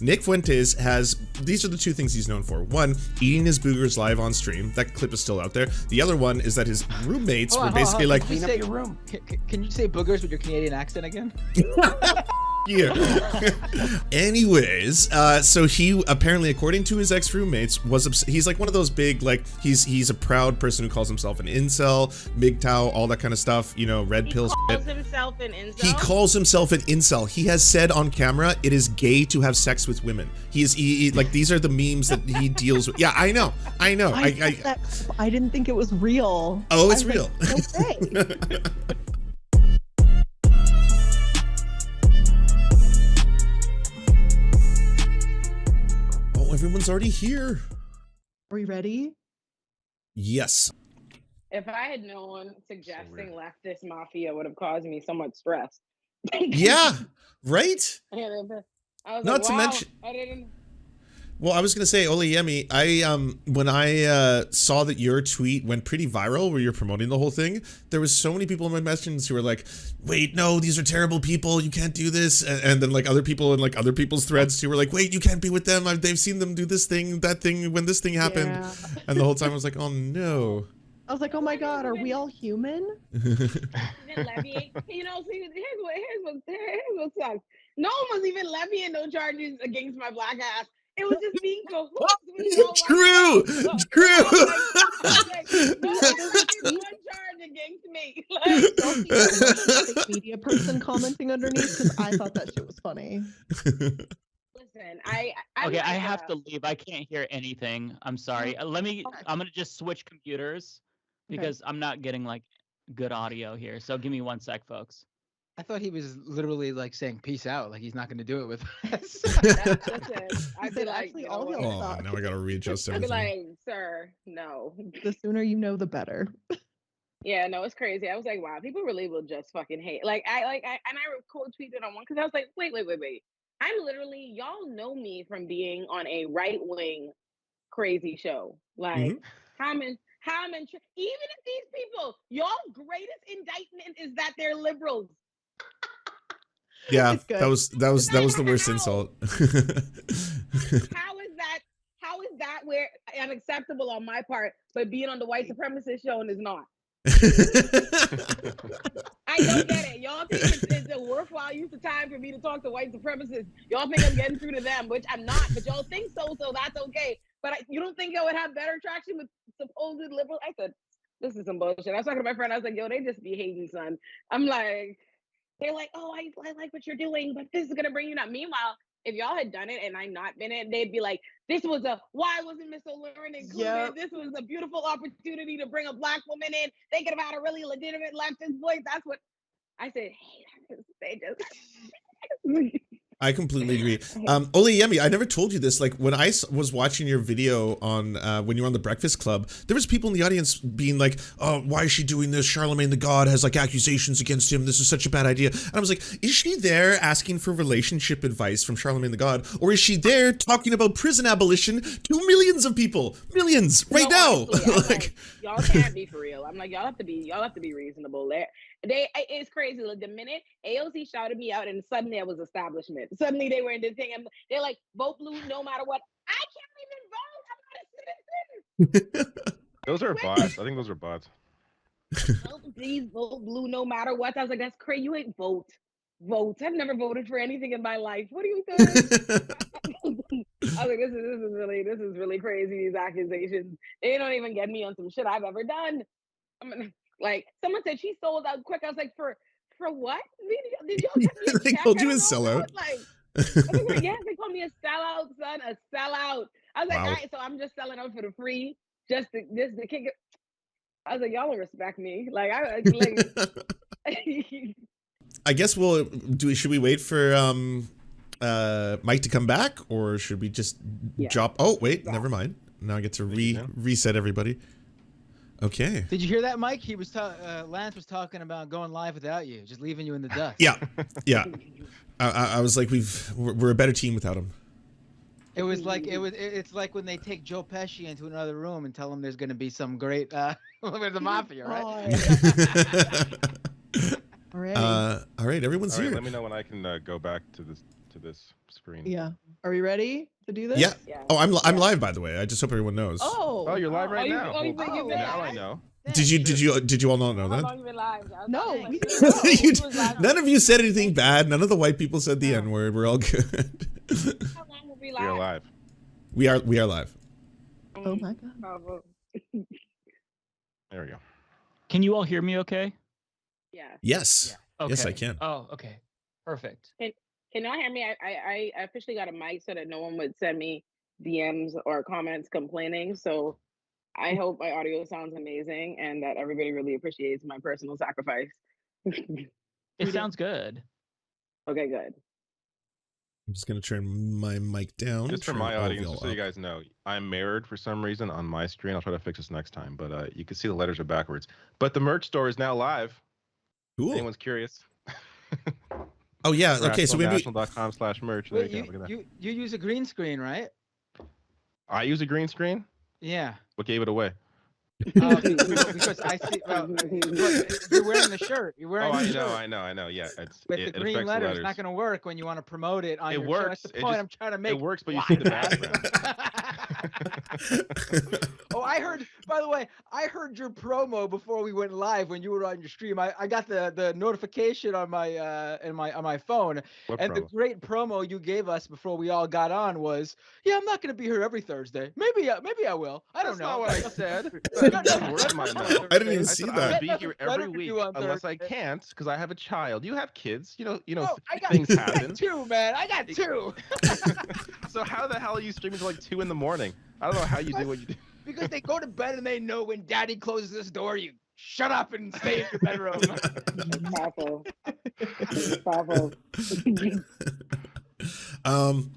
Nick Fuentes has, these are the two things he's known for. One, eating his boogers live on stream. That clip is still out there. The other one is that his roommates were basically like, clean up your room. Can you say boogers with your Canadian accent again? Yeah. Anyways, so he apparently, according to his ex-roommates, he's like one of those big, like, he's a proud person who calls himself an incel, MGTOW, all that kind of stuff, you know, red pills. He calls himself an incel? He calls himself an incel. He has said on camera, it is gay to have sex with women. He like, these are the memes that he deals with. Yeah, I know. I didn't think it was real. Oh, it's real. Like, no way. Everyone's already here. Are we ready? Yes. If I had known suggesting Leftist Mafia would have caused me so much stress. Yeah, right? I was Not like, to wow, mention... I didn't... Well, I was gonna say, Oleyemi, when I saw that your tweet went pretty viral where you're promoting the whole thing, there was so many people in my messages who were like, wait, no, these are terrible people, you can't do this. And then like other people in like other people's threads too were like, wait, you can't be with them, they've seen them do this thing, that thing, when this thing happened. Yeah. And the whole time I was like, oh no. I was like, oh my God, are we all human? You know, see, here's what sucks. No one was even levying no charges against my black ass. It was just being cahoots with True. No one charge against me. Like, media person commenting underneath because I thought that shit was funny. Listen, I have to leave. I can't hear anything. I'm sorry. I'm gonna just switch computers because I'm not getting like good audio here. So give me 1 sec, folks. I thought he was literally like saying peace out, like he's not going to do it with us. I'd be like, actually, all now I gotta readjust everything. I'd be like, sir, no. The sooner you know, the better. Yeah, no, it's crazy. I was like, wow, people really will just fucking hate. Like I quote tweeted on one because I was like, wait. I'm literally, y'all know me from being on a right wing crazy show. Like how I'm in even if these people, y'all greatest indictment is that they're liberals. Yeah, that was the worst insult. How is that where unacceptable on my part, but being on the white supremacist show and is not? I don't get it. Y'all think it's a worthwhile use of time for me to talk to white supremacists. Y'all think I'm getting through to them, which I'm not, but y'all think so that's okay. But you don't think I would have better traction with supposed liberals? I said, this is some bullshit. I was talking to my friend. I was like, yo, they just be hating, son. I'm like, they're like, oh, I like what you're doing, but this is going to bring you down. Meanwhile, if y'all had done it and I not been it, they'd be like, why wasn't Miss O'Learn included? Yep. This was a beautiful opportunity to bring a black woman in. They could have had a really legitimate leftist voice. That's what I said. Hey, they just... I completely agree. Oleyemi, I never told you this. Like when I was watching your video on when you were on the Breakfast Club, there was people in the audience being like, "Oh, why is she doing this? Charlemagne the God has like accusations against him. This is such a bad idea." And I was like, "Is she there asking for relationship advice from Charlemagne the God, or is she there talking about prison abolition to millions of people, millions right now?" Honestly, like, y'all can't be for real. I'm like, y'all have to be reasonable. It's crazy. Like the minute AOC shouted me out, and suddenly I was establishment. Suddenly they were in the thing, and they're like, vote blue no matter what. I can't even vote. I'm not a citizen. Those are bots. I think those are bots. Please vote blue no matter what. I was like, that's crazy. You ain't vote. I've never voted for anything in my life. What do you think? I was like, this is really crazy. These accusations. They don't even get me on some shit I've ever done. Like someone said she sold out quick. I was like, for what? Did y'all get me a They check? called you a sellout. I was like, yes, they called me a sellout, son, a sellout. I was like, Wow. all right, so I'm just selling out for the free, just to kick it. I was like, y'all don't respect me. Like, I guess should we wait for Mike to come back, or should we just drop? Oh, wait, never mind. Now I get to reset everybody. Okay. Did you hear that, Mike? He was Lance was talking about going live without you, just leaving you in the dust. Yeah. I was like, we're a better team without him. It was like it's like when they take Joe Pesci into another room and tell him there's going to be some great with the mafia, right? All right. All right, everyone's here. Let me know when I can go back to this to this screen. Yeah. Are we ready to do this? Yeah. Yeah. Oh, I'm live, by the way. I just hope everyone knows. Oh, you're live right now. Oh, you've been Now live? I know. Did you all not know How that? long you been live? No, Like, we you didn't know, know. You- who was live? None of you said anything bad. None of the white people said the N word. We're all good. How long will we We are live? live. We are live. Oh my god. Bravo. There we go. Can you all hear me okay? Yeah. Yes. Okay. Yes, I can. Oh, okay. Perfect. Can y'all hear me? I officially got a mic so that no one would send me DMs or comments complaining. So I hope my audio sounds amazing and that everybody really appreciates my personal sacrifice. It sounds good. Okay, good. I'm just gonna turn my mic down. Just for turn my all of audience, y'all just so you up. guys know, I'm mirrored for some reason on my screen. I'll try to fix this next time, but you can see the letters are backwards. But the merch store is now live. Cool. Anyone's curious? Oh yeah. Okay. So maybe. national.com/merch. There Wait, you go. Look at that. you use a green screen, right? I use a green screen. Yeah. What gave it away? Because I see. Well, you're wearing the shirt. You're wearing. Oh, the I shirt. know. Yeah, With it the green affects letters, the it's not going to work when you want to promote it on It your show. works. That's the It point just- I'm trying to make. It works, but you see the background. Oh, I heard. By the way, I heard your promo before we went live when you were on your stream. I got the notification on my on my phone, What and the promo? great promo you gave us before we all got on was, "Yeah, I'm not going to be here every Thursday. Maybe I will. I don't That's know." not what I said. No, That's no, words that's in my not mouth. what I didn't even I see said I that. would be here Better every to week do on unless I Thursday. can't because I have a child. You have kids. You know. No, I got Things happen. two, man. I got two. So how the hell are you streaming till like 2 in the morning? I don't know how you do what you do. Because they go to bed and they know when daddy closes this door, you shut up and stay in your bedroom. It's powerful. It's powerful.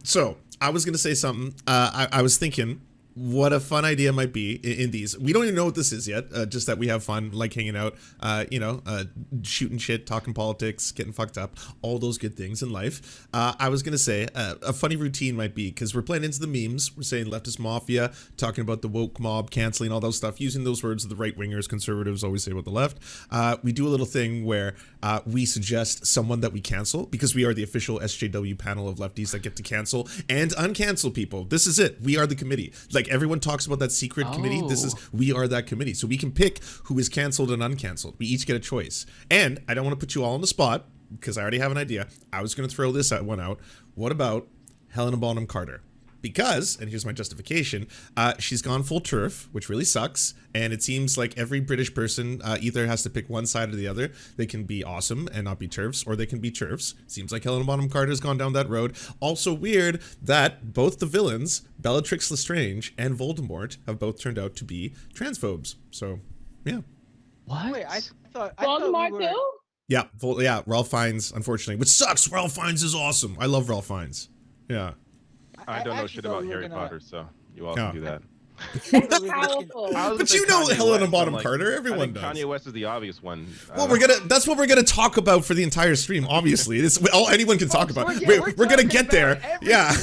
So I was gonna say something. I was thinking what a fun idea might be in these. We don't even know what this is yet. Just that we have fun, like hanging out, shooting shit, talking politics, getting fucked up, all those good things in life. I was gonna say a funny routine might be, because we're playing into the memes. We're saying leftist mafia, talking about the woke mob, canceling all those stuff, using those words that the right wingers, conservatives always say about the left. We do a little thing where we suggest someone that we cancel, because we are the official SJW panel of lefties that get to cancel and uncancel people. This is it. We are the committee. Like everyone talks about that secret committee. We are that committee. So we can pick who is canceled and uncanceled. We each get a choice. And I don't want to put you all on the spot because I already have an idea. I was going to throw this one out. What about Helena Bonham Carter? Because, and here's my justification, she's gone full TERF, which really sucks. And it seems like every British person either has to pick one side or the other. They can be awesome and not be TERFs, or they can be TERFs. Seems like Helena Bonham Carter has gone down that road. Also weird that both the villains, Bellatrix Lestrange and Voldemort, have both turned out to be transphobes. So, yeah. What? Wait, I thought Voldemort we were, too? Yeah, Ralph Fiennes, unfortunately. Which sucks. Ralph Fiennes is awesome. I love Ralph Fiennes. Yeah. I don't know actually shit thought about we were Harry gonna- Potter, so you all Oh. can do that. That's powerful. I was But gonna you say know Kanye Helena West, Bonham I'm Carter. I Everyone think does. Kanye West is the obvious one. Well, that's what we're gonna talk about for the entire stream. Obviously, it's all anyone can talk about. we're We're gonna talking get there. about everything. Yeah.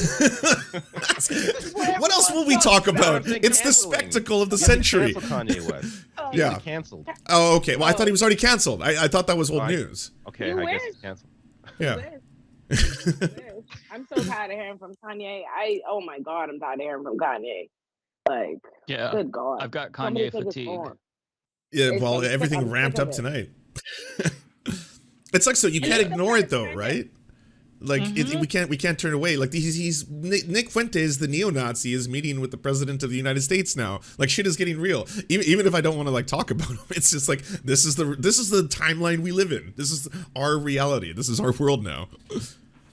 What else will we talk about? Canceling. It's the spectacle of the You have to century. cancel Kanye West. Yeah. He's canceled. Oh, okay. Well, I thought he was already canceled. I thought that was old Oh, news. Okay, You I guess wish. he's canceled. Yeah. I'm so tired of hearing from Kanye. Oh my God, I'm tired of hearing from Kanye. Like, Yeah. good God. I've got Somebody Kanye take his fatigue. phone. Yeah. It's Well, like, I'm everything sick ramped of up it. tonight. It sucks though. You can't ignore it though, right? Like we can't turn away. Like he's Nick Fuentes, the neo-Nazi, is meeting with the president of the United States now. Like shit is getting real. Even if I don't want to like talk about him, it's just like this is the timeline we live in. This is our reality. This is our world now.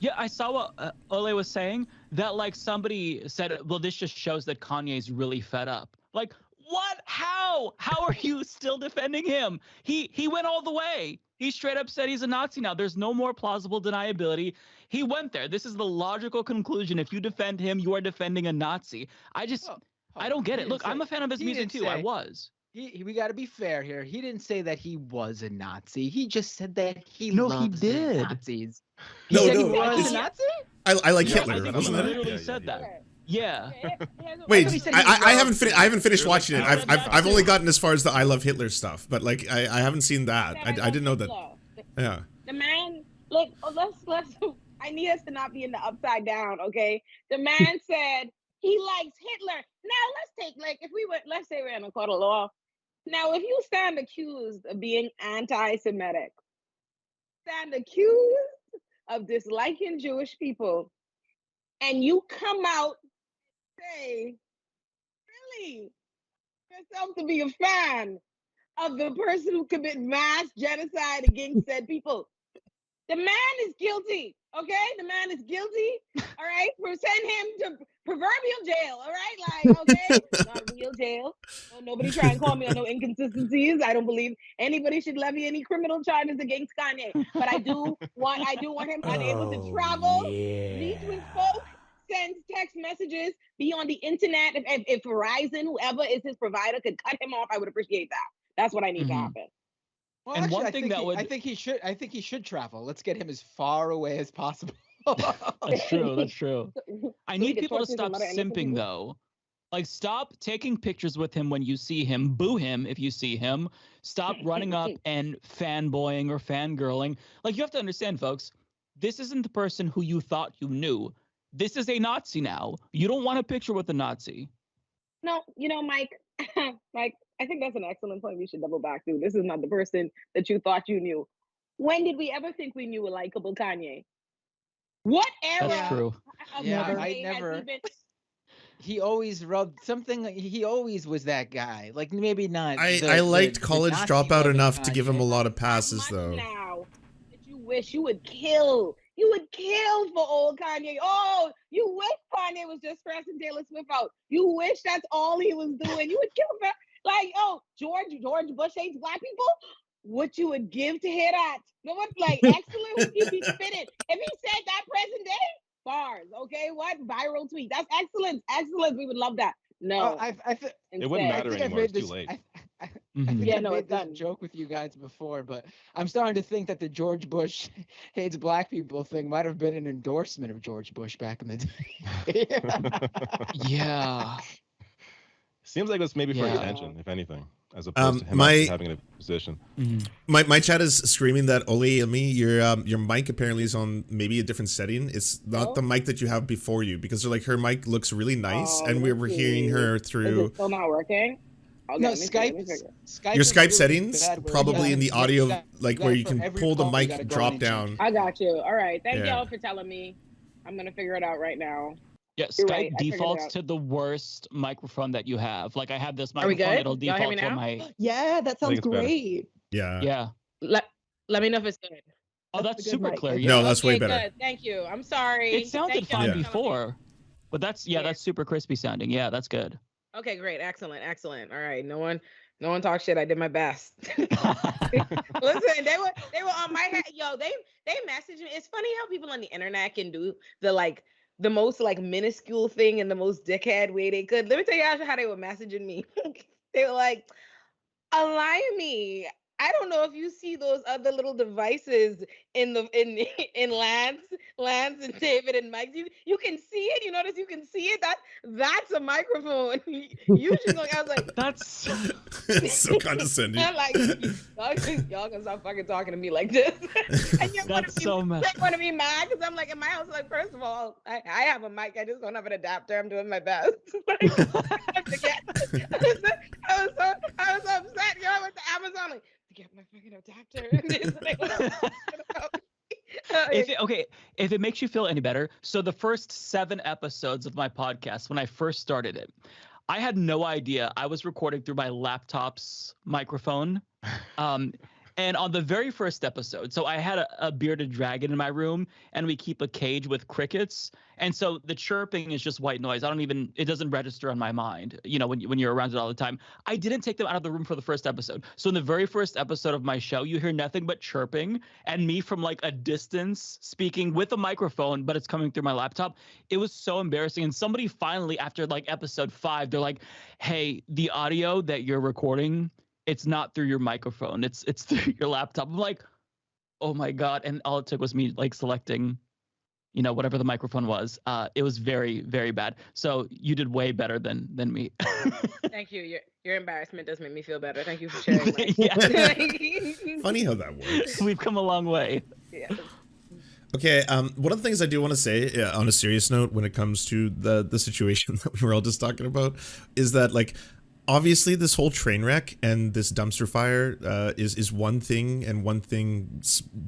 Yeah, I saw what Ole was saying, that like somebody said, well, this just shows that Kanye's really fed up. Like, what? How are you still defending him? He went all the way. He straight up said he's a Nazi now. There's no more plausible deniability. He went there. This is the logical conclusion. If you defend him, you are defending a Nazi. I don't get it. Look, I'm a fan of his music too. I was. We got to be fair here. He didn't say that he was a Nazi. He just said that he No, he loves the did. Nazis. No, he said no, he was it's- a Nazi? I like Yeah, Hitler, I think wasn't he it? literally Yeah, said yeah, that. Yeah. Wait, he said he I loved haven't finished You're watching it. like, I've only gotten as far as the I love Hitler stuff, but like I haven't seen that. I didn't know that. Yeah. The man, look, let's. I need us to not be in the upside down, okay? The man said he likes Hitler. Now let's take, like, if we were, let's say we're in a court of law. Now, if you stand accused of being anti-Semitic, stand accused of disliking Jewish people, and you come out and say, really, yourself to be a fan of the person who committed mass genocide against said people. The man is guilty, okay? The man is guilty, all right? We'll send him to proverbial jail, all right? Like, okay, not real jail. No, nobody try and call me on no inconsistencies. I don't believe anybody should levy any criminal charges against Kanye. But I do want him unable to travel, meet with folks, send text messages, be on the internet. If Verizon, whoever is his provider, could cut him off, I would appreciate that. That's what I need to happen. Well, And actually, one thing that would- I think he should travel. Let's get him as far away as possible. That's true. That's true. I So we need can people to torture stop some other innocent simping people? though. Like, stop taking pictures with him when you see him. Boo him if you see him. Stop running up and fanboying or fangirling. Like, you have to understand, folks, this isn't the person who you thought you knew. This is a Nazi now. You don't want a picture with a Nazi. No, you know, Mike, Mike, I think that's an excellent point we should double back to. This is not the person that you thought you knew. When did we ever think we knew a likable Kanye? What era? That's true. Of Yeah, Kanye I has never- he been- He always rubbed something. He always was that guy. Like maybe not. I liked College Nazi Dropout loving enough to give him a Kanye. lot of How passes, much though. now that you wish you would kill. You would kill for old Kanye. Oh, you wish Kanye was just pressing Taylor Swift out. You wish that's all he was doing. You would kill for, like, oh, George Bush hates black people. What you would give to hear that? No one, like, excellent would he be spitting. If he said that present day, bars, okay? What? Viral tweet. That's excellent. Excellent. We would love that. No. It wouldn't matter I think I've anymore. It's made too this. late. I Mhm. think Yeah, I've no, made it's this done. joke with you guys before, but I'm starting to think that the George Bush hates black people thing might have been an endorsement of George Bush back in the day. Yeah. Seems like it's maybe for Yeah. attention, if anything, as opposed to him my- actually having a position. Mhm. My chat is screaming that Ole, your mic apparently is on maybe a different setting. It's not the mic that you have before you, because they're like, her mic looks really nice, Oh, and we were let's hearing see. her Is through it still not working? Okay, No, let me see, let me Skype. figure. Skype your is Skype really settings, bad where probably in the audio, like where you for can every pull the call, you gotta mic go drop in and change down. it. I got you. All right. Thank Yeah. y'all for telling me. I'm gonna figure it out right now. Yeah, You're Skype right, I figured it defaults out. to the worst microphone that you have. Like, I have this Are we microphone, good? it'll Y'all hear default me to now? my Yeah, that sounds it's better. great. Yeah. yeah. Let me know if it's good. Oh, That's that's a good super mic. clear. Okay. Yeah. No, that's way Okay, better. Good. Thank you. I'm sorry. It sounded Thank y'all fine for telling me. before, but that's Yeah. that's super crispy sounding. Yeah, that's good. Okay, great. Excellent. All right. No one talk shit. I did my best. Listen, they were on my head. Yo, they messaged me. It's funny how people on the internet can do the most like minuscule thing in the most dickhead way they could. Let me tell you how they were messaging me. They were like, "Allow me. I don't know if you see those other little devices in Lance and David and Mike. You can see it. You notice you can see it. That's a microphone. You should look." I was like, That's It's so condescending. I'm like, y'all gonna stop fucking talking to me like this. And you want That's so mad. to be mad because I'm like in my house. Like, first of all, I have a mic. I just don't have an adapter. I'm doing my best. Like, I was so upset. Yo, I went to Amazon like to get my fucking adapter. And it's like, if it makes you feel any better, so the first 7 episodes of my podcast, when I first started it, I had no idea I was recording through my laptop's microphone. And on the very first episode, so I had a bearded dragon in my room, and we keep a cage with crickets. And so the chirping is just white noise. It doesn't register on my mind, when you're around it all the time. I didn't take them out of the room for the first episode. So in the very first episode of my show, you hear nothing but chirping and me from like a distance speaking with a microphone, but it's coming through my laptop. It was so embarrassing. And somebody finally, after like episode 5, they're like, "Hey, the audio that you're recording, it's not through your microphone. It's through your laptop." I'm like, oh my God. And all it took was me like selecting, whatever the microphone was. It was very, very bad. So you did way better than me. thank you. Your embarrassment does make me feel better. Thank you for sharing. Mike. Yeah. Funny how that works. We've come a long way. Yeah. Okay, one of the things I do want to say on a serious note when it comes to the situation that we were all just talking about is that, like, obviously this whole train wreck and this dumpster fire is one thing and one thing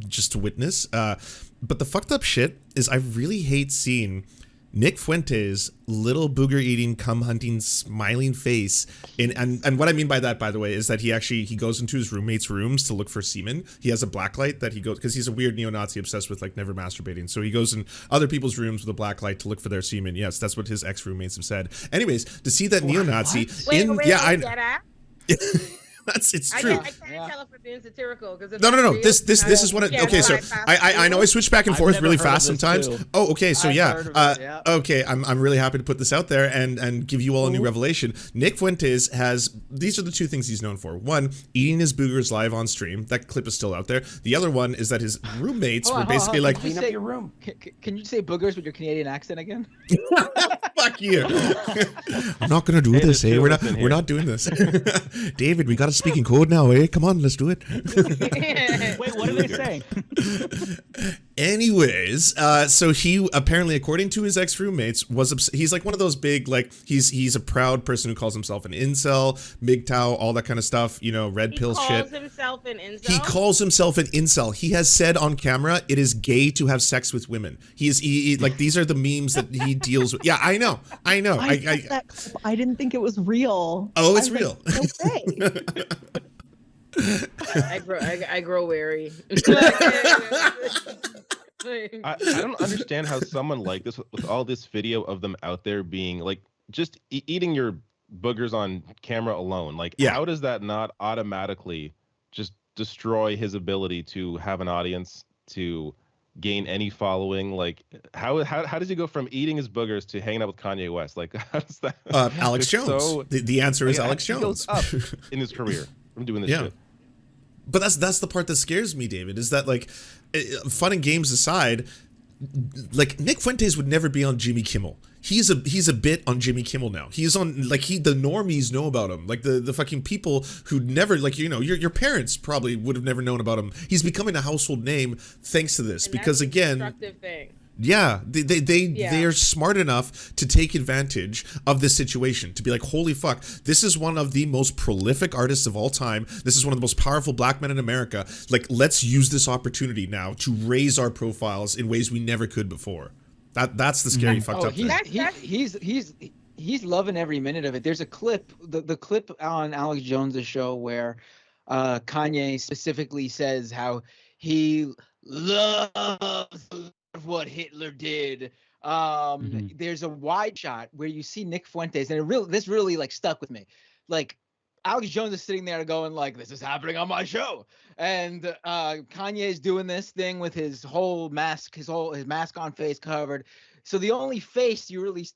just to witness. But the fucked up shit is I really hate seeing Nick Fuentes' little booger eating, cum hunting, smiling face. And what I mean by that, by the way, is that he goes into his roommates' rooms to look for semen. He has a blacklight that he goes, because he's a weird neo-Nazi obsessed with like never masturbating. So he goes in other people's rooms with a blacklight to look for their semen. Yes, that's what his ex-roommates have said. Anyways, to see that neo-Nazi it's true. I can't tell if I'm being satirical because no. This is what okay. So I know I switch back and forth really fast sometimes. Oh, okay. So yeah. Okay. I'm really happy to put this out there and give you all a new revelation. Nick Fuentes has, these are the two things he's known for. One, eating his boogers live on stream. That clip is still out there. The other one is that his roommates were basically like, clean up your room. Can you say boogers with your Canadian accent again? Fuck you. I'm not gonna do this. Hey, we're not doing this. David, we gotta speak in code now, eh? Come on, let's do it. Wait, what are they saying? Anyways, so he apparently, according to his ex-roommates, he's like one of those big, like, he's a proud person who calls himself an incel, MGTOW, all that kind of stuff, you know, red pill shit. He calls himself an incel? He calls himself an incel. He has said on camera, it is gay to have sex with women. He like, these are the memes that he deals with. Yeah, I know. I didn't think it was real. Oh, it's real. Like, no way. I grow wary. I don't understand how someone like this, with all this video of them out there being like just eating your boogers on camera alone, like how does that not automatically just destroy his ability to have an audience, to gain any following? Like how does he go from eating his boogers to hanging out with Kanye West? Like how does that Alex Jones. So, the answer is Alex Jones. Goes up in his career from doing this shit. But that's the part that scares me, David, is that, like, fun and games aside, like, Nick Fuentes would never be on Jimmy Kimmel. He's a bit on Jimmy Kimmel now. He's on, like, the normies know about him. Like, the fucking people who never, like, you know, your parents probably would have never known about him. He's becoming a household name thanks to this. And because, that's again... a destructive thing. Yeah, they are smart enough to take advantage of this situation, to be like, holy fuck, this is one of the most prolific artists of all time. This is one of the most powerful black men in America. Like, let's use this opportunity now to raise our profiles in ways we never could before. That's the scary fucked up thing. He's loving every minute of it. There's a clip, the clip on Alex Jones's show where Kanye specifically says how he loves what Hitler did. There's a wide shot where you see Nick Fuentes, and this really like stuck with me. Like, Alex Jones is sitting there going like, this is happening on my show, and Kanye is doing this thing with his whole mask, his mask on, face covered. So the only face you really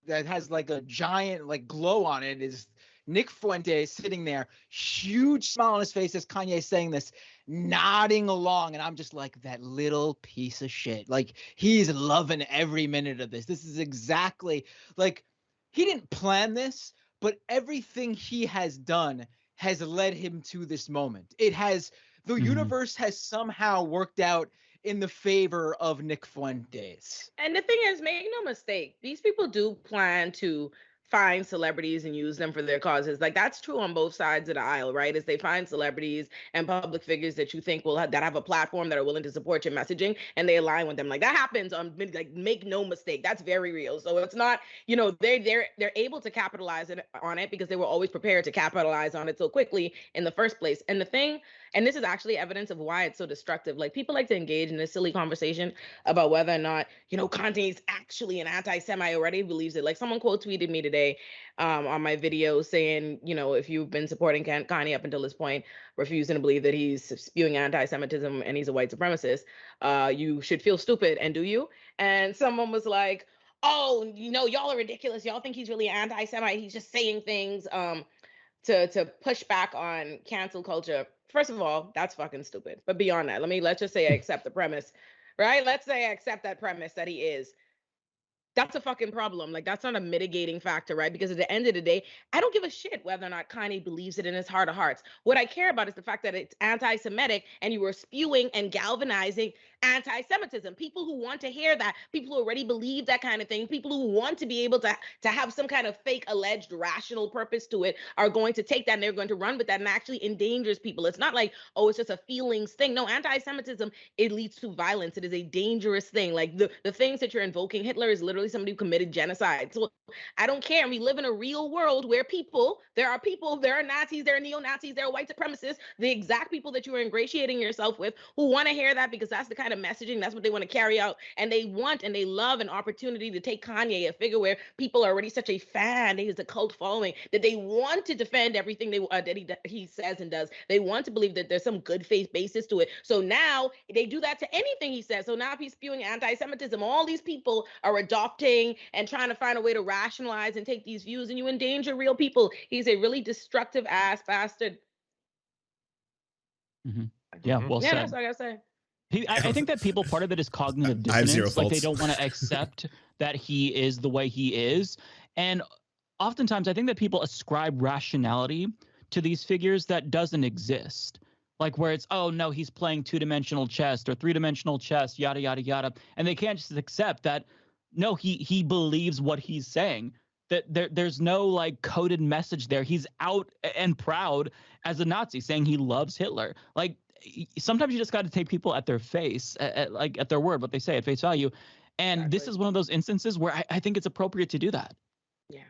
that has like a giant like glow on it is Nick Fuentes sitting there, huge smile on his face as Kanye saying this, nodding along, and I'm just like, that little piece of shit. Like, he's loving every minute of this. This is exactly, like, he didn't plan this, but everything he has done has led him to this moment. It has, the universe has somehow worked out in the favor of Nick Fuentes. And the thing is, make no mistake, these people do plan to find celebrities and use them for their causes. Like, that's true on both sides of the aisle, right? As they find celebrities and public figures that you think that have a platform, that are willing to support your messaging, and they align with them. Like, that happens on, like, make no mistake, that's very real. So it's not, you know, they're able to capitalize on it because they were always prepared to capitalize on it so quickly in the first place. And the thing, and this is actually evidence of why it's so destructive. Like, people like to engage in this silly conversation about whether or not, you know, Kanye is actually an anti-Semite, already believes it. Like, someone quote tweeted me today on my video saying, you know, if you've been supporting Kanye up until this point, refusing to believe that he's spewing anti-Semitism and he's a white supremacist, you should feel stupid, and do you? And someone was like, oh, you know, y'all are ridiculous. Y'all think he's really anti-Semite. He's just saying things to push back on cancel culture. First of all, that's fucking stupid. But beyond that, let's just say I accept the premise, right? Let's say I accept that premise that he is. that's a fucking problem. Like, that's not a mitigating factor, right? Because at the end of the day, I don't give a shit whether or not Kanye believes it in his heart of hearts. What I care about is the fact that it's anti-Semitic and you are spewing and galvanizing anti-Semitism. People who want to hear that, people who already believe that kind of thing, people who want to be able to have some kind of fake alleged rational purpose to it are going to take that and they're going to run with that, and actually endangers people. It's not like, oh, it's just a feelings thing. No, anti-Semitism, it leads to violence. It is a dangerous thing. Like the things that you're invoking, Hitler is literally somebody who committed genocide. So I don't care. We live in a real world where there are Nazis, there are neo-Nazis, there are white supremacists, the exact people that you are ingratiating yourself with, who want to hear that because that's the kind of messaging, that's what they want to carry out. And they want and they love an opportunity to take Kanye, a figure where people are already such a fan, he has a cult following, that they want to defend everything that he says and does. They want to believe that there's some good faith basis to it. So now they do that to anything he says. So now if he's spewing anti-Semitism, all these people are adopting and trying to find a way to rationalize and take these views, and you endanger real people. He's a really destructive ass bastard. Mm-hmm. Yeah, well said. That's what I gotta say. I think that people, part of it is cognitive dissonance. Like, they don't want to accept that he is the way he is. And oftentimes I think that people ascribe rationality to these figures that doesn't exist. Like, where it's, oh no, he's playing 2-dimensional chess or 3-dimensional chess, yada, yada, yada. And they can't just accept that, no, he believes what he's saying. That there's no like coded message there. He's out and proud as a Nazi, saying he loves Hitler. Like, sometimes you just got to take people at their face, at their word, what they say at face value. And exactly. This is one of those instances where I think it's appropriate to do that. Yeah.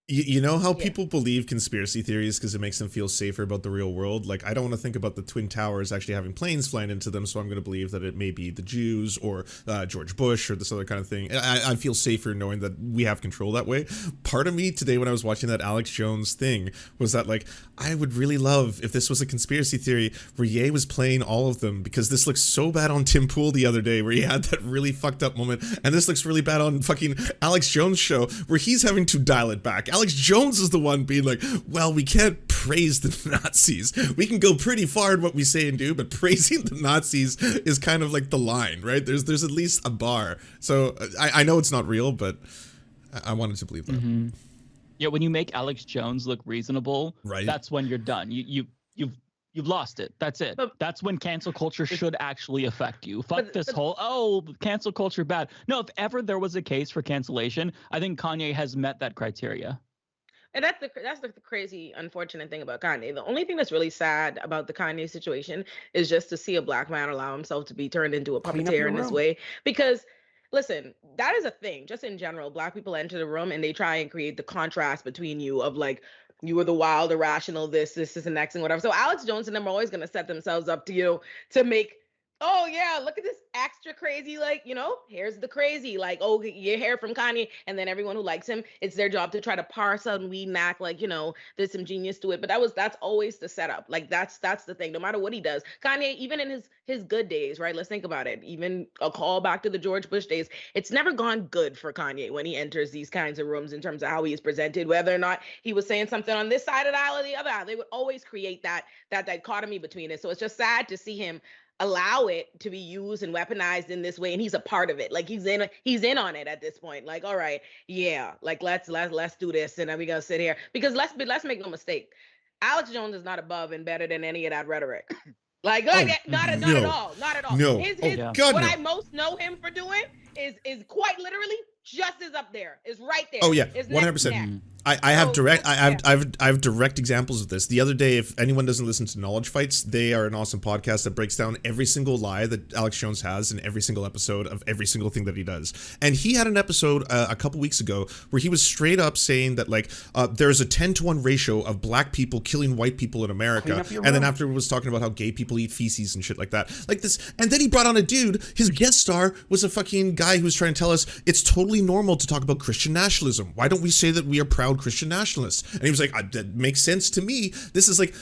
You know how people believe conspiracy theories because it makes them feel safer about the real world? Like, I don't want to think about the Twin Towers actually having planes flying into them, so I'm going to believe that it may be the Jews or George Bush or this other kind of thing. I feel safer knowing that we have control that way. Part of me today when I was watching that Alex Jones thing was that, like, I would really love if this was a conspiracy theory where Ye was playing all of them, because this looks so bad on Tim Pool the other day where he had that really fucked up moment, and this looks really bad on fucking Alex Jones' show where he's having to dial it back. Alex Jones is the one being like, well, we can't praise the Nazis. We can go pretty far in what we say and do, but praising the Nazis is kind of like the line, right? There's at least a bar. So I know it's not real, but I wanted to believe that. Mm-hmm. Yeah, when you make Alex Jones look reasonable, right, that's when you're done. You've lost it. That's it. That's when cancel culture should actually affect you. Fuck this whole, cancel culture bad. No, if ever there was a case for cancellation, I think Kanye has met that criteria. And that's the crazy, unfortunate thing about Kanye. The only thing that's really sad about the Kanye situation is just to see a black man allow himself to be turned into a puppeteer in this way. Because, listen, that is a thing. Just in general, black people enter the room and they try and create the contrast between you of like, you were the wild, irrational, this is the next thing, whatever. So Alex Jones and them are always going to set themselves up to make, oh yeah, look at this extra crazy, like, here's the crazy, like, oh, you hear from Kanye, and then everyone who likes him, it's their job to try to parse out and weed and act like, there's some genius to it. But that's always the setup. Like, that's the thing. No matter what he does, Kanye, even in his good days, right? Let's think about it. Even a call back to the George Bush days, it's never gone good for Kanye when he enters these kinds of rooms in terms of how he is presented, whether or not he was saying something on this side of the aisle or the other aisle. They would always create that dichotomy between it. So it's just sad to see him allow it to be used and weaponized in this way, and he's a part of it. Like, he's in on it at this point. Like, all right, yeah, like let's do this, and then we gonna sit here, because let's make no mistake, Alex Jones is not above and better than any of that rhetoric. Like, not at all. No. What I most know him for doing is quite literally just is up there. Is right there. Oh yeah, 100%. I have direct examples of this. The other day, if anyone doesn't listen to Knowledge Fights, they are an awesome podcast that breaks down every single lie that Alex Jones has in every single episode of every single thing that he does. And he had an episode a couple weeks ago where he was straight up saying that, like, there's a 10-to-1 ratio of black people killing white people in America. And then after was talking about how gay people eat feces and shit like that. Like this. And then he brought on a dude, his guest star was a fucking guy who was trying to tell us it's totally normal to talk about Christian nationalism. Why don't we say that we are proud Christian nationalists? And he was like, that makes sense to me. This is like,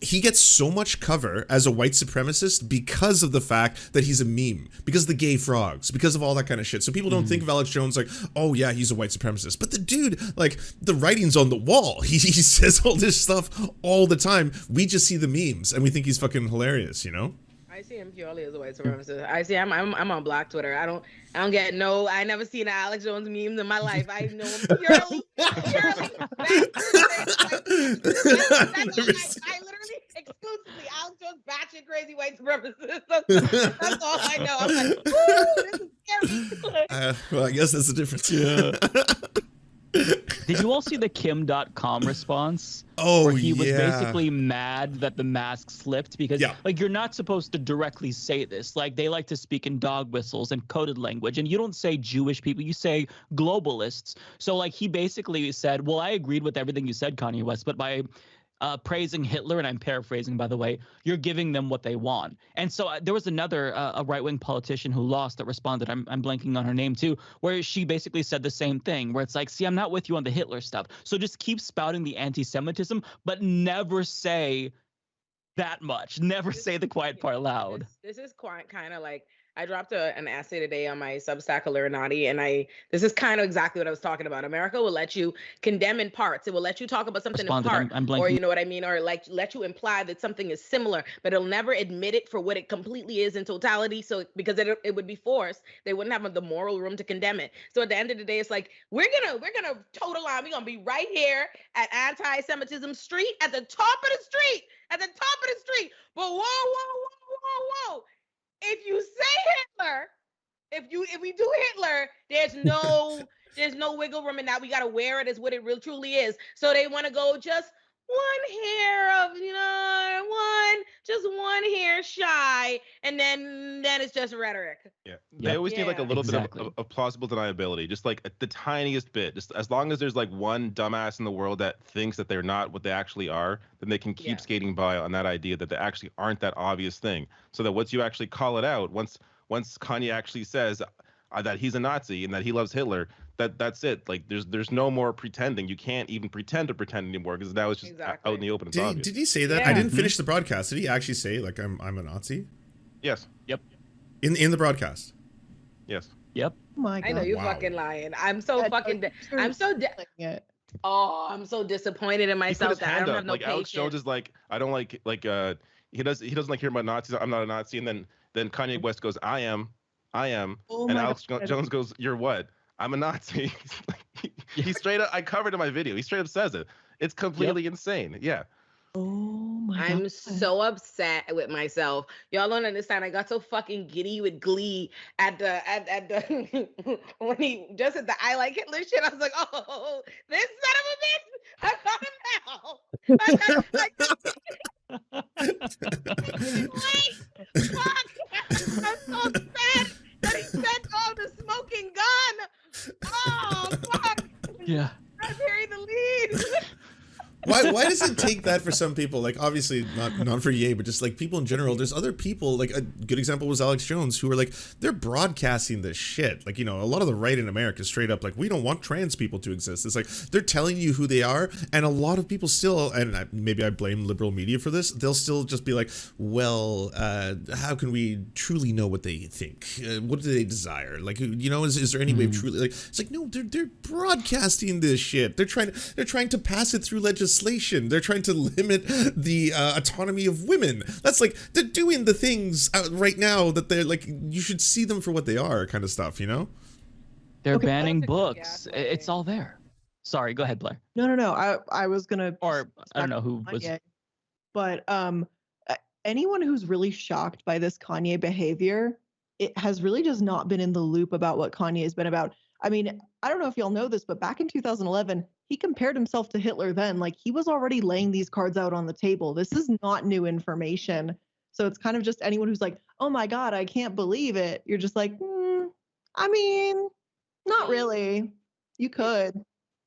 he gets so much cover as a white supremacist because of the fact that he's a meme, because of the gay frogs, because of all that kind of shit. So people don't think of Alex Jones like, oh yeah, he's a white supremacist. But the dude, like, the writing's on the wall. He says all this stuff all the time. We just see the memes and we think he's fucking hilarious, I see him purely as a white supremacist. I see I'm on Black Twitter. I don't get no. I never seen an Alex Jones memes in my life. I know him purely. That's all I literally exclusively Alex Jones batshit crazy white supremacist. That's all I know. I'm like, ooh, this is scary. Well, I guess that's the difference. Yeah. Did you all see the Kim.com response? Oh, where he was yeah. basically mad that the mask slipped because, like, you're not supposed to directly say this. Like, they like to speak in dog whistles and coded language, and you don't say Jewish people, you say globalists. So, like, he basically said, well, I agreed with everything you said, Kanye West, but by praising Hitler, and I'm paraphrasing, by the way, you're giving them what they want. And so there was another a right-wing politician who lost that responded. I'm blanking on her name too, where she basically said the same thing, where it's like, see, I'm not with you on the Hitler stuff. So just keep spouting the anti-Semitism, but never say that much. Never say the quiet part loud. This is quite kind of like, I dropped an essay today on my Substack Illuminati, and this is kind of exactly what I was talking about. America will let you condemn in parts. It will let you talk about something in part, or you know what I mean, or like let you imply that something is similar, but it'll never admit it for what it completely is in totality. So because it would be forced, they wouldn't have the moral room to condemn it. So at the end of the day, it's like we're gonna toe the line. We're gonna be right here at anti-Semitism street, at the top of the street, But whoa. If you say Hitler, if we do Hitler, there's no wiggle room in that. We gotta wear it as what it really truly is. So they want to go just one hair of one hair shy, and then it's just rhetoric. Yeah, they always need like a little bit of plausible deniability, just like the tiniest bit. Just as long as there's like one dumbass in the world that thinks that they're not what they actually are, then they can keep skating by on that idea that they actually aren't that obvious thing. So that once you actually call it out, once Kanye actually says that he's a Nazi and that he loves Hitler, that's it. Like there's no more pretending. You can't even pretend to pretend anymore because now it's just out in the open. Did he say that? Yeah. I didn't finish the broadcast. Did he actually say like I'm a Nazi? Yes. Yep. In the broadcast. Yes. Yep. Oh my God. I know you fucking lying. I'm so disappointed in myself that I don't have no patience. Alex Jones is like, I don't like he doesn't like hearing about Nazis. I'm not a Nazi. And then Kanye West goes, I am. Oh, and Alex Jones goes, you're what? I'm a Nazi. He straight up, I covered in my video. He straight up says it. It's completely insane. Yeah. Oh my God. I'm so upset with myself. Y'all don't understand. I got so fucking giddy with glee at the when he just said the I like Hitler shit. I was like, oh, this son of a bitch. I got him now. Fuck. I'm so upset that he said, oh, the smoking gun. Oh, fuck. Yeah. I buried the lead. Why does it take that for some people? Like, obviously not for Ye, but just like people in general. There's other people, like a good example was Alex Jones, who are like, they're broadcasting this shit. Like, you know, a lot of the right in America is straight up like, we don't want trans people to exist. It's like, they're telling you who they are. And a lot of people still, and maybe I blame liberal media for this, they'll still just be like, well, how can we truly know what they think? What do they desire? Like, you know, is there any way of truly, like, it's like, no, they're broadcasting this shit. They're trying to pass it through legislation. They're trying to limit the autonomy of women. That's like, they're doing the things right now that they're like, you should see them for what they are, kind of stuff, you know? They're banning books. It's all there. Sorry, go ahead, Blair. No. I was gonna. Or I don't know who was. Kanye, but anyone who's really shocked by this Kanye behavior, it has really just not been in the loop about what Kanye has been about. I mean, I don't know if y'all know this, but back in 2011, he compared himself to Hitler then. Like, he was already laying these cards out on the table. This is not new information. So it's kind of just anyone who's like, oh my God, I can't believe it. You're just like, I mean, not really. You could.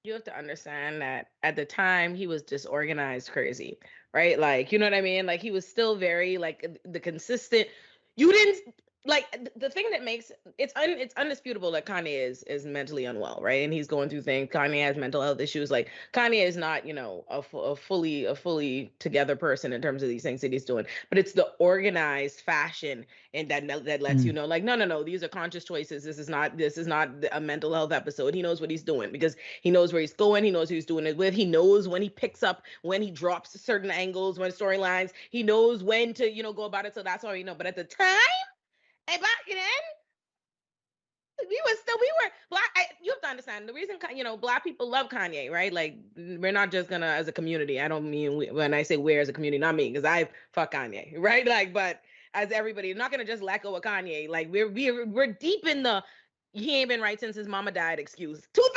You have to understand that at the time he was disorganized crazy, right? Like, you know what I mean? Like, he was still very like the consistent. You didn't the thing that makes it's undisputable that Kanye is mentally unwell, right? And he's going through things. Kanye has mental health issues. Like Kanye is not, a fully together person in terms of these things that he's doing. But it's the organized fashion and that lets you know, like, no, these are conscious choices. This is not a mental health episode. He knows what he's doing because he knows where he's going. He knows who he's doing it with. He knows when he picks up, when he drops certain angles, when storylines. He knows when to, go about it. So that's all you know. But at the time. And back then, we were black. You have to understand the reason, black people love Kanye, right? Like, we're not just gonna, as a community. I don't mean when I say we're as a community, not me, because I fuck Kanye, right? Like, but as everybody, not gonna just let go of Kanye. Like, we're deep in the he ain't been right since his mama died excuse. 2011,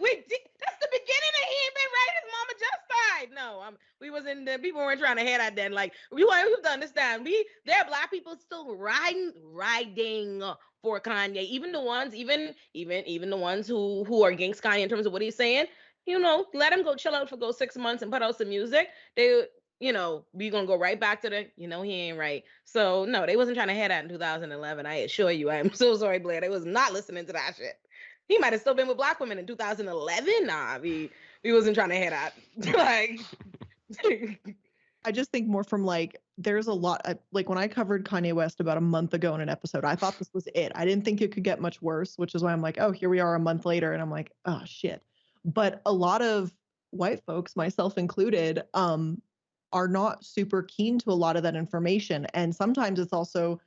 that's the beginning of he ain't been right. His mama just died. No, we was in the people weren't trying to hear that then. Like, we have to understand, there are black people still riding for Kanye. Even the ones, even the ones who are against Kanye in terms of what he's saying. Let him go chill out for 6 months and put out some music. We gonna go right back to the, he ain't right. So no, they wasn't trying to hear that in 2011. I assure you. I am so sorry, Blair. They was not listening to that shit. He might have still been with black women in 2011. Nah, we wasn't trying to hear that. Like, I just think more from like, there's a lot, like when I covered Kanye West about a month ago in an episode, I thought this was it. I didn't think it could get much worse, which is why I'm like, oh, here we are a month later. And I'm like, oh shit. But a lot of white folks, myself included, are not super keen to a lot of that information. And sometimes it's also,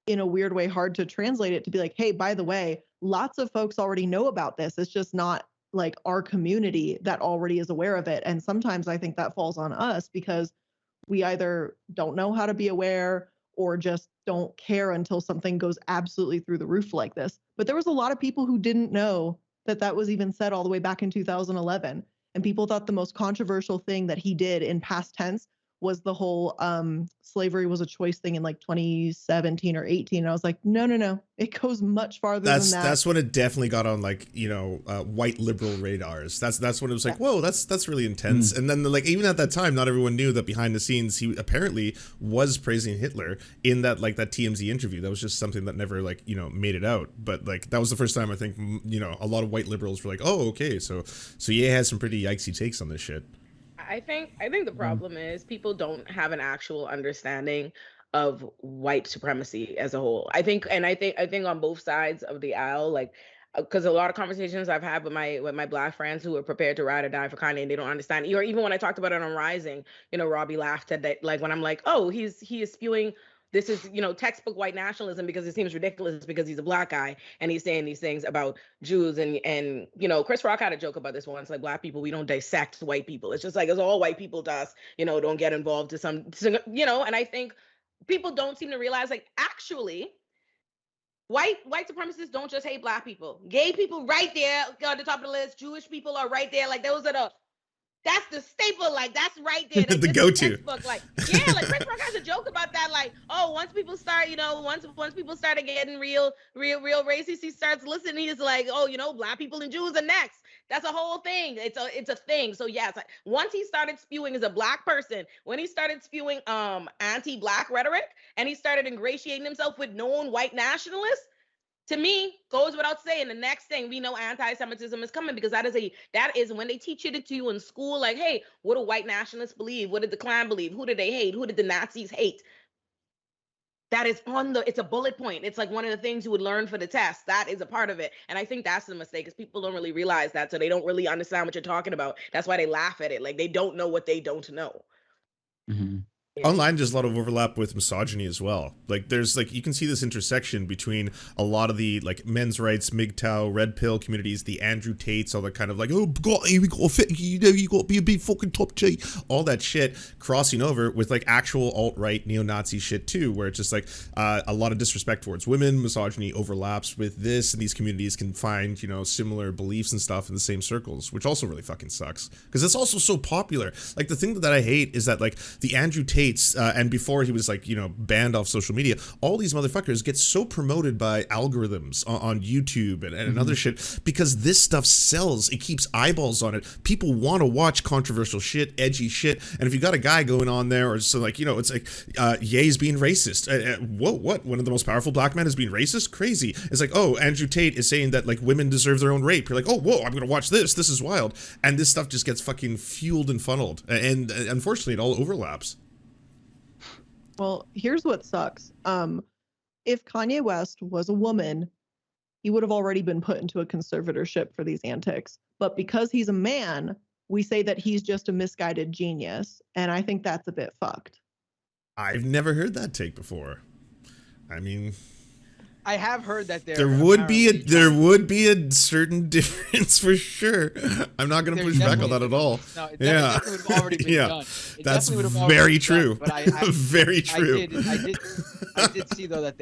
in a weird way, hard to translate it to be like, hey, by the way, lots of folks already know about this. It's just not like our community that already is aware of it. And sometimes I think that falls on us because we either don't know how to be aware or just don't care until something goes absolutely through the roof like this. But there was a lot of people who didn't know that was even said all the way back in 2011. And people thought the most controversial thing that he did in past tense was the whole slavery was a choice thing in like 2017 or 18. And I was like, no. It goes much farther than that. That's when it definitely got on like, white liberal radars. That's when it was like, whoa, that's really intense. And then like, even at that time, not everyone knew that behind the scenes, he apparently was praising Hitler in that TMZ interview. That was just something that never made it out. But like, that was the first time I think, a lot of white liberals were like, oh, okay. So yeah, has some pretty yikesy takes on this shit. I think the problem is people don't have an actual understanding of white supremacy as a whole. I think on both sides of the aisle, like, because a lot of conversations I've had with my black friends who are prepared to ride or die for Kanye and they don't understand. Or even when I talked about it on Rising, Robbie laughed at that. Like when I'm like, oh, he is spewing. This is, textbook white nationalism because it seems ridiculous because he's a black guy and he's saying these things about Jews and Chris Rock had a joke about this once, like black people, we don't dissect white people. It's just like, it's all white people to us, don't get involved to some, and I think people don't seem to realize like actually white supremacists don't just hate black people. Gay people right there at the top of the list. Jewish people are right there. Like those are that's the staple, like that's right there. The go-to. Like, yeah, like Chris Rock has a joke about that. Like, oh, once people start, once people started getting real racist, he starts listening. He's like, oh, black people and Jews are next. That's a whole thing. It's a thing. So yeah, it's like once he started spewing as a black person, when he started spewing anti-black rhetoric, and he started ingratiating himself with known white nationalists. To me, goes without saying, the next thing we know anti-Semitism is coming because that is when they teach it to you in school, like, hey, what do white nationalists believe? What did the Klan believe? Who did they hate? Who did the Nazis hate? That is it's a bullet point. It's like one of the things you would learn for the test. That is a part of it. And I think that's the mistake is people don't really realize that. So they don't really understand what you're talking about. That's why they laugh at it. Like they don't know what they don't know. Mm-hmm. Yeah. Online, there's a lot of overlap with misogyny as well. Like there's like, you can see this intersection between a lot of the like men's rights, MGTOW, red pill communities, the Andrew Tates, all that kind of like, oh God, we got to fit, you got to be a big fucking top G, all that shit crossing over with like actual alt-right neo-Nazi shit too, where it's just like a lot of disrespect towards women, misogyny overlaps with this, and these communities can find, similar beliefs and stuff in the same circles, which also really fucking sucks because it's also so popular. Like the thing that I hate is that like the Andrew Tate Tates, and before he was like, you know, banned off social media, all these motherfuckers get so promoted by algorithms on YouTube and other shit because this stuff sells. It keeps eyeballs on it. People want to watch controversial shit, edgy shit. And if you got a guy going on there, or so like, you know, it's like, Ye's being racist. Whoa, what? One of the most powerful black men is being racist? Crazy. It's like, oh, Andrew Tate is saying that like women deserve their own rape. You're like, oh, whoa, I'm going to watch this. This is wild. And this stuff just gets fucking fueled and funneled. And unfortunately, it all overlaps. Well, here's what sucks. If Kanye West was a woman, he would have already been put into a conservatorship for these antics. But because he's a man, we say that he's just a misguided genius. And I think that's a bit fucked. I've never heard that take before. I mean, I have heard that there would be a certain difference for sure. I'm not going to push back on that at all. No, it definitely would have already been done. That's very true. But very true. I did see though that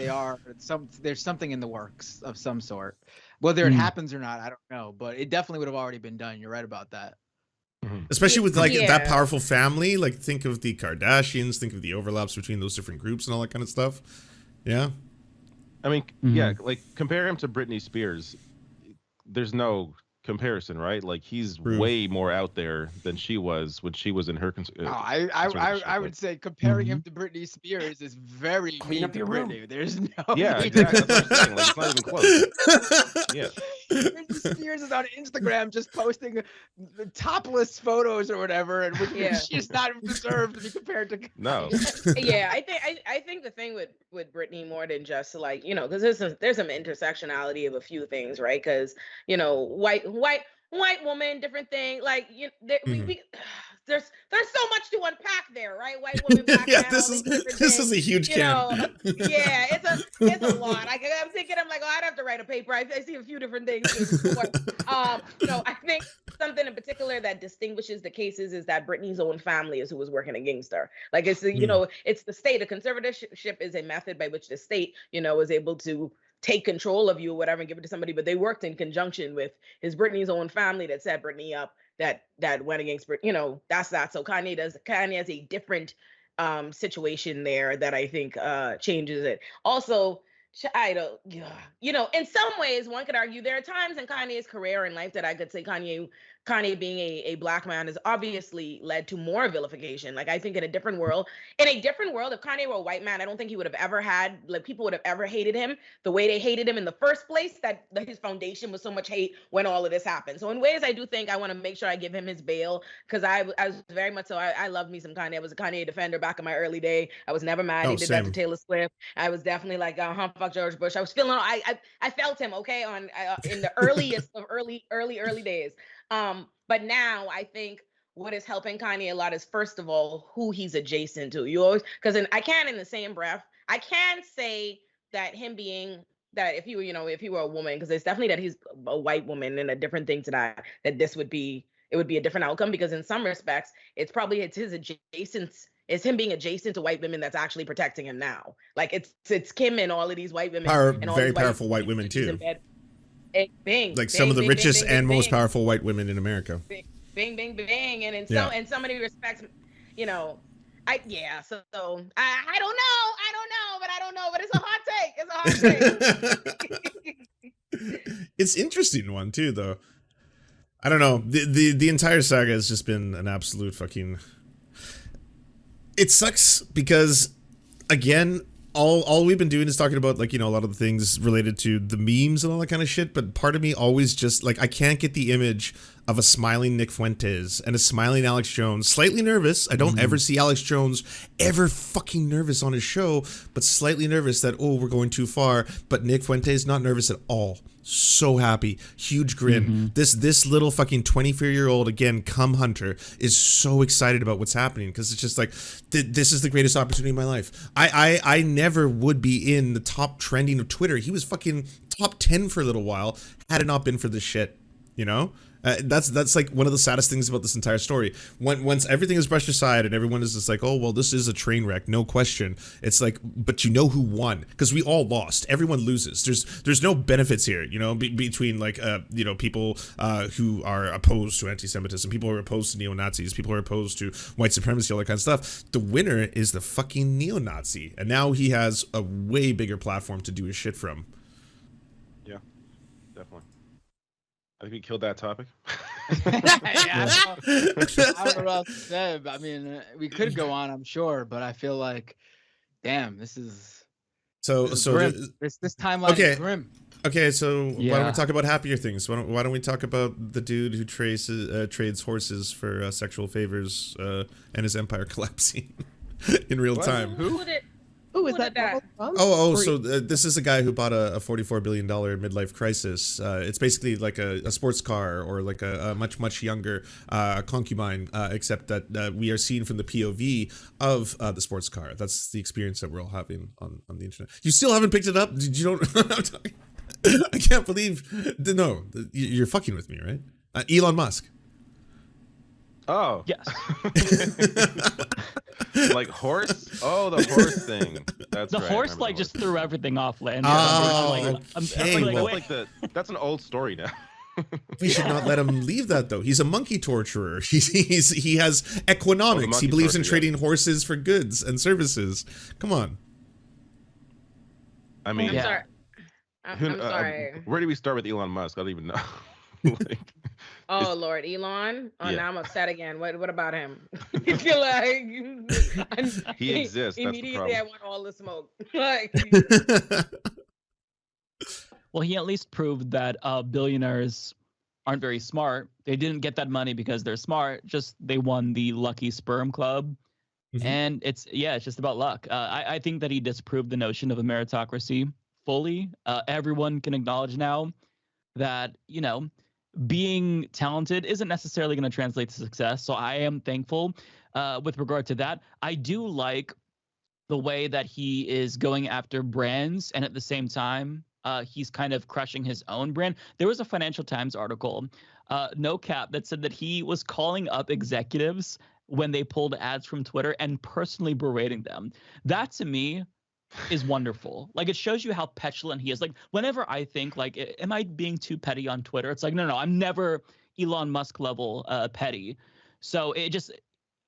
there's something in the works of some sort. Whether it happens or not, I don't know. But it definitely would have already been done. You're right about that. Especially with like that powerful family. Like think of the Kardashians. Think of the overlaps between those different groups and all that kind of stuff. Yeah. I mean, yeah, like compare him to Britney Spears. There's no comparison, right? Like he's way more out there than she was when she was in her. I would say comparing him to Britney Spears is very mean to Britney. There's no. Yeah, exactly. That's what I'm saying. Like it's not even close. Yeah. Britney Spears is on Instagram just posting topless photos or whatever, and she's not deserved to be compared to. No. Yeah, I think the thing with Britney more than just like, you know, because there's some intersectionality of a few things, right? Because, you know, white woman, different thing. Like there's so much to unpack there, right? White woman, black man, this is a huge can. Yeah, it's a lot. I'm thinking, I'm like, oh, I'd have to write a paper. I see a few different things. I think something in particular that distinguishes the cases is that Britney's own family is who was working against her. Like it's it's the state. A conservatorship is a method by which the state, you know, is able to take control of you or whatever and give it to somebody, but they worked in conjunction with Britney's own family that set Britney up, that went against, you know, that's that. So Kanye has a different situation there that I think changes it. Also, I don't, you know, in some ways one could argue there are times in Kanye's career and life that I could say Kanye being a black man has obviously led to more vilification. Like I think in a different world, if Kanye were a white man, I don't think he would have ever had, like people would have ever hated him the way they hated him in the first place, that his foundation was so much hate when all of this happened. So in ways I do think I want to make sure I give him his bail, because I was very much so, I loved me some Kanye. I was a Kanye defender back in my early day. I was never mad he did that to Taylor Swift. I was definitely like, fuck George Bush. I was feeling, I felt him, okay, on in the earliest of early days. But now I think what is helping Kanye a lot is, first of all, who he's adjacent to. You always, because I can in the same breath, I can say that him being that if he were a woman, because it's definitely that he's a white woman and a different thing to that it would be a different outcome, because in some respects it's him being adjacent to white women that's actually protecting him now. Like it's Kim and all of these white women, and all very powerful white women too. Some of the richest and most powerful white women in America. Bing, bing, bing, and in so many respects, you know, I don't know, but it's a hot take. It's interesting one too, though. I don't know. The entire saga has just been an absolute fucking. It sucks because, again, all we've been doing is talking about, like, you know, a lot of the things related to the memes and all that kind of shit, but part of me always just, like, I can't get the image of a smiling Nick Fuentes and a smiling Alex Jones, slightly nervous. I don't ever see Alex Jones ever fucking nervous on his show, but slightly nervous that, oh, we're going too far. But Nick Fuentes, not nervous at all. So happy. Huge grin. This little fucking 24-year-old, again, cum hunter, is so excited about what's happening, because it's just like, this is the greatest opportunity of my life. I never would be in the top trending of Twitter. He was fucking top 10 for a little while, had it not been for this shit, you know? That's like one of the saddest things about this entire story. Once everything is brushed aside and everyone is just like, oh well, this is a train wreck, no question. It's like, but you know who won? Because we all lost. Everyone loses. There's no benefits here, you know, between like you know, people who are opposed to anti-Semitism, people who are opposed to neo-Nazis, people who are opposed to white supremacy, all that kind of stuff. The winner is the fucking neo-Nazi, and now he has a way bigger platform to do his shit from. Yeah, definitely. I think we killed that topic. Yeah, I don't know what else to say. I mean, we could go on, I'm sure, but I feel like, damn, this is grim. This timeline is grim. Okay, so why don't we talk about happier things? Why don't we talk about the dude who trades horses for sexual favors and his empire collapsing in real time? Who is that? So this is a guy who bought a $44 billion midlife crisis. It's basically like a sports car or like a much younger concubine, except that we are seen from the POV of the sports car. That's the experience that we're all having on the internet. You still haven't picked it up? Did you don't? I can't believe. No, you're fucking with me, right? Elon Musk. Oh. Yes. Like horse? Oh, the horse thing. That's the right. horse like just threw everything off land. That's an old story now. We should not let him leave that though. He's a monkey torturer. He has economics. He believes in trading horses for goods and services. Come on. I mean, I'm sorry. Where do we start with Elon Musk? I don't even know. Lord, Elon. Oh, Yeah. now I'm upset again. What about him? He exists. Immediately, I want all the smoke. Like, well, he at least proved that billionaires aren't very smart. They didn't get that money because they're smart. Just they won the lucky sperm club. Mm-hmm. And it's just about luck. I think that he disproved the notion of a meritocracy fully. Everyone can acknowledge now that, you know, being talented isn't necessarily going to translate to success. So I am thankful with regard to that. I do like the way that he is going after brands, and at the same time, he's kind of crushing his own brand. There was a Financial Times article, no cap, that said that he was calling up executives when they pulled ads from Twitter and personally berating them. That to me is wonderful. Like, it shows you how petulant he is. Like, whenever I think like, am I being too petty on Twitter? It's like, no, I'm never Elon Musk level petty. So it just,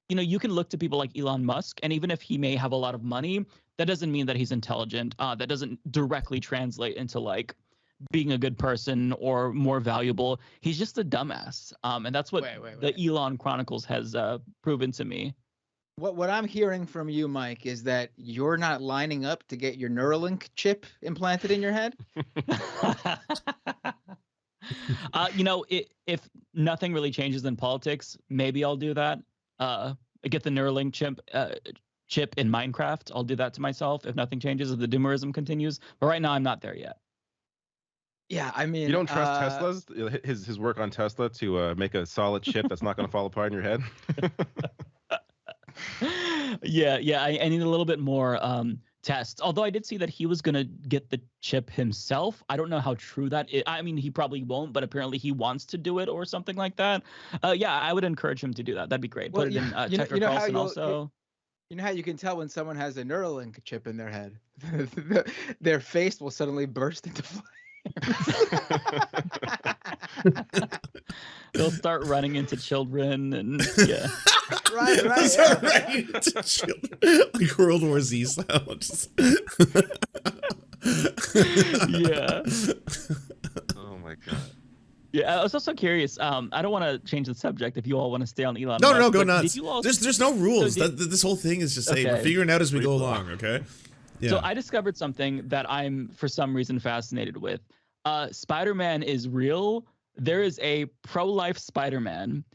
you know, you can look to people like Elon Musk, and even if he may have a lot of money, that doesn't mean that he's intelligent. That doesn't directly translate into like being a good person or more valuable. He's just a dumbass. And that's what the Elon Chronicles has proven to me. What I'm hearing from you, Mike, is that you're not lining up to get your Neuralink chip implanted in your head? You know, if nothing really changes in politics, maybe I'll do that. Get the Neuralink chip in Minecraft. I'll do that to myself if nothing changes, if the doomerism continues. But right now, I'm not there yet. Yeah, I mean, you don't trust Tesla's his work on Tesla to make a solid chip that's not going to fall apart in your head. Yeah. I need a little bit more tests. Although I did see that he was going to get the chip himself. I don't know how true that is. I mean, he probably won't, but apparently he wants to do it or something like that. Yeah, I would encourage him to do that. That'd be great. Put it in Tucker Carlson also. You know how you can tell when someone has a Neuralink chip in their head? Their face will suddenly burst into flames. They'll start running into children and yeah. Right. Start running into children. Like World War Z style. Yeah. Oh my god. Yeah, I was also curious. I don't want to change the subject if you all want to stay on Elon. No, go nuts. There's no rules. This whole thing is just saying we're figuring out as we go along. Okay. Yeah. So I discovered something that I'm for some reason fascinated with. Spider-Man is real. There is a pro-life Spider-Man,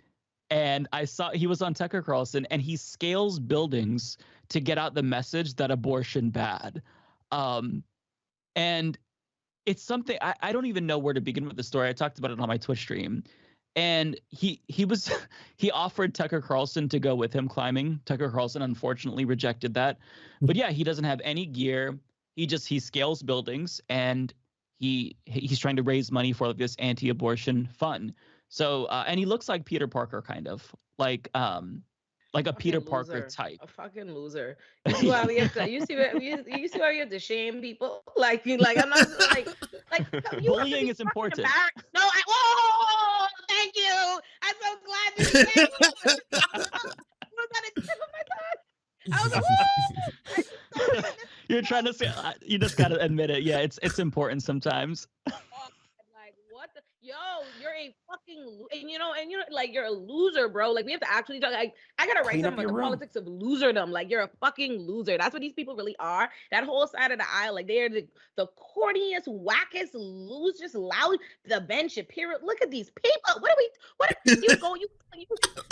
and I saw he was on Tucker Carlson, and he scales buildings to get out the message that abortion bad. And it's something I don't even know where to begin with the story. I talked about it on my Twitch stream, and he offered Tucker Carlson to go with him climbing. Tucker Carlson unfortunately rejected that, but yeah, he doesn't have any gear. He scales buildings, and he's trying to raise money for this anti-abortion fund. So and he looks like Peter Parker, kind of like a Peter Parker loser. type. A fucking loser. You see why we have to? You see why we have to shame people? Like I'm not like you bullying is important. No, whoa, thank you. I'm so glad you said it. Was that a tip of my tongue? I was like, whoa. You're trying to say you just gotta admit it. Yeah, it's important sometimes. Like what the you're a fucking and you know like you're a loser, bro. Like we have to actually talk. Like I gotta write something about the politics of loserdom. Like you're a fucking loser. That's what these people really are. That whole side of the aisle, like they're the corniest, wackest, just loud. The Ben Shapiro. Look at these people. What are you going?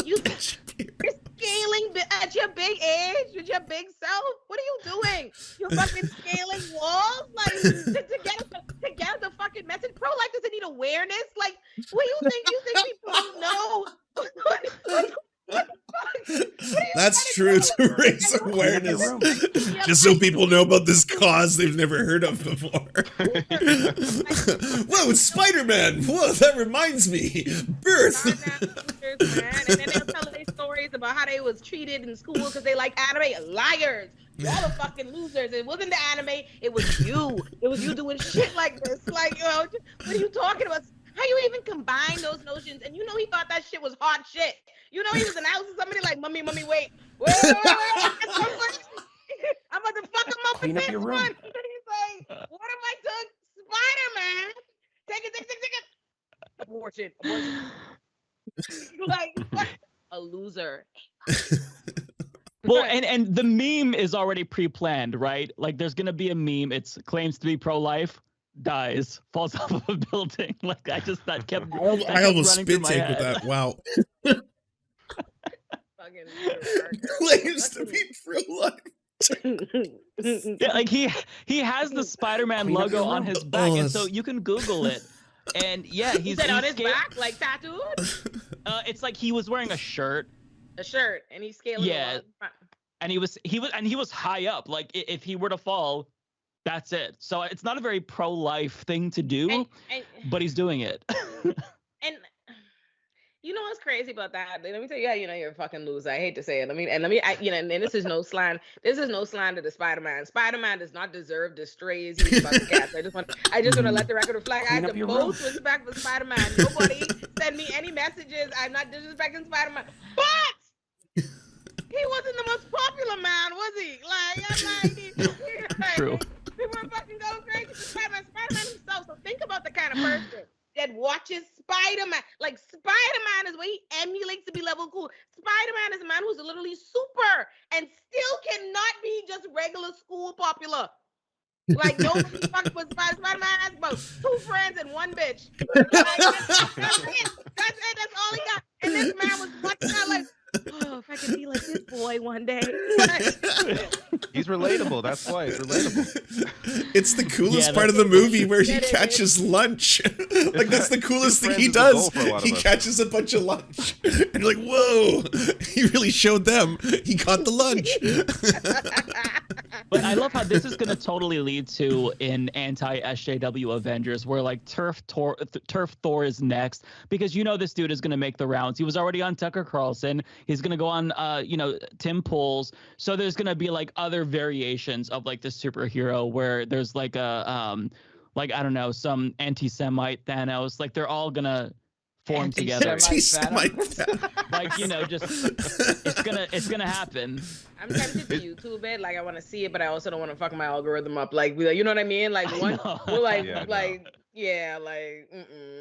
You're scaling at your big age with your big self. What are you doing? You're fucking scaling walls, like to get the fucking message. Pro-life doesn't need awareness. Like, what do you think? You think people don't know? That's true, to raise awareness, just so people know about this cause they've never heard of before. Whoa, it's Spider-Man! Whoa, that reminds me, birth. And then they'll tell their stories about how they was treated in school because they like anime. Liars! Y'all are fucking losers. It wasn't the anime. It was you. It was you doing shit like this. Like, what are you talking about? How you even combine those notions? And he thought that shit was hot shit. He was announcing somebody like, "Mummy, wait. I'm about to fuck him up in this one." And he's like, "What am I doing? Spider-Man? Take it. Abortion. Like, a loser." Well, and the meme is already pre-planned, right? Like there's gonna be a meme. It's claims to be pro-life, dies, falls off of a building. Like I almost spit take with that. Wow. Claims to be pro-life. Yeah, like he has the Spider-Man logo on his back, and so you can Google it. And yeah, he's on his back, like tattooed. It's like he was wearing a shirt, and he's scaling. Yeah, and he was high up. Like if he were to fall, that's it. So it's not a very pro-life thing to do, but he's doing it. And you know what's crazy about that? Let me tell you how you're a fucking loser. I hate to say it. And this is no slander. This is no slander to Spider-Man. Spider-Man does not deserve the strays he's about to catch. I just want to let the record reflect. I have the most respect for Spider-Man. Nobody send me any messages. I'm not disrespecting Spider-Man, but he wasn't the most popular man, was he? True. People were fucking going crazy for Spider-Man. Spider-Man himself. So think about the kind of person that watches Spider-Man. Like Spider-Man is where he emulates to be level cool. Spider-Man is a man who's literally super and still cannot be just regular school popular. Like nobody fucks with Spider-Man has about 2 friends and 1 bitch. Like, that's it. That's all he got. And this man was watching out like, oh, if I could be like this boy one day. He's relatable. That's why it's relatable. It's the coolest part of the movie where he catches lunch. Like that's the coolest thing he does. He catches a bunch of lunch, and you're like, "Whoa!" He really showed them. He caught the lunch. But I love how this is going to totally lead to an anti-SJW Avengers, where like Turf Thor is next, because this dude is going to make the rounds. He was already on Tucker Carlson. He's going to go on, Tim Pool's. So there's going to be like other variations of like the superhero where there's like a, like, I don't know, some anti-Semite Thanos. Like they're all going to form together. Anti-Semite like, just it's gonna happen. I'm tempted to YouTube it. Like I want to see it, but I also don't want to fuck my algorithm up. Like, you know what I mean? Like one,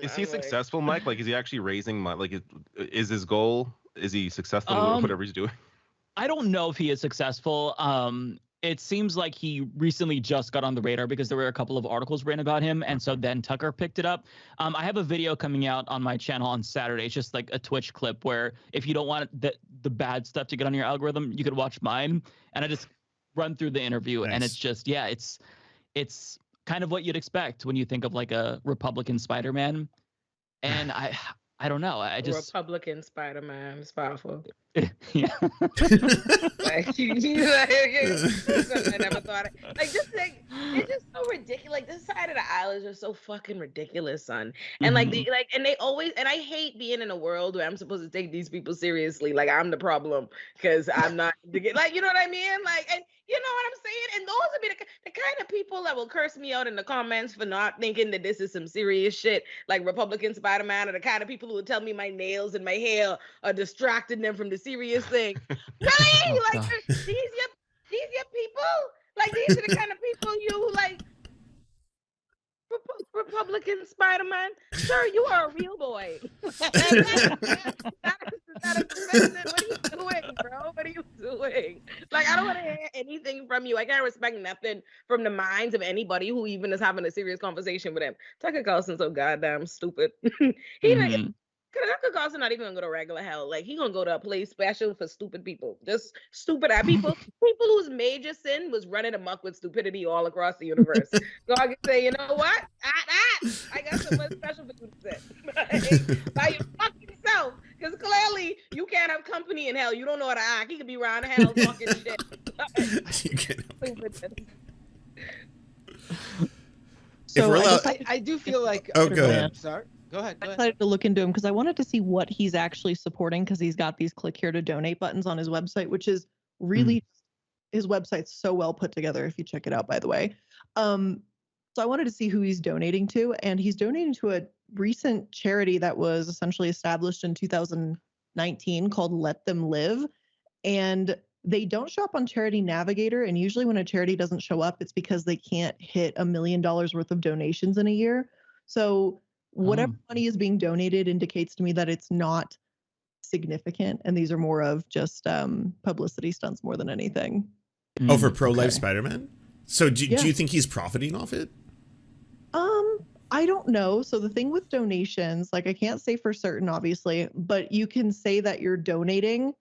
Is he successful, Mike? Like, is he actually raising money? Like, is his goal? Is he successful in whatever he's doing? I don't know if he is successful. It seems like he recently just got on the radar because there were a couple of articles written about him, and so then Tucker picked it up. I have a video coming out on my channel on Saturday. It's just like a Twitch clip where if you don't want the bad stuff to get on your algorithm, you could watch mine, and I just run through the interview, and it's just it's kind of what you'd expect when you think of like a Republican Spider-Man, and I don't know. I just Republican Spider-Man is powerful. yeah. Like, I never thought it. Like, just like it's just so ridiculous. Like, this side of the aisle is just so fucking ridiculous, son. And like they always, and I hate being in a world where I'm supposed to take these people seriously. Like, I'm the problem because I'm not like, you know what I mean? Like, and you know what I'm saying? And those would be the kind of people that will curse me out in the comments for not thinking that this is some serious shit. Like Republican Spider-Man are the kind of people who would tell me my nails and my hair are distracting them from the serious thing. Really? Like these your people? Like these are the kind of people you like Republican Spider-Man? Sir, you are a real boy. That is what are you doing, bro? What are you doing? Like, I don't want to hear anything from you. I can't respect nothing from the minds of anybody who even is having a serious conversation with him. Tucker Carlson's so goddamn stupid. Tucker Carlson not even gonna go to regular hell. Like, he gonna go to a place special for stupid people. Just stupid people. People whose major sin was running amok with stupidity all across the universe. So I can say, you know what? I got something special for you to say. By your fucking self. Because clearly you can't have company in hell. You don't know how to act. He could be around hell talking shit. You can't. So I do feel like. Oh, go ahead. Sorry. Go ahead. I decided to look into him because I wanted to see what he's actually supporting, because he's got these click here to donate buttons on his website, which is really his website's so well put together if you check it out, by the way. So I wanted to see who he's donating to, and he's donating to a recent charity that was essentially established in 2019 called Let Them Live. And they don't show up on Charity Navigator, and usually when a charity doesn't show up, it's because they can't hit $1 million worth of donations in a year. So whatever money is being donated indicates to me that it's not significant, and these are more of just publicity stunts more than anything. Oh, for pro-life Spider-Man? So do you think he's profiting off it? I don't know. So the thing with donations, like, I can't say for certain, obviously, but you can say that you're donating,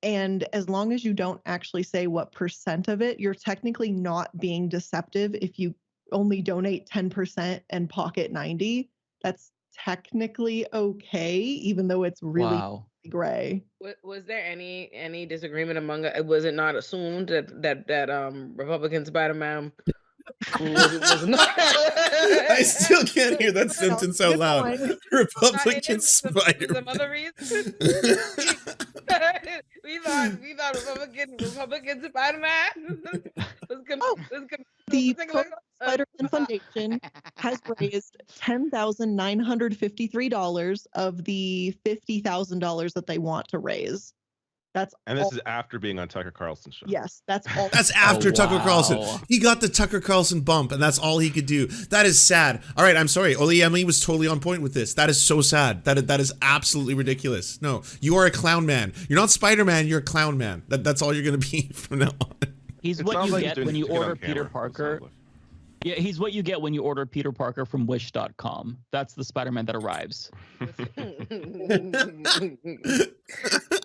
and as long as you don't actually say what percent of it, you're technically not being deceptive. If you only donate 10% and pocket 90%, that's technically okay, even though it's really gray. Was there any disagreement among? Was it not assumed that Republican Spider-Man was not? I still can't hear that sentence out loud. Republican Spider-Man. Some other reason. we thought Republican Spider-Man The Spider-Man Foundation has raised $10,953 of the $50,000 that they want to raise. This is after being on Tucker Carlson's show. Yes, that's all. That's after Tucker Carlson. He got the Tucker Carlson bump, and that's all he could do. That is sad. All right, I'm sorry. Emily was totally on point with this. That is so sad. That is absolutely ridiculous. No, you are a clown man. You're not Spider-Man. You're a clown man. That's all you're going to be from now on. He's what you get when you order Peter Parker. Yeah, he's what you get when you order Peter Parker from Wish.com. That's the Spider-Man that arrives.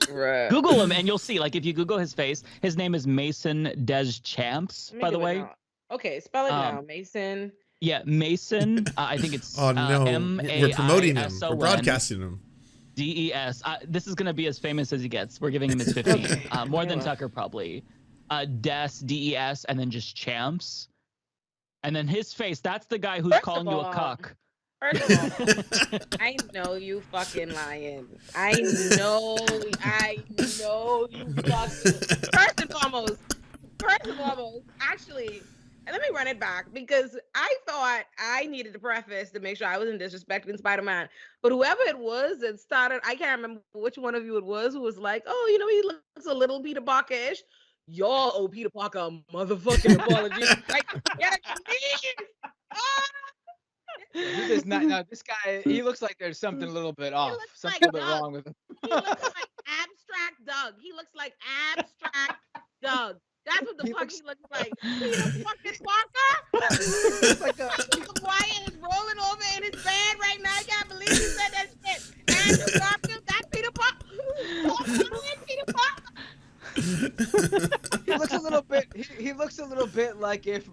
Right. Google him and you'll see. Like, if you Google his face, his name is Mason Deschamps, by the way. Okay, spell it now. Mason. Yeah, Mason. I think it's oh no, we're promoting him. We're broadcasting him. DES. This is gonna be as famous as he gets. We're giving him his 15. More than Tucker probably. DES, and then just Champs. And then his face, that's the guy who's calling you a cuck. First of all, I know you fucking lying. I know you fucking. First and foremost, actually, and let me run it back, because I thought I needed to preface to make sure I wasn't disrespecting Spider-Man. But whoever it was that started, I can't remember which one of you it was, who was like, oh, he looks a little Peter Parker-ish. Y'all owe Peter Parker a motherfucking apology. Like, yeah, He does not. No, this guy. He looks like there's something a little bit off. Something a little bit wrong with him. He looks like abstract Doug. He looks like abstract Doug. That's what the fuck he looks like. Peter fucking Parker. Like Wyatt is rolling over in his bed right now. I can't believe he said that shit. Andrew Garfield, that's Peter Parker. Peter Parker. He looks a little bit. He looks a little bit like if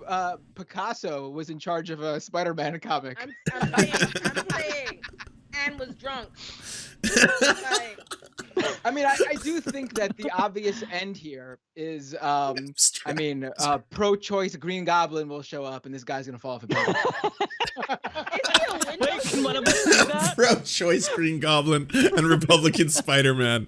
Picasso was in charge of a Spider-Man comic. I'm saying. man was drunk. Like, I mean, I do think that the obvious end here is, pro-choice Green Goblin will show up and this guy's gonna fall off a building. Wait, can one of us see that? Pro-choice Green Goblin and Republican Spider-Man.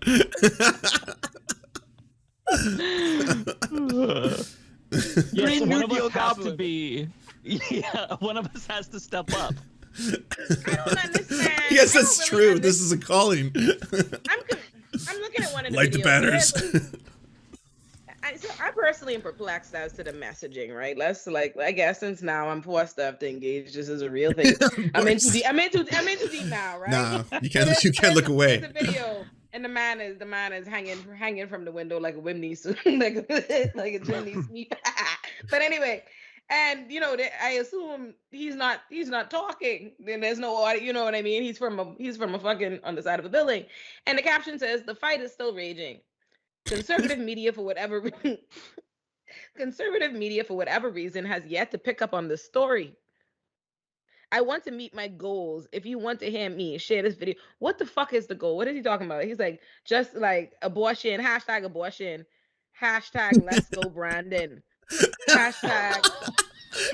Yes, Green one New of Deal us has to Goblin. be. Yeah, one of us has to step up. I don't understand. Yes, I that's don't true. really This is a calling. I'm looking at one of the Light the videos. banners. So I personally am perplexed as to the messaging, right? I guess since now I'm forced to have to engage this is a real thing. I'm into deep now, right? Nah, you can't look away. There's a video, and the man is hanging from the window like a chimney like a chimney sweep. But anyway, and I assume he's not talking. Then there's no audio. You know what I mean? He's from a fucking on the side of a building, and the caption says the fight is still raging. Conservative media, for whatever reason, has yet to pick up on this story. I want to meet my goals. If you want to hear me, share this video. What the fuck is the goal? What is he talking about? He's like, just like abortion, #abortion, #let's go Brandon, #.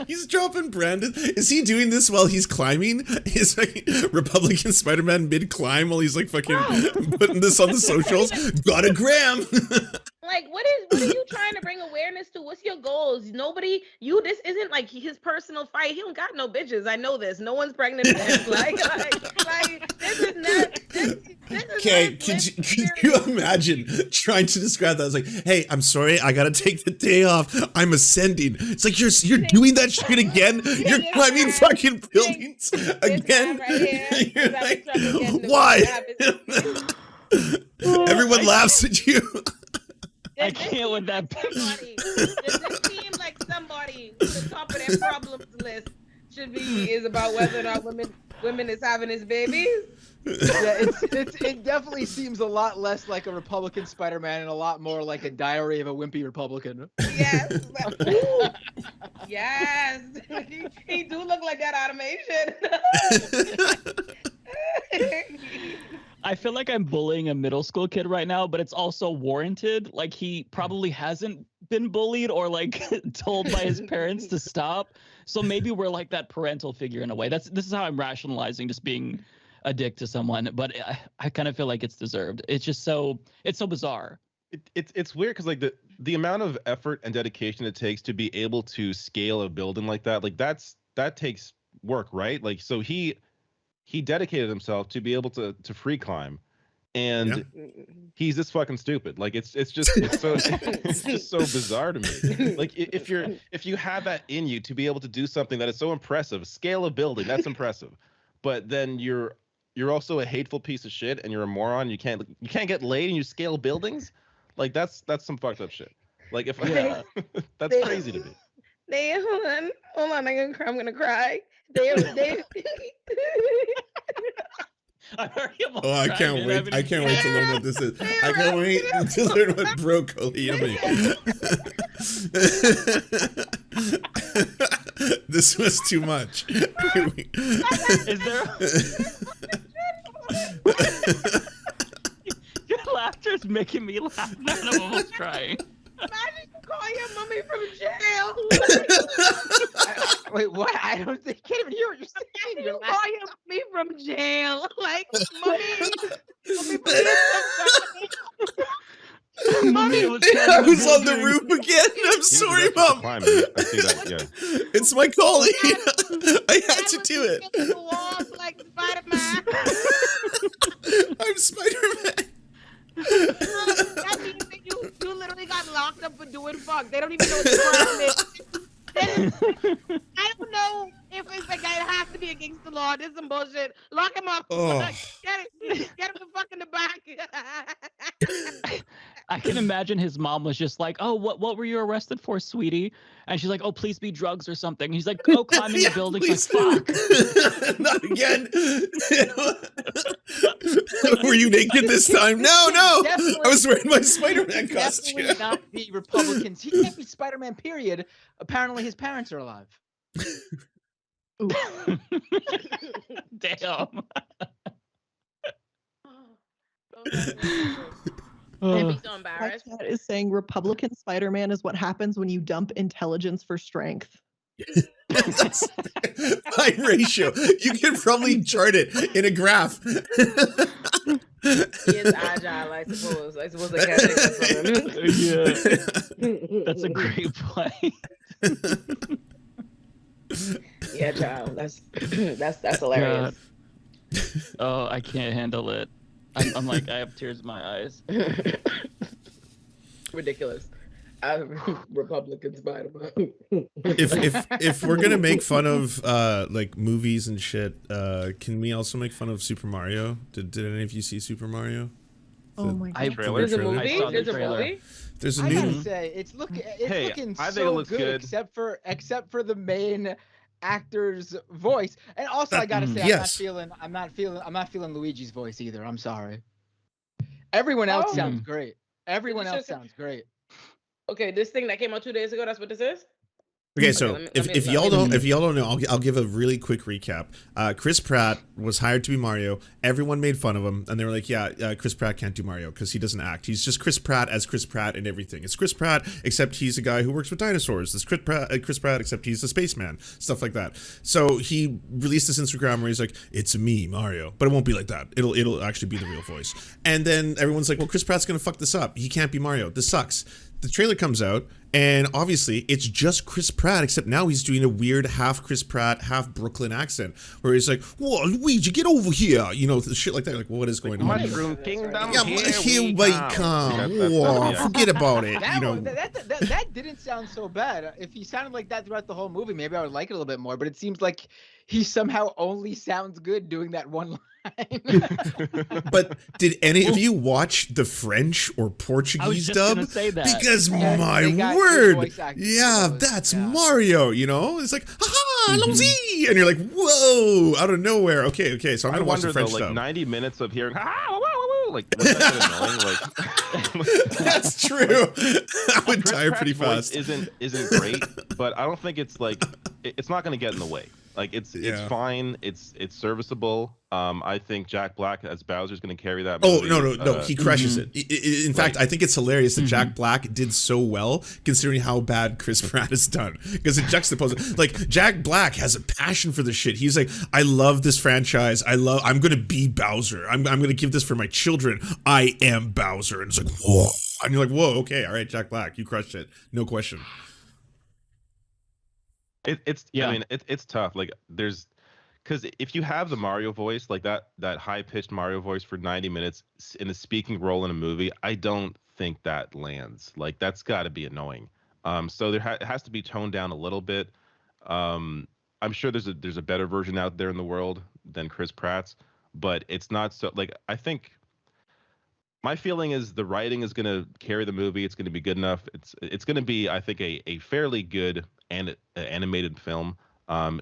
He's dropping Brandon. Is he doing this while he's climbing? He's like Republican Spider-Man mid-climb while he's like fucking putting this on the socials. Got a gram. Like, what are you trying to bring awareness to? What's your goals? This isn't like his personal fight. He don't got no bitches. I know this. No one's pregnant with him. Like, this is not. Okay, could you imagine trying to describe that? I was like, hey, I'm sorry, I gotta take the day off. I'm ascending. It's like you're doing that shit again. You're climbing fucking buildings again. You're like, why? Everyone laughs at you. I can't with that. Does this seem like somebody to the top of their problems list is about whether or not women is having his babies? Yeah, it definitely seems a lot less like a Republican Spider-Man and a lot more like a Diary of a Wimpy Republican. Yes. Ooh. Yes. He do look like that animation. I feel like I'm bullying a middle school kid right now, but it's also warranted. Like, he probably hasn't been bullied or like told by his parents to stop. So maybe we're like that parental figure in a way. This is how I'm rationalizing just being a dick to someone, but I kind of feel like it's deserved. It's just so bizarre. It's weird because like the amount of effort and dedication it takes to be able to scale a building like that takes work, right? Like, so he dedicated himself to be able to free climb, and he's this fucking stupid. Like, it's just so bizarre to me. Like, if you have that in you to be able to do something that is so impressive, scale a building, that's impressive, but then you're also a hateful piece of shit and you're a moron. You can't get laid and you scale buildings. Like, that's some fucked up shit. Like, that's crazy to me. Hold on, I'm gonna cry. I can't wait. I can't wait to learn what this is. I can't wait to learn what broccoli. This was too much. Is there? Your laughter is making me laugh, and I'm almost crying. Imagine you call your mommy from jail. Wait, what? I don't think. Can't even hear what you're saying. You call your mommy from jail, like mommy Mommy, I was on the roof again. I'm sorry, Mom. Climbing. I see that. Yeah. It's my calling. I had to do it. The walls like Spider-Man. I'm Spider-Man. That means that you literally got locked up for doing fuck. They don't even know what the crime is. I don't know if it's like it has to be against the law. This is some bullshit. Lock him up. Oh. Get him the fuck in the back. I can imagine his mom was just like, "Oh, what were you arrested for, sweetie?" And she's like, "Oh, please be drugs or something." He's like, "Oh, climbing the building." She's like, "Fuck." Not again. Were you naked this time? No. I was wearing my Spider-Man costume. Definitely not the Republicans. He can't be Spider-Man, period. Apparently his parents are alive. Damn. And be so embarrassed. That is saying Republican Spider-Man is what happens when you dump intelligence for strength. That's high ratio. You can probably chart it in a graph. He is agile, I suppose. I suppose I can't take that from him. Yeah, that's a great point. Yeah, child. That's hilarious. Oh, I can't handle it. I'm like, I have tears in my eyes. Ridiculous. Republican Spider-Man. if we're gonna make fun of like movies and shit, can we also make fun of Super Mario? Did any of you see Super Mario? Oh my god. There's a movie? I saw the There's a trailer. movie? There's a I gotta new. say, it's looking I think it so looks good. except for the main actor's voice. And also, I gotta say, Yes. I'm not feeling Luigi's voice either. I'm sorry. Everyone else Oh. sounds great. Everyone It's else just- sounds great. Okay, this thing that came out 2 days ago, that's what this is? Okay, so let me- if y'all don't know, I'll give a really quick recap. Chris Pratt was hired to be Mario. Everyone made fun of him, and they were like, "Yeah, Chris Pratt can't do Mario because he doesn't act. He's just Chris Pratt as Chris Pratt and everything. It's Chris Pratt except he's a guy who works with dinosaurs. It's Chris Pratt except he's a spaceman. Stuff like that." So he released this Instagram where he's like, "It's me, Mario," but it won't be like that. It'll actually be the real voice. And then everyone's like, "Well, Chris Pratt's gonna fuck this up. He can't be Mario. This sucks." The trailer comes out, and obviously it's just Chris Pratt, except now he's doing a weird half Chris Pratt, half Brooklyn accent, where he's like, "Whoa, Luigi, get over here," you know, shit like that. Like, what is going on? Mushroom Kingdom. Yeah, here we come. Whoa, forget about it. That, You know, that didn't sound so bad. If he sounded like that throughout the whole movie, maybe I would like it a little bit more. But it seems like he somehow only sounds good doing that one line. but did any of you watch the French or I was Portuguese just dub? gonna say that. Because Yeah, my they got good word, voice acting yeah, for those, that's yeah. Mario. You know, it's like, "Haha, allons-y," and you're like, "Whoa!" out of nowhere. Okay, so I'm I gonna watch the wonder French though, like dub. 90 minutes of hearing, "Ah, woo, woo, woo," like, wasn't that annoying? Like, That's true. I would Chris tire Pratt's pretty voice fast. isn't great, but I don't think it's like it's not going to get in the way. Like it's Yeah. fine. It's serviceable. I think Jack Black as Bowser is going to carry that. Oh movie. no! He crushes it. In fact, I think it's hilarious that Jack Black did so well, considering how bad Chris Pratt has done. Because it juxtaposes, like Jack Black has a passion for this shit. He's like, "I love this franchise. I'm gonna be Bowser. I'm gonna give this for my children. I am Bowser." And it's like, whoa, and you're like, whoa, okay, all right, Jack Black, you crushed it, no question. It's Yeah. I mean it's tough. Like there's because if you have the Mario voice, like that high pitched Mario voice for 90 minutes in a speaking role in a movie, I don't think that lands. Like that's got to be annoying. So it has to be toned down a little bit. I'm sure there's a better version out there in the world than Chris Pratt's, but it's not so. Like I think my feeling is the writing is going to carry the movie. It's going to be good enough. It's going to be, I think, a fairly good animated film.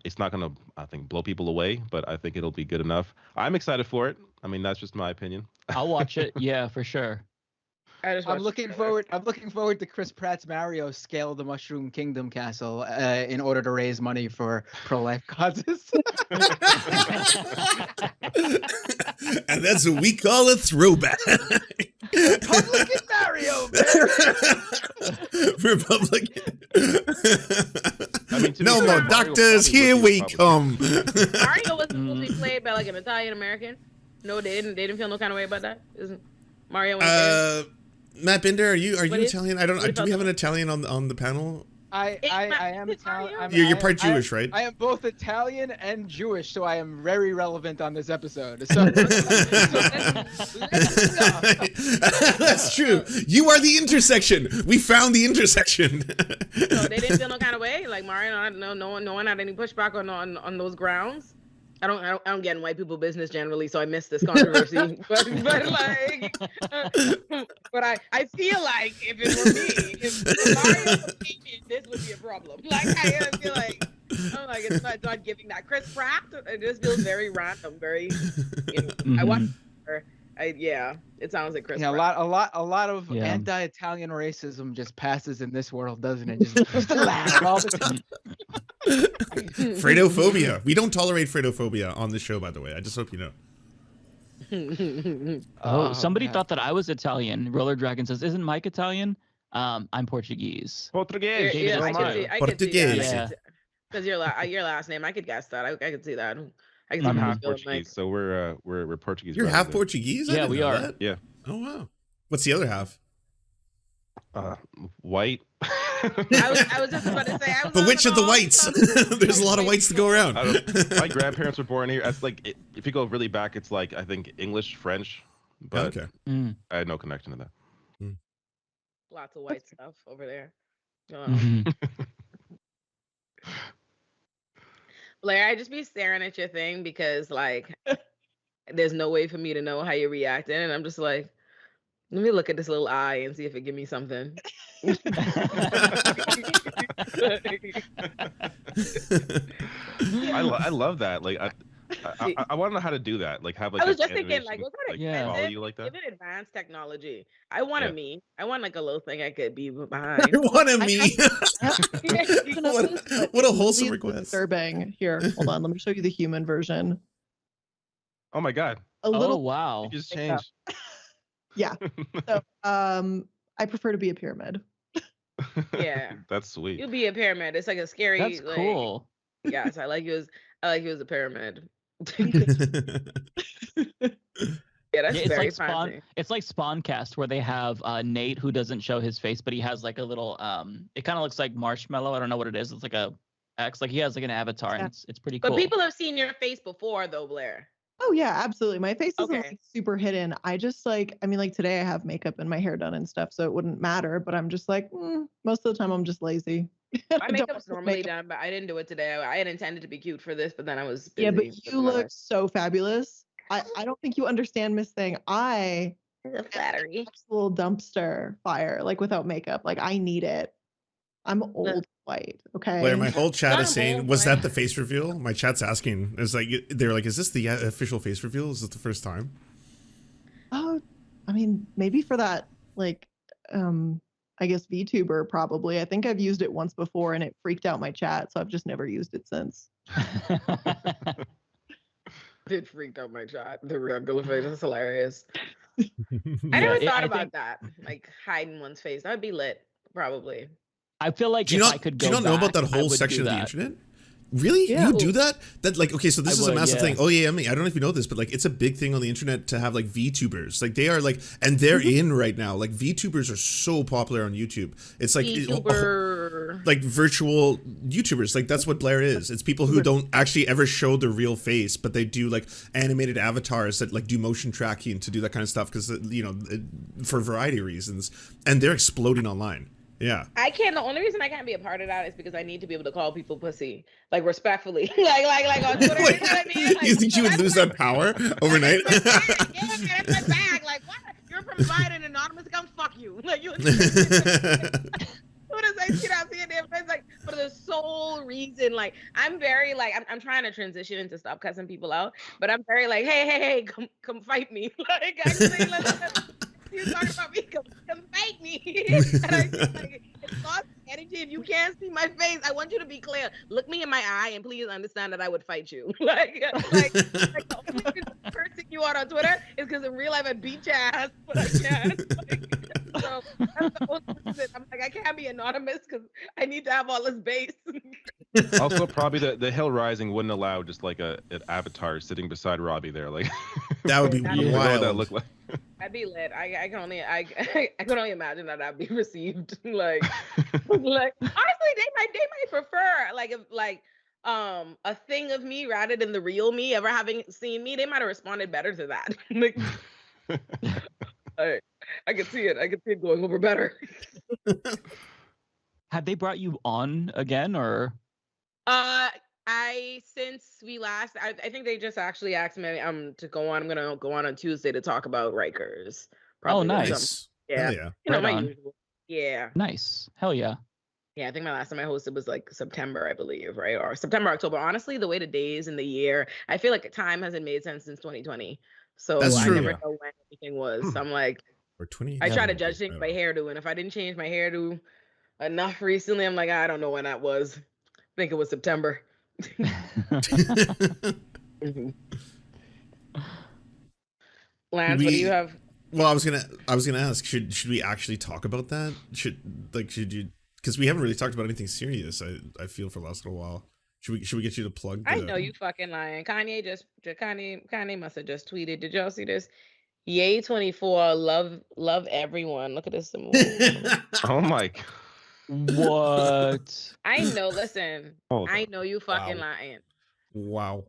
It's not going to, I think, blow people away, but I think it'll be good enough. I'm excited for it. I mean, that's just my opinion. I'll watch it. Yeah, for sure. I'm looking forward to Chris Pratt's Mario scale the Mushroom Kingdom castle in order to raise money for pro-life causes. And that's what we call a throwback. Republican Mario, baby. Republican. I mean, to be No fair, more Mario doctors. probably Here would be we Republican. come. Mario was supposed to be played by like an Italian American. No, they didn't feel no kind of way about that. Isn't Mario? Matt Binder, are you What is- Italian? I don't. what Do we about have an the- Italian on the panel? I am Italian. You're part Jewish, right? I am both Italian and Jewish, so I am very relevant on this episode. So, That's true. You are the intersection. We found the intersection. So they didn't feel no kind of way. Like Mario, no one had any pushback on those grounds. I don't get in white people business generally, so I missed this controversy. but like, but I feel like if it were me, if Mario was Canadian, this would be a problem. Like I feel like I'm like it's not giving that Chris Pratt. It just feels very random, very. I watched her. Yeah, it sounds like Chris. Yeah, Pratt. a lot of Yeah. anti-Italian racism just passes in this world, doesn't it? Just laugh all the time. Fredophobia. We don't tolerate Fredophobia on this show, by the way. I just hope you know. Oh, somebody man. thought that I was Italian. Roller Dragon says, "Isn't Mike Italian?" I'm Portuguese. Português. David Yeah, is I could too. see. I could see that. Portuguese. Because your last name, I could guess that. I could see that. I could see I'm Mhm. how half you feel, Portuguese, Mike. so we're Portuguese. You're half brothers Portuguese? I Yeah, didn't we know are. that. Yeah. Oh, wow. What's the other half? there. White. I was just about to say. I was But on which of the wrong whites? side. There's a lot of whites to go around. I don't, my grandparents were born here. That's like if you go really back, it's like I think English, French, but Okay. Mm. I had no connection to that. Lots of white stuff over there. Mhm. Blair, I just be staring at your thing because like there's no way for me to know how you're reacting, and I'm just like, let me look at this little eye and see if it give me something. I love that. Like I want to know how to do that. Like have like I was an just thinking, animation, like, what kind of Yeah. follow expensive, you like that. given advanced technology? I want a Yeah. me. I want like a little thing I could be I behind. want a I me. What a wholesome Really request. disturbing. Here, hold on. Let me show you the human version. Oh my god, A Oh little, wow. you just Yeah. changed. yeah. So, I prefer to be a pyramid. Yeah. That's sweet. You'll be a pyramid. It's like a scary. That's like, cool. Yes, I like you as a pyramid. Yeah, that's Yeah, it's very like Spawn. fancy. It's like Spawncast, where they have Nate, who doesn't show his face, but he has like a little. It kind of looks like Marshmallow. I don't know what it is. It's like a X. Like he has like an avatar, and it's pretty cool. But people have seen your face before, though, Blair. Oh yeah, absolutely. My face isn't Okay. like super hidden. I just like, I mean, like today I have makeup and my hair done and stuff, so it wouldn't matter. But I'm just like, most of the time I'm just lazy. My I don't makeup's put normally makeup- done, but I didn't do it today. I had intended to be cute for this, but then I was busy. Yeah, but with you my look life. so fabulous. I don't think you understand, Miss Thing. I The flattery. little dumpster fire, like without makeup. Like I need it. I'm old white. Okay. Blair, my whole chat Not is saying, old, was Blair. that the face reveal? My chat's asking. It's like they're like, is this the official face reveal? Is this the first time? Oh, I mean, maybe for that, like, I guess VTuber probably. I think I've used it once before and it freaked out my chat, so I've just never used it since. It freaked out my chat. The regular face is hilarious. I Yeah, never I thought about think- that. Like hiding one's face. That'd be lit, probably. I feel like Do you if not, I could do go you not know about back, that I whole would section do of the that. internet? Really? Yeah. You do that? That like, okay, so this I is a would, massive yeah. thing. Oh yeah, I mean, I don't know if you know this, but like it's a big thing on the internet to have like VTubers. Like they are like, and they're in right now. Like VTubers are so popular on YouTube. It's like VTuber. like virtual YouTubers. Like that's what Blair is. It's people who don't actually ever show their real face, but they do like animated avatars that like do motion tracking to do that kind of stuff because you know for a variety of reasons, and they're exploding online. Yeah. I can't. The only reason I can't be a part of that is because I need to be able to call people pussy, like respectfully, like on Twitter. You know what I mean? Like, You think you would lose that power overnight? Yeah, that's my bag. Like, what? You're from Biden Anonymous. Come fuck you. Like, you. What is that shit I see in there? It's like for the sole reason. Like, I'm very like I'm trying to transition into stop cussing people out, but I'm very like, hey, come fight me. Like, actually, you talking about me? Come fight me. And I just, like, it's lost energy. If you can't see my face, I want you to be clear. Look me in my eye and please understand that I would fight you. like the only reason I'm cursing you out on Twitter is because in real life I beat your ass, but I can't. So that's the only reason. I'm like, I can't be anonymous because I need to have all this base. Also, probably the Hill Rising wouldn't allow just like an avatar sitting beside Robbie there. Like That would be Yeah. what would wild. that look like? I'd be lit. I can only imagine that I'd be received like honestly they might prefer like if like a thing of me rather than the real me ever having seen me. They might have responded better to that. Like, I could see it going over better. Have they brought you on again, or? Since we last, I think they just actually asked me to go on. I'm gonna go on Tuesday to talk about Rikers. Oh, nice. Nice. Yeah. Hell yeah. You know, Right my on. usual. Yeah. Nice. Hell yeah. Yeah, I think my last time I hosted was like September, I believe, right? Or September, October. Honestly, the way the days and the year, I feel like time hasn't made sense since 2020. So That's I true. never know when anything was. So I'm like, Or 20. I try to Yeah. judge things by hairdo. And if I didn't change my hairdo enough recently, I'm like, I don't know when that was. I think it was September. Lance, what do you have? Well, I was gonna ask, should we actually talk about that? Should you? Because we haven't really talked about anything serious. I feel for the last little while. Should we get you to plug? I know you fucking lying. Kanye must have just tweeted. Did y'all see this? Yay 24, love everyone. Look at this. Oh my God. What? I know. Listen, Hold I on. know you fucking Wow. lying. Wow.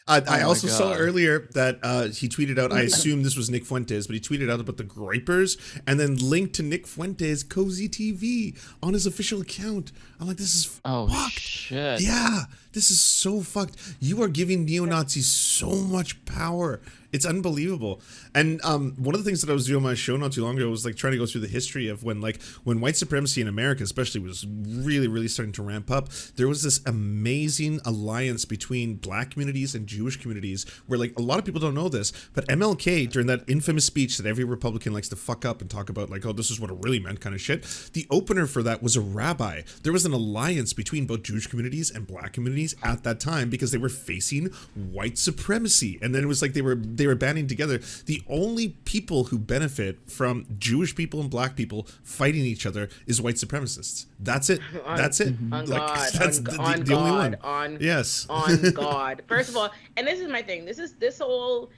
I my also saw God. earlier that he tweeted out, I assume this was Nick Fuentes, but he tweeted out about the Gripers and then linked to Nick Fuentes' Cozy TV on his official account. I'm like, this is Oh fucked. shit. Yeah, this is so fucked. You are giving neo-Nazis so much power. It's unbelievable. And one of the things that I was doing on my show not too long ago was like trying to go through the history of when white supremacy in America especially was really, really starting to ramp up. There was this amazing alliance between black communities and Jewish communities where like a lot of people don't know this, but MLK, during that infamous speech that every Republican likes to fuck up and talk about like, oh, this is what it really meant kind of shit, the opener for that was a rabbi. There was an alliance between both Jewish communities and black communities at that time because they were facing white supremacy. And then it was like they were banding together. The only people who benefit from Jewish people and black people fighting each other is white supremacists. That's it. That's it. On Like, God. that's on the God. only one. On Yes. on God. First of all, and this is my thing. This whole,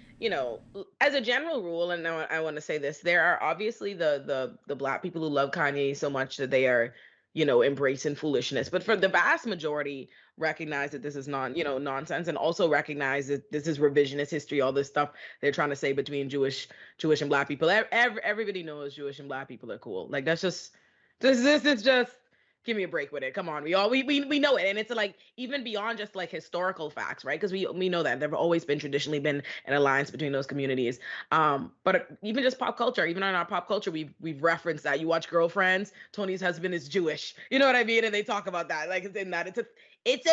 as a general rule, and now I want to say this, there are obviously the black people who love Kanye so much that they are, embracing foolishness. But for the vast majority, recognize that this is nonsense, and also recognize that this is revisionist history, all this stuff they're trying to say between Jewish and black people. Everybody knows Jewish and black people are cool. Like this is just give me a break with it. Come on, we know it, and it's like even beyond just like historical facts, right? Because we know that there have always been traditionally been an alliance between those communities. But even just pop culture, even on our pop culture, we've referenced that. You watch Girlfriends, Tony's husband is Jewish. You know what I mean? And they talk about that, like it's in that. It's a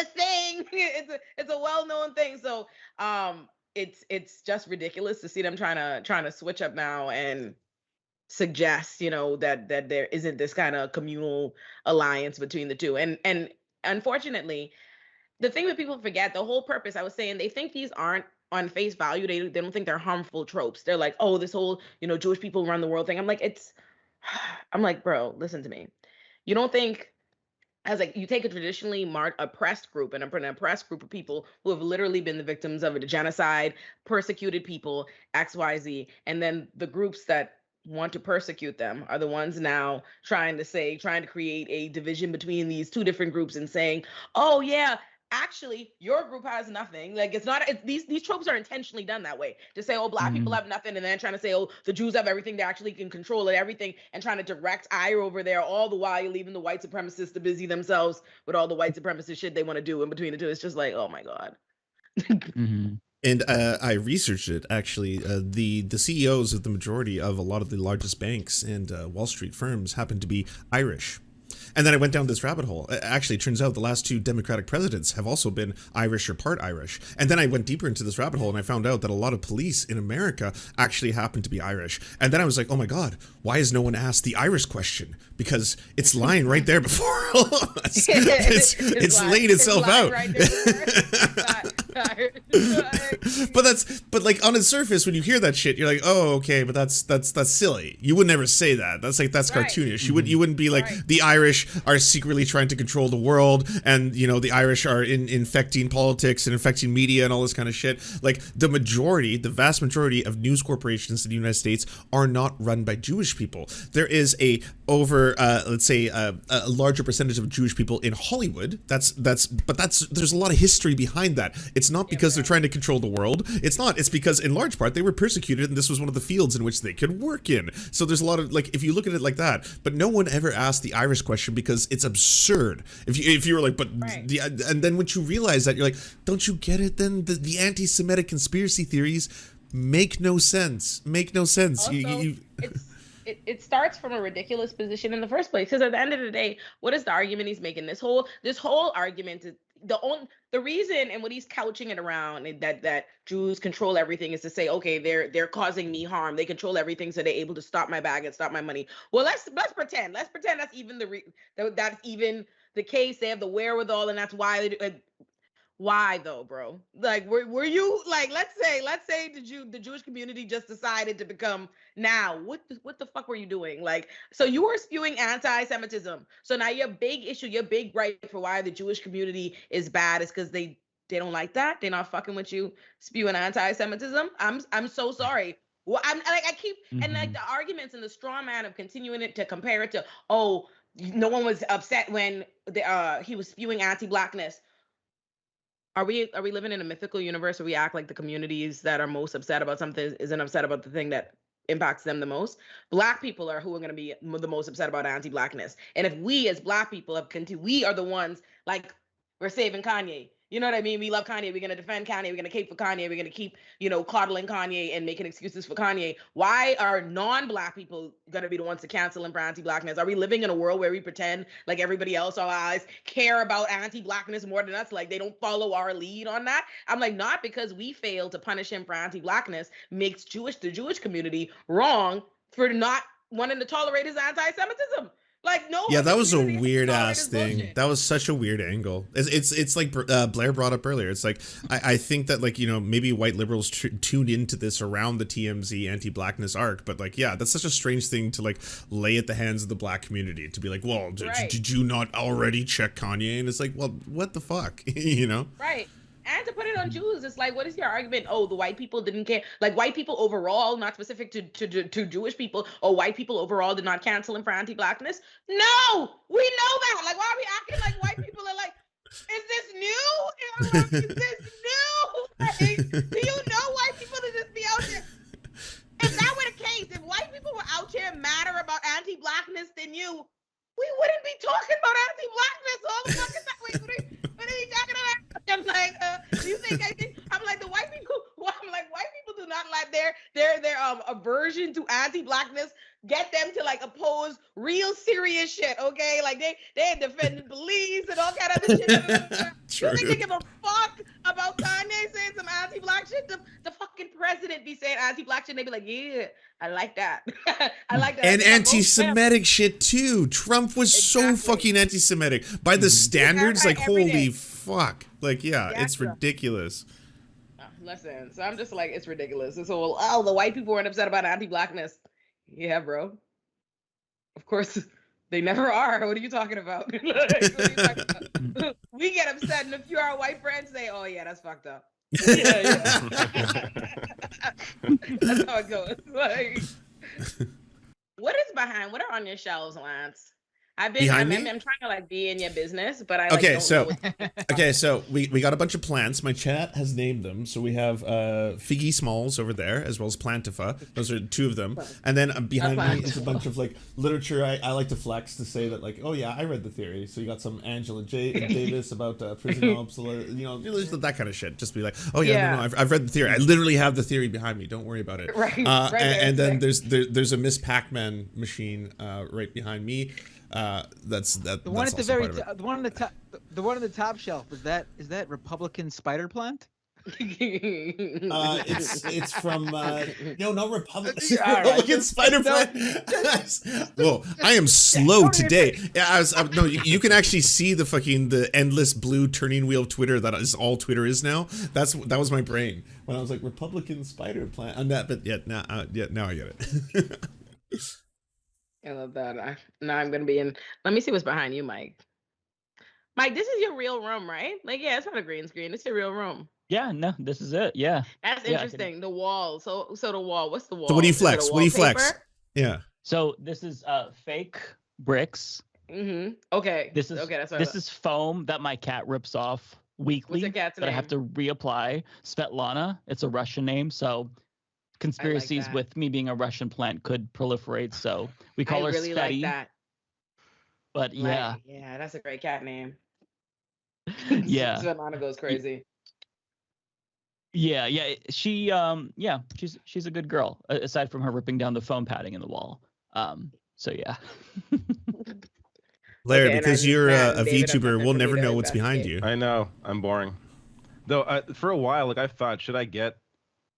thing. It's a well-known thing. So it's just ridiculous to see them trying to switch up now and suggest, that there isn't this kind of communal alliance between the two. And unfortunately, the thing that people forget, the whole purpose, I was saying, they think these aren't on face value. They don't think they're harmful tropes. They're like, oh, this whole, Jewish people run the world thing. I'm like, bro, listen to me. You don't think, as like you take a traditionally oppressed group and an oppressed group of people who have literally been the victims of a genocide, persecuted people, XYZ, and then the groups that want to persecute them are the ones now trying to create a division between these two different groups and saying, oh yeah, actually your group has nothing. Like these tropes are intentionally done that way to say, oh, black people have nothing, and then trying to say, oh, the Jews have everything, they actually can control it, everything, and trying to direct ire over there, all the while you're leaving the white supremacists to busy themselves with all the white supremacist shit they want to do in between the two. It's just like, oh my God. And I researched it actually. The CEOs of the majority of a lot of the largest banks and Wall Street firms happen to be Irish. And then I went down this rabbit hole. Actually, it turns out the last two Democratic presidents have also been Irish or part Irish. And then I went deeper into this rabbit hole and I found out that a lot of police in America actually happen to be Irish. And then I was like, oh my God, why has no one asked the Iris question? Because it's lying right there before all of us. It's laid itself out. But like on the surface, when you hear that shit, you're like, oh, okay, but that's silly. You would never say that. That's cartoonish. You wouldn't be like, the Irish are secretly trying to control the world, and the Irish are infecting politics and infecting media and all this kind of shit. Like the vast majority of news corporations in the United States are not run by Jewish people. There is a larger percentage of Jewish people in Hollywood. There's a lot of history behind that. It's not because they're trying to control the world. It's not. It's because in large part they were persecuted, and this was one of the fields in which they could work in. So there's a lot of if you look at it like that. But no one ever asked the Irish question because it's absurd. If you were like, and then once you realize that, you're like, don't you get it? Then the anti-Semitic conspiracy theories make no sense. Also, it starts from a ridiculous position in the first place, because at the end of the day, what is the argument he's making? This whole argument is the reason, and what he's couching it around, that Jews control everything, is to say, okay, they're causing me harm, they control everything, so they're able to stop my bag and stop my money. Well, let's pretend that's even that's even the case. They have the wherewithal, and that's why Why though, bro? Like, were you like, let's say the Jewish community just decided to become now? What the fuck were you doing? Like, so you were spewing anti-Semitism. So now your big issue, your big gripe for why the Jewish community is bad is because they don't like that. They're not fucking with you spewing anti-Semitism. I'm so sorry. Well, I'm like I keep and like the arguments and the straw man of continuing it to compare it to, oh, no one was upset when he was spewing anti-blackness. Are we living in a mythical universe where we act like the communities that are most upset about something isn't upset about the thing that impacts them the most? Black people are who are going to be the most upset about anti-blackness. And if we as Black people have continued, we are the ones, like, we're saving Kanye. You know what I mean? We love Kanye. We're going to defend Kanye. We're going to cape for Kanye. We're going to keep, coddling Kanye and making excuses for Kanye. Why are non-Black people going to be the ones to cancel him for anti-Blackness? Are we living in a world where we pretend like everybody else, our eyes, care about anti-Blackness more than us? Like they don't follow our lead on that? I'm like, not because we fail to punish him for anti-Blackness makes the Jewish community wrong for not wanting to tolerate his anti-Semitism. Like, no. Yeah, that was a weird ass thing. Bullshit. That was such a weird angle. It's like Blair brought up earlier. It's like I think that, like, maybe white liberals tuned into this around the TMZ anti-blackness arc, but like, yeah, that's such a strange thing to like lay at the hands of the Black community to be like, well, did you not already check Kanye? And it's like, well, what the fuck, Right. And to put it on Jews, it's like, what is your argument? Oh, the white people didn't care. Like, white people overall, not specific to Jewish people, or white people overall did not cancel him for anti-blackness? No! We know that! Like, why are we acting like white people are like, is this new? Is this new? Like, do you know white people to just be out there? If that were the case, if white people were out here matter about anti-blackness than you, we wouldn't be talking about anti-blackness all the fucking time. What are you talking about? I'm like, do you think I'm like the white people? I'm like, white people do not let their aversion to anti-blackness get them to like oppose real serious shit. Okay, like they defended police and all kind of other shit. You think they give a fuck about Kanye saying some anti-black shit? The fucking president be saying anti-black shit, and they be like, yeah, I like that. I like that. And anti-Semitic shit too. Trump was so fucking anti-Semitic by the standards. Like, holy fuck. Like, yeah, it's ridiculous. Listen, so I'm just like, it's ridiculous. And so, oh, the white people weren't upset about anti-blackness. Yeah, bro. Of course, they never are. What are you talking about? What are you talking about? We get upset, and a few of our white friends say, oh, yeah, that's fucked up. Yeah. That's how it goes. Like, what are on your shelves, Lance? I'm trying to like be in your business, but I like, so we got a bunch of plants. My chat has named them. So we have Figgy Smalls over there, as well as Plantifa. Those are two of them. And then behind me is a bunch of like literature. I like to flex to say that, like, oh yeah, I read the theory. So you got some Angela Davis about prison obsolete, that kind of shit. Just be like, oh yeah. No, I've read the theory. I literally have the theory behind me. Don't worry about it. Right. And then there's a Miss Pac-Man machine right behind me. That's the one at the very the one on the top, the one on the top shelf. Is that Republican spider plant? It's from no Republican spider plant. Whoa, I am slow today. Yeah, no, you can actually see the endless blue turning wheel of Twitter that is all Twitter is now. That was my brain when I was like Republican spider plant on that. But now I get it. I love that. Now I'm gonna be in. Let me see what's behind you, Mike. Mike, this is your real room, right? Like, yeah, it's not a green screen. It's your real room. Yeah, no, this is it. Yeah. That's interesting. The wall. So the wall. What's the wall? So what do you flex? What do you flex? Yeah. So this is fake bricks. Mm-hmm. Okay. This is foam that my cat rips off weekly. What's your cat's name? I have to reapply. Svetlana. It's a Russian name, so conspiracies with me being a Russian plant could proliferate, so we call her really Sveti. Like that. But yeah. Yeah, that's a great cat name. Yeah. Svetlana goes crazy. Yeah. She's a good girl, aside from her ripping down the foam padding in the wall. So yeah. Larry, because you're a VTuber, we'll never know what's behind you. I know. I'm boring. Though for a while, like I thought, should I get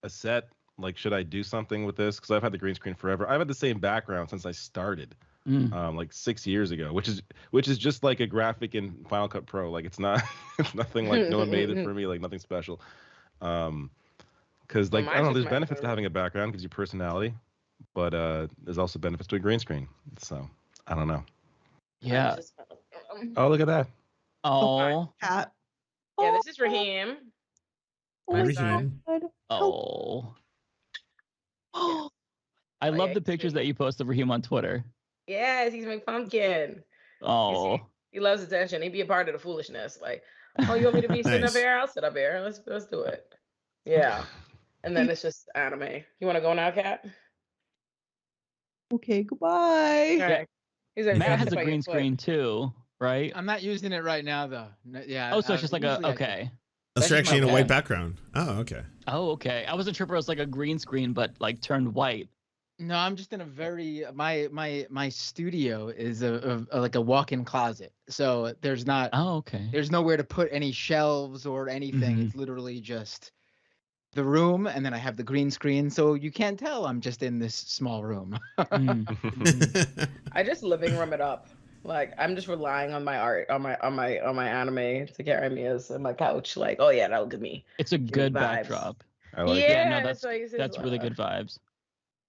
a set? Like, should I do something with this? Because I've had the green screen forever. I've had the same background since I started. like 6 years ago, which is just like a graphic in Final Cut Pro. Like it's not, it's nothing like no one made it for me, like nothing special. Because like I don't know, there's benefits to having a background, gives you personality, but there's also benefits to a green screen. So I don't know. Yeah. Oh, look at that. Oh. Cat. Yeah, this is Raheem. My son. Oh. Oh, I love yeah, the pictures that you post of Raheem on Twitter. Yes, he's McPumpkin. Oh. He loves attention. He'd be a part of the foolishness. Like, oh, you want me to be sitting Nice. up here? I'll sit up here. Let's do it. Yeah. And then it's just anime. You want to go now, Kat? okay, goodbye. All right. He's like, Matt has a "By your green foot." screen too, right? I'm not using it right now though. Yeah. Oh, so it's just like usually I do. okay. That's That's actually in my a white bad. background. Oh, okay. Oh, okay. I wasn't sure if it was like a green screen, but like turned white. No, I'm just in a very my studio is a like a walk-in closet. So there's not Oh, okay. there's nowhere to put any shelves or anything. Mhm. It's literally just the room, and then I have the green screen, so you can't tell I'm just in this small room. Mm. I just living room it up. Like I'm just relying on my art, on my anime to carry me as on my couch. Like, oh yeah, that'll give me. It's a good vibes. backdrop. I like Yeah, it. no, that's why he says, That's really good vibes.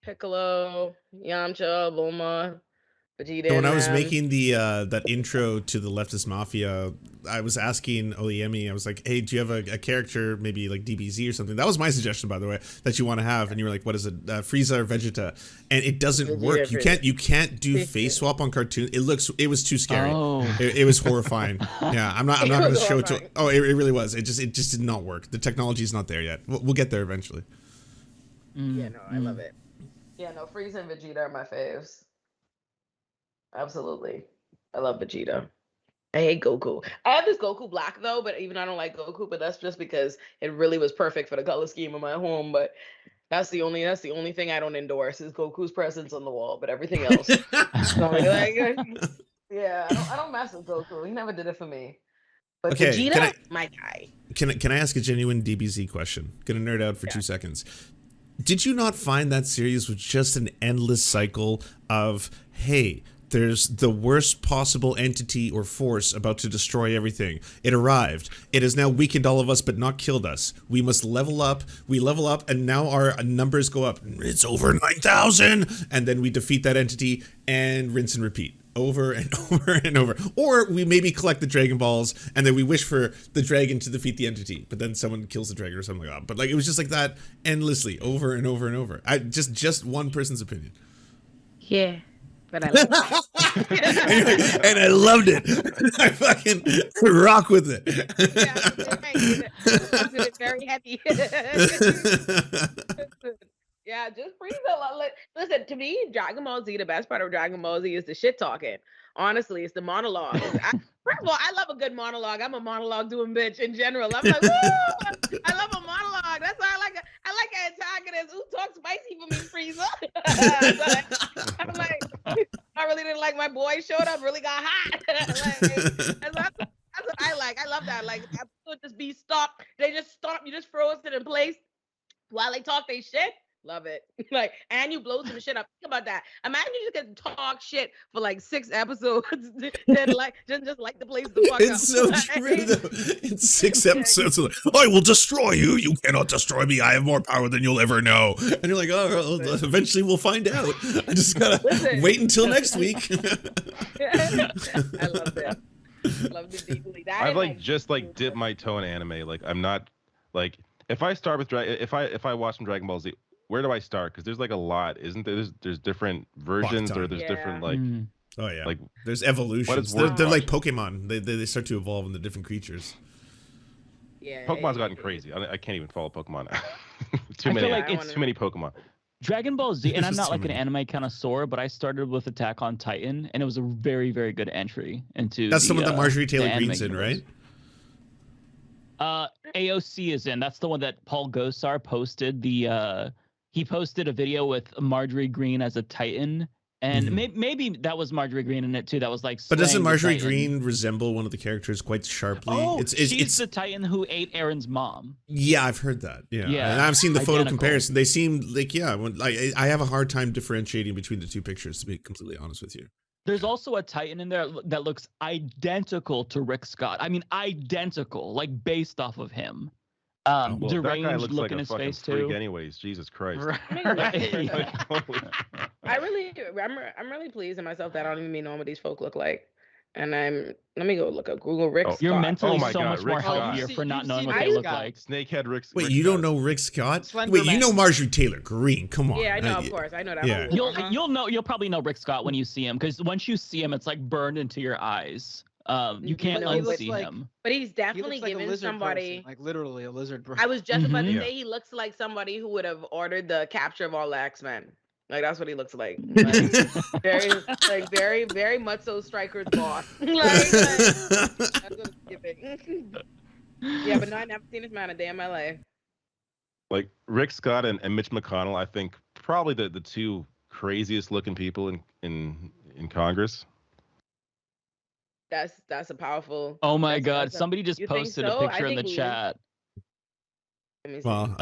Piccolo, Yamcha, Bulma, Vegeta. So when I was and making the that intro to the Leftist Mafia, I was asking Oyemi, I was like, hey, do you have a character, maybe like DBZ or something? That was my suggestion, by the way, that you want to have. And you were like, what is it? Frieza or Vegeta? And it doesn't Vegeta, work. Frieza. You can't do face swap on cartoon. It was too scary. Oh. It was horrifying. Yeah, I'm not It going to was show it to. horrifying. Oh, it really was. It just did not work. The technology is not there yet. We'll get there eventually. Yeah, no, I love it. Yeah, no, Frieza and Vegeta are my faves. Absolutely. I love Vegeta. I hate Goku. I have this Goku Black though, but even I don't like Goku, but that's just because it really was perfect for the color scheme of my home. But that's the only thing I don't endorse is Goku's presence on the wall, but everything else. So, like, yeah, I don't mess with Goku. He never did it for me. But Okay, Vegeta, my guy. Can I ask a genuine DBZ question? Gonna nerd out for 2 seconds. Did you not find that series was just an endless cycle of, hey, there's the worst possible entity or force about to destroy everything. It arrived. It has now weakened all of us, but not killed us. We must level up. We level up, and now our numbers go up. It's over 9,000, and then we defeat that entity and rinse and repeat. Over and over and over. Or we maybe collect the Dragon Balls and then we wish for the dragon to defeat the entity, but then someone kills the dragon or something like that. But like it was just like that endlessly, over and over and over. Just one person's opinion. Yeah, but I love it. and I loved it. I fucking rock with it. I'm feeling very happy. Yeah, just Frieza. Listen, to me, Dragon Ball Z, the best part of Dragon Ball Z is the shit talking. Honestly, it's the monologue. First of all, I love a good monologue. I'm a monologue doing bitch in general. I'm like, woo! I love a monologue. That's why I like an antagonist who talks spicy for me, Frieza. I'm like, I really didn't like my boy showed up, really got hot. That's what I like. I love that. Like, episode just be stopped. They just stop. You just froze it in place while they talk they shit. Love it. Like, and you blow some shit up. Think about that. Imagine you just get to talk shit for like 6 episodes, then like just like the place the fuck up. It's so true though. It's 6 episodes. Like, I will destroy you. You cannot destroy me. I have more power than you'll ever know. And you're like, oh, eventually we'll find out. I just gotta wait until next week. I love it. Love it deeply. I've like just like dipped my toe in anime. Like I'm not like if I start with if I watch some Dragon Ball Z, where do I start? Because there's like a lot, isn't there? There's different versions or there's different like oh yeah, like there's evolutions. They're like Pokemon. They start to evolve into different creatures. Yeah, Pokemon's gotten crazy. I can't even follow Pokemon. Too I many. feel like it's too many Pokemon. Dragon Ball Z, and I'm not So like an many. anime connoisseur, but I started with Attack on Titan, and it was a very, very good entry into. That's the one that Marjorie Taylor anime Greene's in, universe. right? AOC is in. That's the one that Paul Gosar posted. He posted a video with Marjorie Green as a Titan, and maybe that was Marjorie Green in it too. That was like. But doesn't slaying the Marjorie Titan. Green resemble one of the characters quite sharply? Oh, it's she's the Titan who ate Aaron's mom. Yeah, I've heard that. Yeah, Yeah, and I've seen the photo identical. comparison. They seem like I have a hard time differentiating between the two pictures. To be completely honest with you. There's also a Titan in there that looks identical to Rick Scott. I mean, identical, like based off of him. Well, that guy Deranged looks look like in a his fucking face freak too. anyways. Jesus Christ. Right. Like, holy- I'm really pleased in myself that I don't even know what these folk look like. And let me go look up Google Rick Scott. You're mentally Oh my so God, much more Rick Scott. healthier for not you've knowing seen what they Rick look Scott. like. Snakehead Rick. Wait, Rick you Scott. don't know Rick Scott? Slender Wait, you Man. know Marjorie Taylor Greene? Come on. Yeah, I know, of course. I know that. Yeah. whole- You'll probably know Rick Scott when you see him, because once you see him, it's like burned into your eyes. You can't He looks unsee like- him. But he's He definitely looks like a giving lizard somebody. person, like literally a lizard person. I was just about to Mhm. Yeah. say he looks like somebody who would have ordered the capture of all the X-Men. Like that's what he looks like. Like, very, very much so Stryker's boss. Like, that's what it's giving. Yeah, but no, I never seen this man a day in my life. Like Rick Scott and Mitch McConnell, I think probably the two craziest looking people in Congress. That's a powerful. Oh my that's- God! that's a- Somebody just you think posted so? a I picture in the think we- chat Let me see. Well,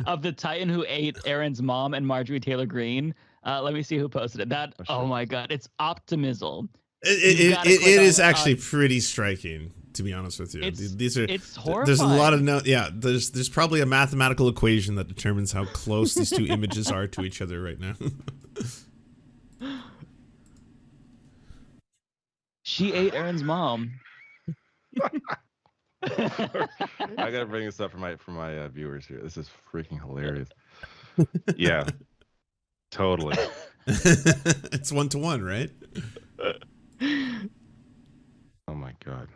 of the Titan who ate Aaron's mom and Marjorie Taylor Greene. Let me see who posted it. That. Oh, Oh shit. my God! It's optimism. it You've gotta it click is on- actually pretty striking, to be honest with you. These are It's horrifying. there's a lot of there's probably a mathematical equation that determines how close these two images are to each other right now. She ate Aaron's mom. I gotta bring this up for my viewers here. This is freaking hilarious. Yeah, totally. It's 1-to-1, right? Oh my God.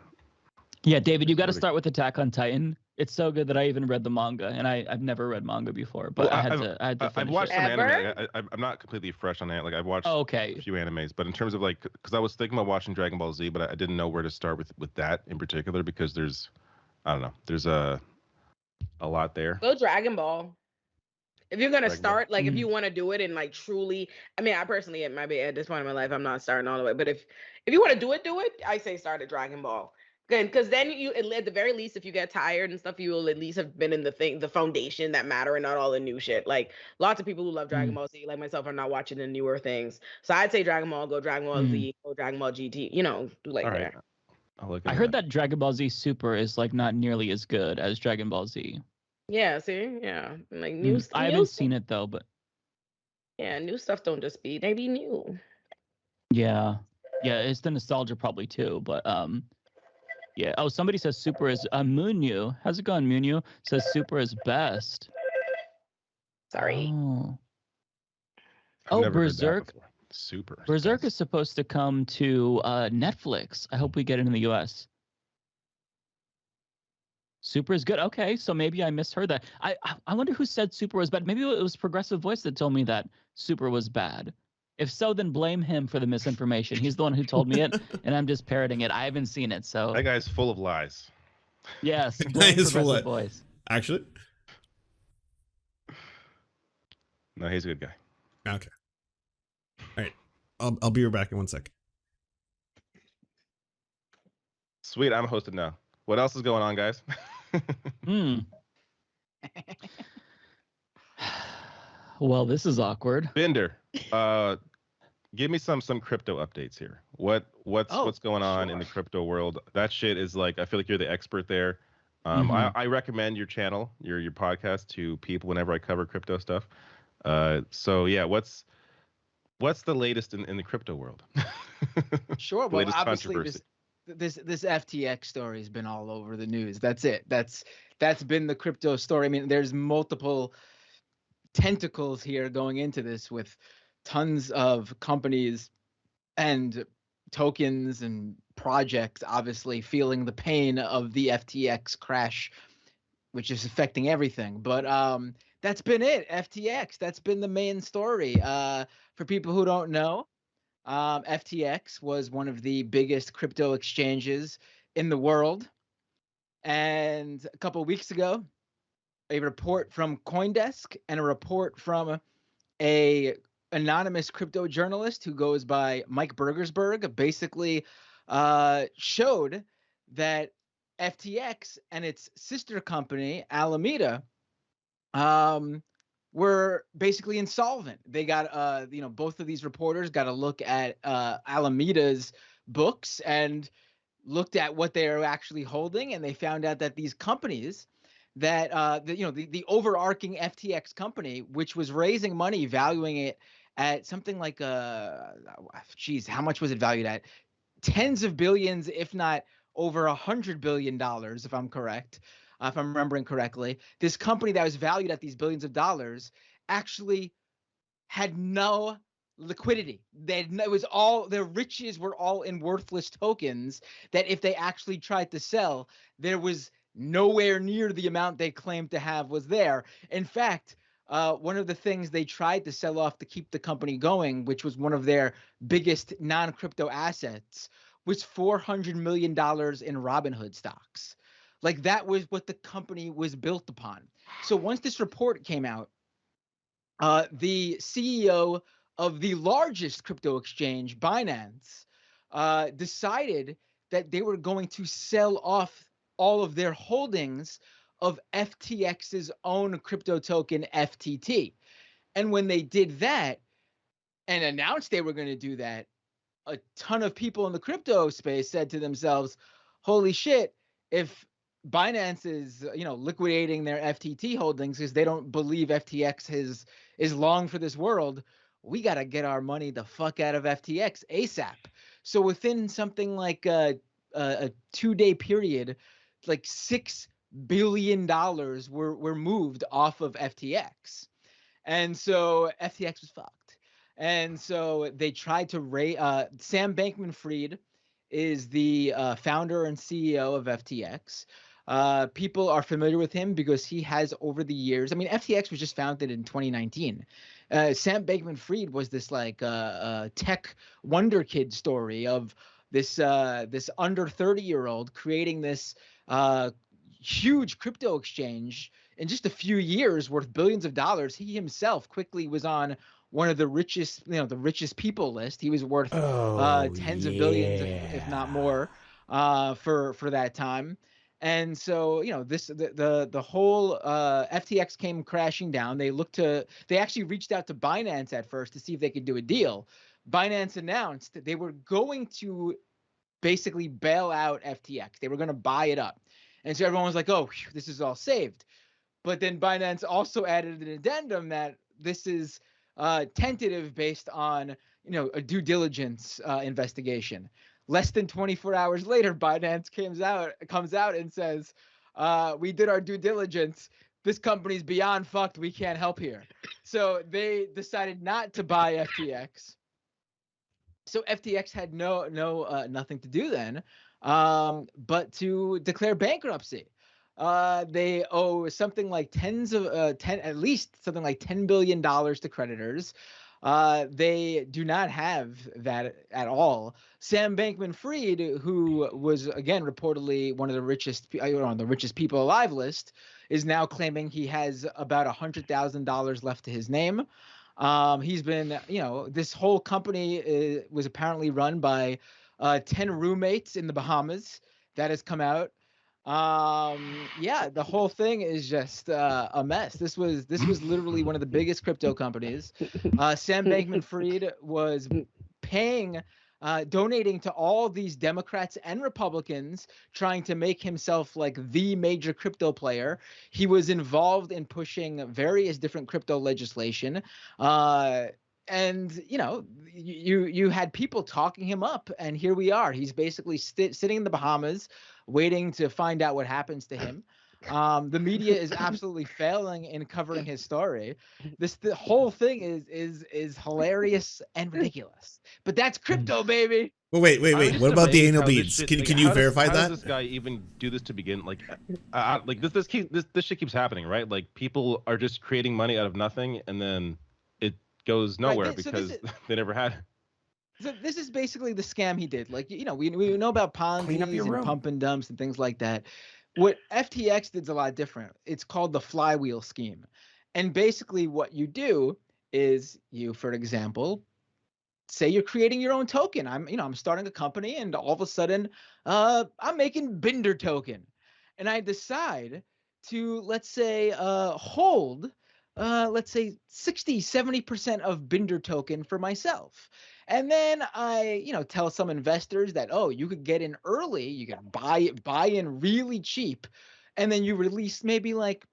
Yeah, David, you got to start with Attack on Titan. It's so good that I even read the manga, and I've never read manga before, but Well, I had to I've finish watched it. some Ever? anime. I'm not completely fresh on that. Like I've watched Oh, okay. a few animes, but in terms of like, because I was thinking about watching Dragon Ball Z, but I didn't know where to start with that in particular because there's, I don't know, there's a lot there. Go Dragon Ball. If you're gonna Dragon Ball. start, like, if you want to do it and like truly, I mean, I personally, it might be at this point in my life, I'm not starting all the way. But if you want to do it, I say start at Dragon Ball. Good, because then at the very least, if you get tired and stuff, you will at least have been in the foundation that matter and not all the new shit. Like lots of people who love Dragon Ball Z, like myself, are not watching the newer things. So I'd say Dragon Ball, go Dragon Ball Z, go Dragon Ball GT. You know, do like All right. there. I'll look I into heard that Dragon Ball Z Super is like not nearly as good as Dragon Ball Z. Yeah, see, yeah, like new. I haven't seen it though, but Yeah, new stuff don't just be, they be new. yeah, it's the nostalgia probably too. But yeah. Oh, somebody says Super is Munyu. How's it going, Munyu? Says Super is best. Sorry. Oh, I've never heard that Berserk. before. Super. Berserk That's- is supposed to come to Netflix. I hope we get it in the US. Super is good. Okay, so maybe I misheard that. I wonder who said Super was bad. Maybe it was Progressive Voice that told me that Super was bad. If so, then blame him for the misinformation. He's the one who told me it, and I'm just parroting it. I haven't seen it, so That guy's full of lies. yes, That guy blame is full Progressive of- Voice. Actually, No, he's a good guy. okay. All right, I'll be right back in 1 sec. Sweet, I'm hosted now. What else is going on, guys? Well, this is awkward. Binder, give me some crypto updates here. What's going on in the crypto world? That shit is like, I feel like you're the expert there. I recommend your channel, your podcast to people whenever I cover crypto stuff. So yeah, what's the latest in the crypto world? Sure. The Well, latest obviously, controversy. this FTX story has been all over the news. That's it. That's been the crypto story. I mean, there's multiple tentacles here going into this with tons of companies and tokens and projects obviously feeling the pain of the FTX crash, which is affecting everything. But that's been it. FTX. That's been the main story. For people who don't know, FTX was one of the biggest crypto exchanges in the world. And a couple of weeks ago, a report from CoinDesk and a report from a anonymous crypto journalist who goes by Mike Burgersberg basically showed that FTX and its sister company, Alameda, were basically insolvent. They got, you know, both of these reporters got a look at Alameda's books and looked at what they are actually holding, and they found out that these companies that you know, the overarching FTX company, which was raising money, valuing it at something like geez, how much was it valued at? Tens of billions, if not over $100 billion, if I'm correct, if I'm remembering correctly. This company that was valued at these billions of dollars actually had no liquidity. It was all, their riches were all in worthless tokens that if they actually tried to sell, there was nowhere near the amount they claimed to have was there. In fact, one of the things they tried to sell off to keep the company going, which was one of their biggest non-crypto assets, was $400 million in Robinhood stocks. Like, that was what the company was built upon. So once this report came out, the CEO of the largest crypto exchange, Binance, decided that they were going to sell off all of their holdings of FTX's own crypto token, FTT. And when they did that and announced they were going to do that, a ton of people in the crypto space said to themselves, holy shit, if Binance is, you know, liquidating their FTT holdings because they don't believe FTX is long for this world, we got to get our money the fuck out of FTX ASAP. So within something like a 2-day period, like $6 billion were moved off of FTX. And so FTX was fucked. And so they tried to raise, Sam Bankman-Fried is the founder and CEO of FTX. People are familiar with him because he has, over the years, I mean, FTX was just founded in 2019. Sam Bankman-Fried was this like tech wonder kid story of this this under 30-year-old creating this huge crypto exchange in just a few years worth billions of dollars. He himself quickly was on one of the richest, you know, the richest people list. He was worth tens of billions, if not more, for that time. And so, you know, the whole FTX came crashing down. They actually reached out to Binance at first to see if they could do a deal. Binance announced that they were going to basically bail out FTX. They were going to buy it up. And so everyone was like, oh, whew, this is all saved. But then Binance also added an addendum that this is tentative based on, you know, a due diligence investigation. Less than 24 hours later, Binance comes out and says, we did our due diligence. This company's beyond fucked. We can't help here. So they decided not to buy FTX. So FTX had nothing to do then, but to declare bankruptcy. They owe something like at least something like $10 billion to creditors. They do not have that at all. Sam Bankman-Fried, who was again reportedly one of the richest, on the richest people alive list, is now claiming he has about $100,000 left to his name. He's been, you know, this whole company was apparently run by 10 roommates in the Bahamas. That has come out. Yeah, the whole thing is just a mess. This was literally one of the biggest crypto companies. Sam Bankman-Fried was donating to all these Democrats and Republicans, trying to make himself like the major crypto player. He was involved in pushing various different crypto legislation. And, you know, you had people talking him up, and here we are. He's basically sitting in the Bahamas waiting to find out what happens to him. The media is absolutely failing in covering his story. The whole thing is hilarious and ridiculous. But that's crypto, baby. Well, wait. What about the anal beads? Can you verify that? How does this guy even do this to begin? Like, like this shit keeps happening, right? Like, people are just creating money out of nothing, and then it goes nowhere, right, because they never had. So this is basically the scam he did. Like, you know, we know about Ponzi's and pump and dumps and things like that. What FTX did is a lot different. It's called the flywheel scheme. And basically what you do is you, for example, say you're creating your own token. I'm starting a company, and all of a sudden I'm making Binder token. And I decide to, let's say, hold let's say 60-70% of Binder token for myself. And then I, tell some investors that, oh, you could get in early, you can buy in really cheap, and then you release maybe like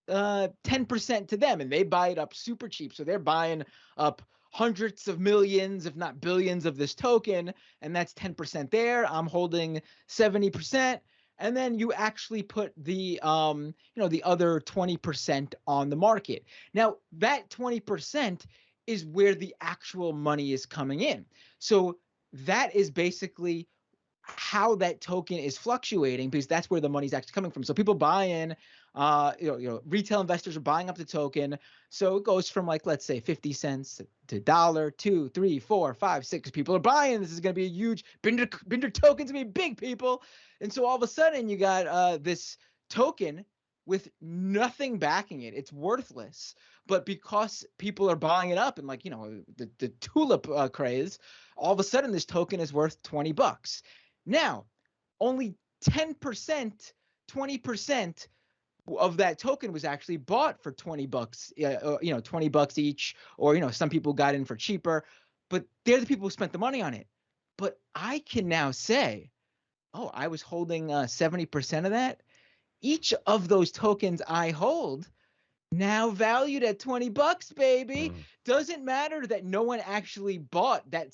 10% to them, and they buy it up super cheap. So they're buying up hundreds of millions, if not billions, of this token, and that's 10% there. I'm holding 70%. And then you actually put the the other 20% on the market. Now that 20% is where the actual money is coming in. So that is basically how that token is fluctuating, because that's where the money's actually coming from. So people buy in, retail investors are buying up the token. So it goes from, like, let's say 50 cents to $1, $2, $3, $4, $5, $6. People are buying. This is going to be a huge Binder token's going to be big, people. And so all of a sudden you got this token with nothing backing it. It's worthless. But because people are buying it up and, like, the tulip craze, all of a sudden this token is worth $20. Now, only 10%, 20% of that token was actually bought for $20, $20 each, or, some people got in for cheaper, but they're the people who spent the money on it. But I can now say, oh, I was holding 70% of that. Each of those tokens I hold now valued at $20, baby. Doesn't matter that no one actually bought that,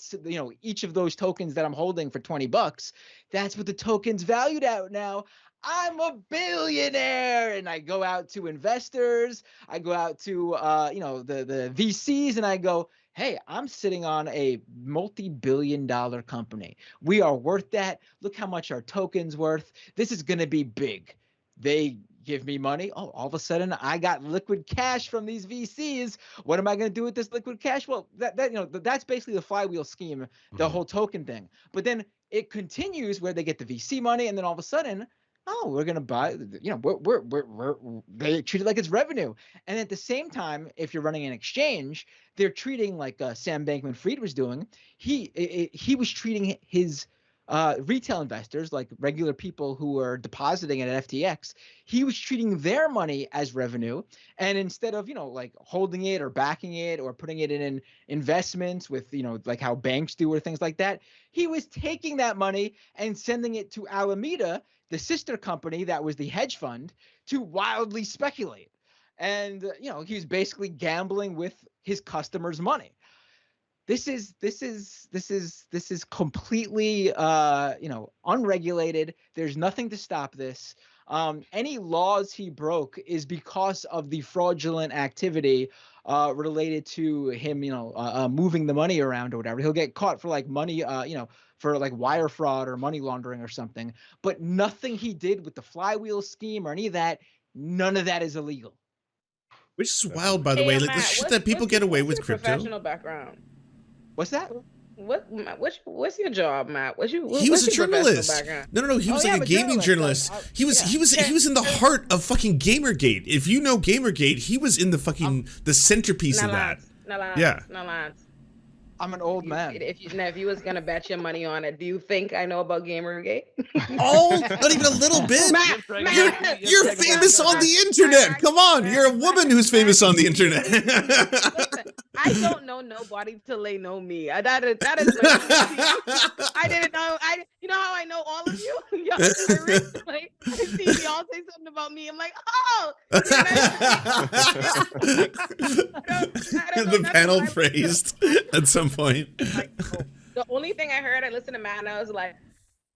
each of those tokens that I'm holding for $20. That's what the token's valued at now. I'm a billionaire. And I go out to investors. I go out to, the VCs, and I go, hey, I'm sitting on a multi-billion-dollar company. We are worth that. Look how much our token's worth. This is going to be big. They give me money. Oh, all of a sudden I got liquid cash from these VCs. What am I going to do with this liquid cash? Well, that's basically the flywheel scheme, the whole token thing. But then it continues where they get the VC money, and then all of a sudden, oh, we're going to buy, they treat it like it's revenue. And at the same time, if you're running an exchange, they're treating, like Sam Bankman-Fried was doing. He was treating his retail investors, like regular people who are depositing at FTX, he was treating their money as revenue. And instead of, like holding it or backing it or putting it in investments with, like how banks do or things like that, he was taking that money and sending it to Alameda, the sister company that was the hedge fund, to wildly speculate. And, he was basically gambling with his customers' money. This is completely unregulated. There's nothing to stop this. Any laws he broke is because of the fraudulent activity related to him, moving the money around or whatever. He'll get caught for, like, money, for, like, wire fraud or money laundering or something. But nothing he did with the flywheel scheme or any of that, none of that is illegal. Which is wild, by the way. Like, the shit that people get away with crypto. Professional background. What's that? What's your job, Matt? He was a journalist. No. He was like a gaming journalist. He was in the heart of fucking Gamergate. If you know Gamergate, he was in the fucking the centerpiece of that. No lines. I'm an old man. If you was gonna bet your money on it, do you think I know about Gamergate? Oh, not even a little bit. You're famous on the internet. Come on, you're a woman who's famous on the internet. Listen, I don't know nobody till they know me. That is. I didn't know. You know how I know all of you? I see y'all say something about me. I'm like, oh. The panel praised at some point. The only thing I heard, I listened to Matt, and I was like,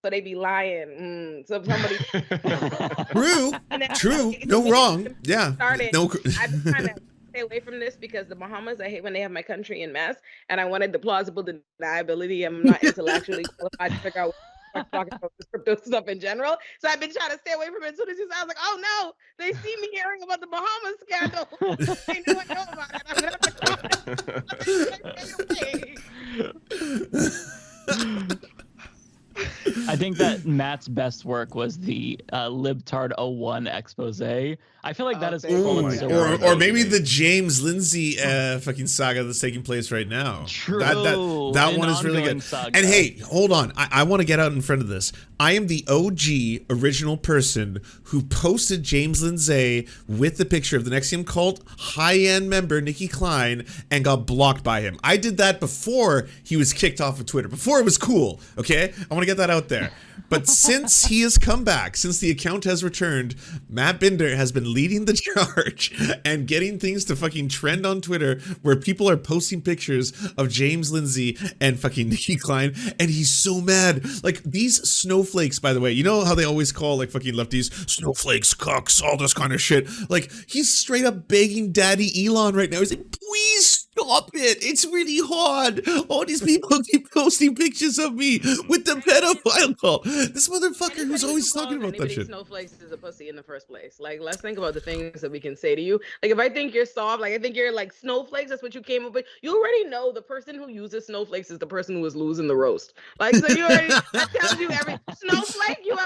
so they be lying. So somebody. True. No wrong. Yeah. No. I just kind of stay away from this because the Bahamas, I hate when they have my country in mess, and I wanted the plausible deniability. I'm not intellectually qualified to figure out what I'm talking about this crypto stuff in general. So I've been trying to stay away from it. As soon as you said, I was like, oh no, they see me hearing about the Bahamas scandal. They know I know about it. I'm gonna have to call it. think that Matt's best work was the Libtard 01 expose. I feel like that is full of silver. Or maybe the James Lindsay fucking saga that's taking place right now. True. That one is really good. Saga. And hey, hold on. I want to get out in front of this. I am the OG original person who posted James Lindsay with the picture of the NXIVM cult high-end member Nikki Klein and got blocked by him. I did that before he was kicked off of Twitter, before it was cool, okay? I want to get that out there. But since he has come back, since the account has returned, Matt Binder has been leading the charge and getting things to fucking trend on Twitter where people are posting pictures of James Lindsay and fucking Nikki Klein, and he's so mad. Like, these snowflakes, by the way, you know how they always call like fucking lefties snowflakes, cucks, all this kind of shit? Like, he's straight up begging Daddy Elon right now. He's like, please stop it. It's really hard. All these people keep posting pictures of me with the pedophile cult. This motherfucker who's always talking about that shit. Snowflakes is a pussy in the first place. Like, let's think about the things that we can say to you. Like, if I think you're soft, like I think you're like snowflakes, that's what you came up with. You already know the person who uses snowflakes is the person who was losing the roast. Like, so you already, that tells you every snowflake you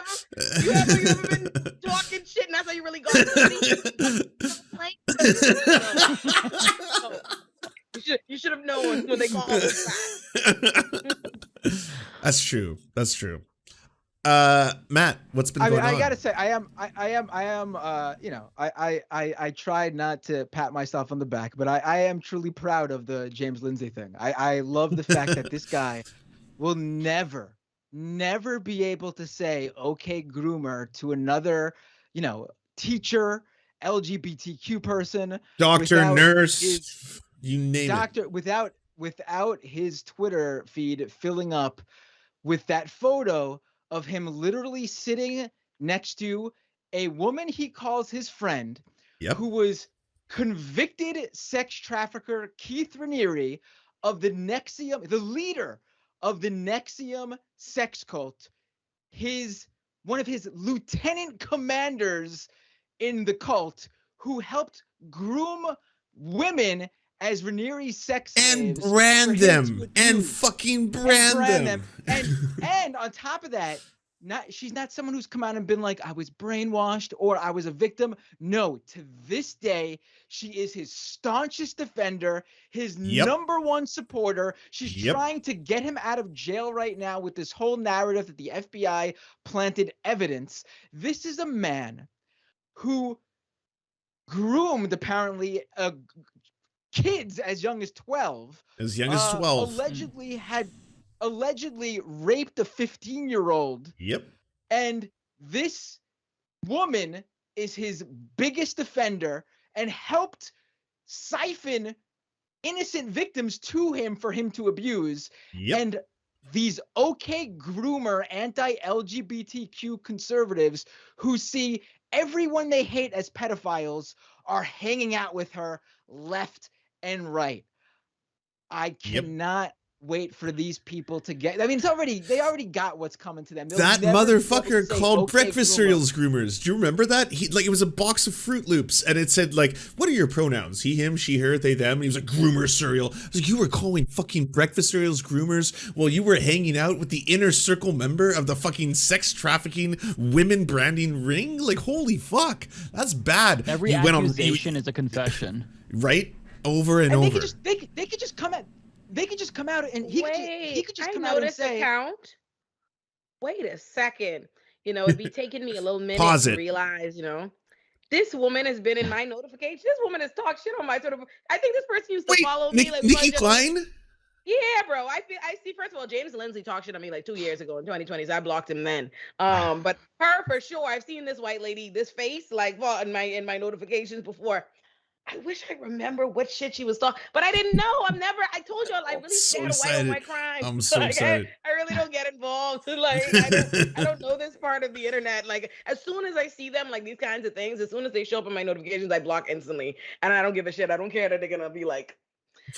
ever been talking shit, and that's how you really got snowflake. You should have known when they call us back. That's true. That's true. Matt, what's been going on? I gotta say, I am, you know, I tried not to pat myself on the back, but I am truly proud of the James Lindsay thing. I love the fact that this guy will never be able to say, okay, groomer to another, you know, teacher, LGBTQ person, doctor, nurse, you name it. Without his Twitter feed filling up with that photo of him literally sitting next to a woman he calls his friend, who was convicted sex trafficker Keith Raniere of the NXIVM, the leader of the NXIVM sex cult, one of his lieutenant commanders in the cult, who helped groom women as Raniere's sex slaves and brand them and fucking brand them. And on top of that, she's not someone who's come out and been like, I was brainwashed or I was a victim. No, to this day, she is his staunchest defender, his number one supporter. She's trying to get him out of jail right now with this whole narrative that the FBI planted evidence. This is a man who groomed apparently kids as young as 12. As young as 12. Allegedly raped a 15-year-old. Yep. And this woman is his biggest defender and helped siphon innocent victims to him for him to abuse. Yep. And these okay groomer anti-LGBTQ conservatives who see everyone they hate as pedophiles are hanging out with her left and right. I cannot wait for these people to get. I mean, they already got what's coming to them. That motherfucker called breakfast cereals groomers. Do you remember that? It was a box of Fruit Loops, and it said like, "What are your pronouns? He, him, she, her, they, them." And he was like, "Groomer cereal." I was like, you were calling fucking breakfast cereals groomers while you were hanging out with the inner circle member of the fucking sex trafficking women branding ring? Like, holy fuck, that's bad. Every accusation is a confession, right? Over and over. They could just come at. They could just come out and he could just come out and say, account. Wait a second. You know, it'd be taking me a little minute to realize, you know, this woman has been in my notifications. This woman has talked shit on my Twitter. I think this person used to follow me. Like Nikki Klein? Yeah, bro. I see. First of all, James Lindsay talked shit on me like 2 years ago in 2020, so I blocked him then. But her for sure. I've seen this white lady, this face, like in my notifications before. I wish I remember what shit she was talking, but I didn't know. I told y'all I really stay away on my crimes. I'm so excited. I really don't get involved. Like I don't know this part of the internet. Like as soon as I see them, like these kinds of things, as soon as they show up in my notifications, I block instantly. And I don't give a shit. I don't care that they're gonna be like,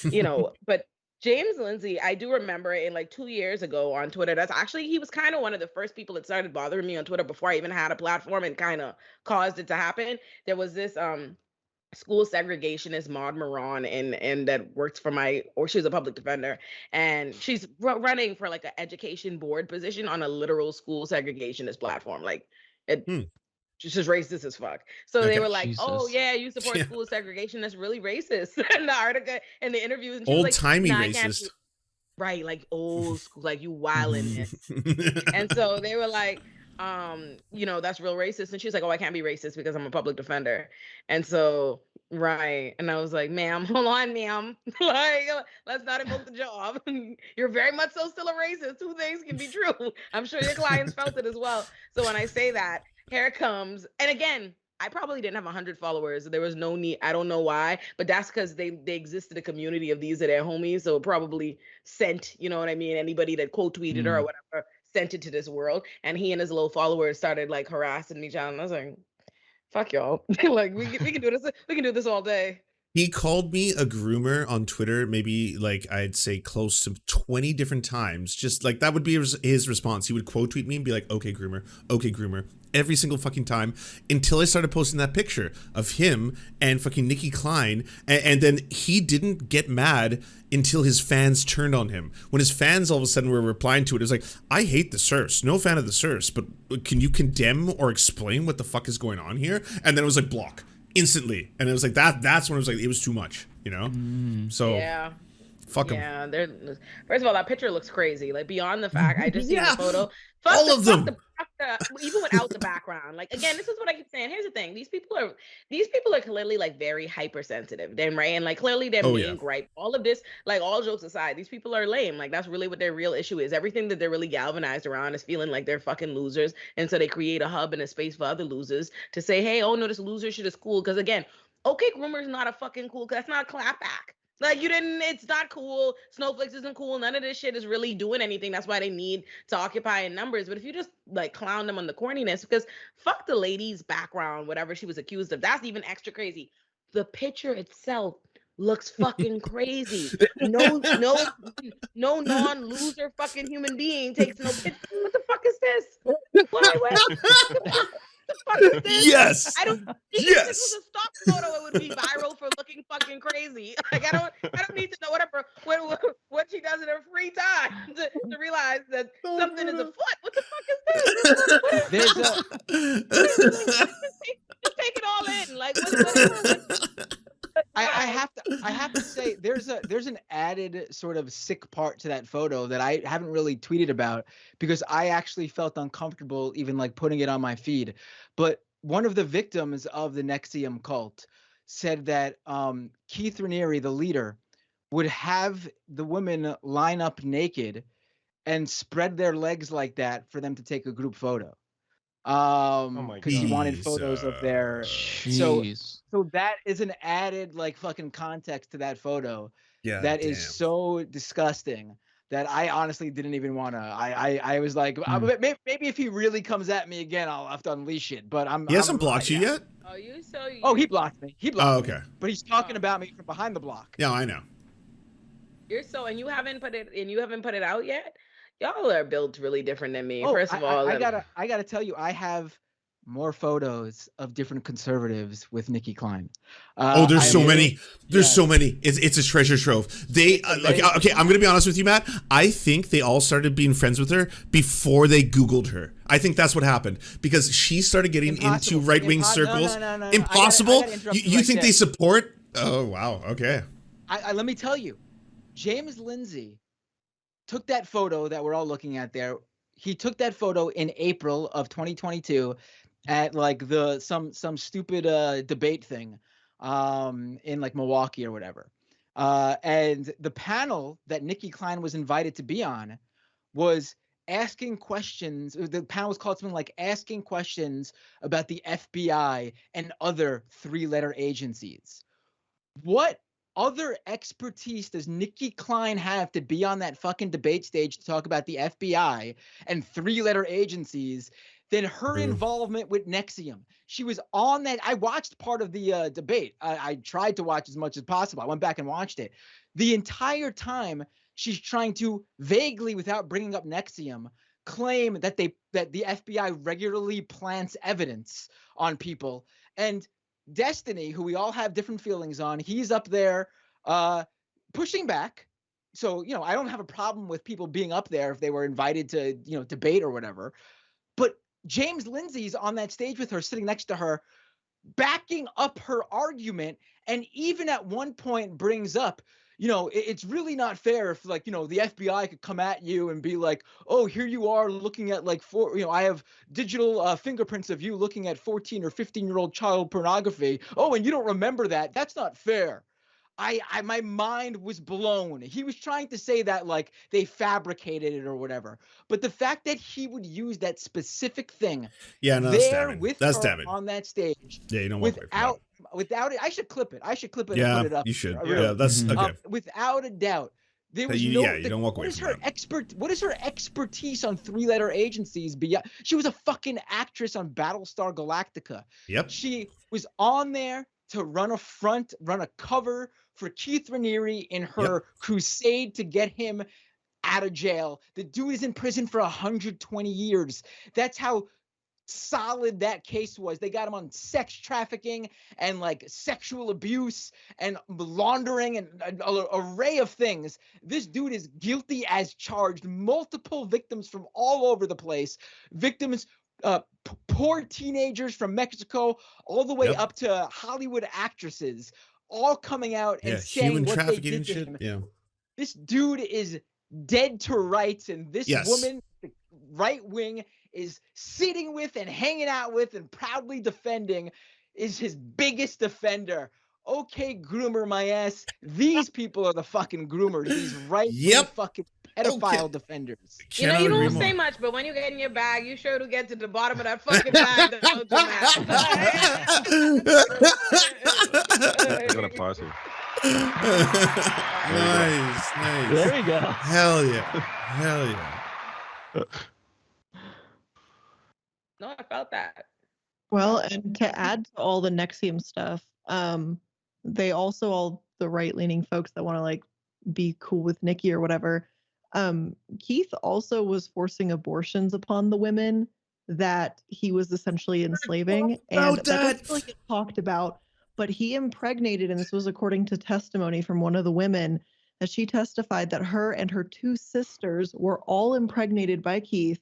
you know, but James Lindsay, I do remember in like 2 years ago on Twitter, he was kind of one of the first people that started bothering me on Twitter before I even had a platform and kind of caused it to happen. There was this school segregationist Maud Moran, and that works for she's a public defender, and she's running for like an education board position on a literal school segregationist platform. Like it just racist as fuck. So they were like, "Oh Jesus. yeah, you support school segregation? That's really racist." In the article, in the interviews, and she was Old like, timey "Nah, I can't racist. be-" Right, like old school, like you wildin' it. And so they were like, that's real racist. And she's like, "Oh, I can't be racist because I'm a public defender." And so, right. And I was like, "Ma'am, hold on, ma'am. Like, let's not invoke the job. You're very much so still a racist. Two things can be true." I'm sure your clients felt it as well. So when I say that, here it comes. And again, I probably didn't have 100 followers. There was no need. I don't know why, but that's because they existed a community of these are their homies. So probably sent, you know what I mean? Anybody that quote tweeted her or whatever sent it to this world. And he and his little followers started like harassing each other. And I was like, fuck y'all. Like we can do this. We can do this all day. He called me a groomer on Twitter, maybe like I'd say close to 20 different times. Just like that would be his response. He would quote tweet me and be like, okay, groomer, every single fucking time until I started posting that picture of him and fucking Nikki Klein. And then he didn't get mad until his fans turned on him. When his fans all of a sudden were replying to it, it was like, I hate the Serfs, no fan of the Serfs, but can you condemn or explain what the fuck is going on here? And then it was like block. Instantly, and it was like that's when it was like it was too much, you know. So yeah, fuck them. Yeah, first of all, that picture looks crazy. Like beyond the fact, I just seen the photo. All of them. Even without the background. Like again, this is what I keep saying. Here's the thing: these people are clearly like very hypersensitive. Then right, and like clearly they're being gripe. All of this, like all jokes aside, these people are lame. Like that's really what their real issue is. Everything that they're really galvanized around is feeling like they're fucking losers, and so they create a hub and a space for other losers to say, hey, oh no, this loser shit is cool. Because again, okay, groomer is not a fucking cool. Cause that's not a clapback. Like it's not cool. Snowflakes isn't cool. None of this shit is really doing anything. That's why they need to occupy in numbers. But if you just like clown them on the corniness, because fuck the lady's background, whatever she was accused of, that's even extra crazy. The picture itself looks fucking crazy. No non-loser fucking human being takes no picture. What the fuck is this? What the fuck is this? Yes. I don't. If this was a stock photo, it would be viral for looking fucking crazy. Like I don't need to know what she does in her free time to realize that something is afoot. What the fuck is this? Just take it all in. Like what I have to say there's an added sort of sick part to that photo that I haven't really tweeted about because I actually felt uncomfortable even like putting it on my feed. But one of the victims of the NXIVM cult said that Keith Raniere, the leader, would have the women line up naked and spread their legs like that for them to take a group photo. Because he wanted photos of their so that is an added like fucking context to that photo. Yeah, that is so disgusting that I honestly didn't even want to. I was like, maybe if he really comes at me again, I'll have to unleash it. But he hasn't blocked you yet. Oh, he blocked me. He blocked me. Okay. But he's talking about me from behind the block. Yeah, I know. And you haven't put it out yet. Y'all are built really different than me. Oh, First of all, I gotta tell you, I have more photos of different conservatives with Nikki Klein. There's so many. There's so many. It's a treasure trove. They okay. I'm gonna be honest with you, Matt. I think they all started being friends with her before they Googled her. I think that's what happened because she started getting into right-wing circles. No. Impossible. You think they support? Oh wow. Okay. Let me tell you, James Lindsay took that photo that we're all looking at there. He took that photo in April of 2022 at like some stupid debate thing in like Milwaukee or whatever. And the panel that Nikki Klein was invited to be on was asking questions. The panel was called something like asking questions about the FBI and other three-letter agencies. What other expertise does Nikki Klein have to be on that fucking debate stage to talk about the FBI and three-letter agencies than her involvement with NXIVM? She was on that. I watched part of the debate. I tried to watch as much as possible. I went back and watched it. The entire time, she's trying to vaguely, without bringing up NXIVM, claim that the FBI regularly plants evidence on people. And Destiny, who we all have different feelings on, he's up there pushing back. So, I don't have a problem with people being up there if they were invited to, debate or whatever. But James Lindsay's on that stage with her, sitting next to her, backing up her argument, and even at one point brings up, it's really not fair if, like, the FBI could come at you and be like, oh, here you are looking at like I have digital fingerprints of you looking at 14 or 15-year-old child pornography. Oh, and you don't remember that. That's not fair. My mind was blown. He was trying to say that like they fabricated it or whatever. But the fact that he would use that specific thing that's damning. with that's her damning. on that stage, Yeah, you don't want without it, I should clip it. And put it up. You should. Really. Yeah, that's okay. Without a doubt. There was you don't walk away from that. What is her expertise on 3-letter agencies beyond? She was a fucking actress on Battlestar Galactica. Yep. She was on there to run a cover for Keith Raniere in her crusade to get him out of jail. The dude is in prison for 120 years. That's how solid that case was. They got him on sex trafficking and like sexual abuse and laundering and an array of things. This dude is guilty as charged. Multiple victims from all over the place. Victims, poor teenagers from Mexico, all the way up to Hollywood actresses, all coming out and saying human what trafficking they and did to shit. him. Yeah. This dude is dead to rights, and this woman, the right wing, is sitting with and hanging out with and proudly defending, is his biggest defender. Okay, groomer my ass. These people are the fucking groomers. These right-wing fucking pedophile defenders. You don't say much, but when you get in your bag, you sure to get to the bottom of that fucking bag. I'm gonna pause here. Nice. There we go. Hell yeah. No, I felt that. Well, and to add to all the Nexium stuff, they also, all the right-leaning folks that want to like be cool with Nikki or whatever, Keith also was forcing abortions upon the women that he was essentially enslaving, and that doesn't really get talked about. But he impregnated, and this was according to testimony from one of the women, that she testified that her and her 2 sisters were all impregnated by Keith,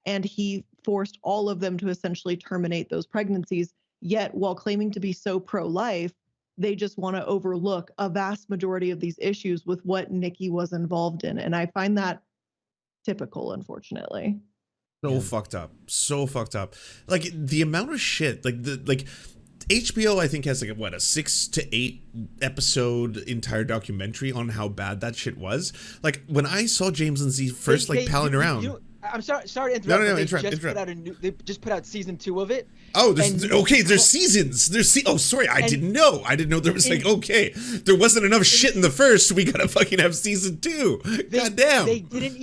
and he forced all of them to essentially terminate those pregnancies. Yet, while claiming to be so pro-life, they just want to overlook a vast majority of these issues with what Nikki was involved in. And I find that typical, unfortunately. So fucked up. Like the amount of shit, like HBO, I think, has like a 6 to 8 episode entire documentary on how bad that shit was. Like when I saw James Lindsay first palling around. I'm sorry to interrupt. No, interrupt. They just put out season 2 of it. Oh, there's seasons. Sorry, I didn't know. There was there wasn't enough shit in the first. We gotta fucking have season 2. Goddamn. They didn't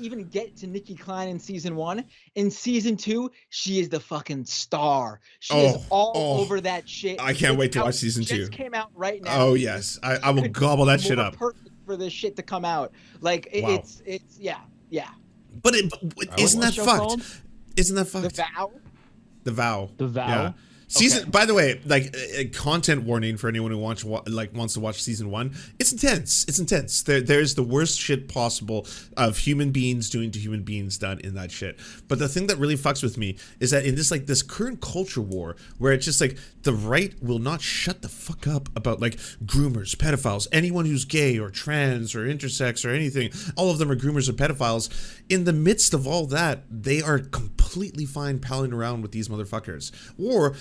even get to Nikki Klein in season 1. In season 2, she is the fucking star. She is all over that shit. I can't wait to watch season 2. Just came out right now. Oh yes, I will gobble that shit up. Perfect for this shit to come out. Like it's yeah. But isn't that fucked? Isn't that fucked? The Vow. Yeah. Season. By the way, like content warning for anyone who wants to watch season 1. It's intense. There's the worst shit possible of human beings doing to human beings done in that shit. But the thing that really fucks with me is that in this current culture war where it's just like the right will not shut the fuck up about like groomers, pedophiles, anyone who's gay or trans or intersex or anything. All of them are groomers or pedophiles. In the midst of all that, they are completely fine palling around with these motherfuckers. Or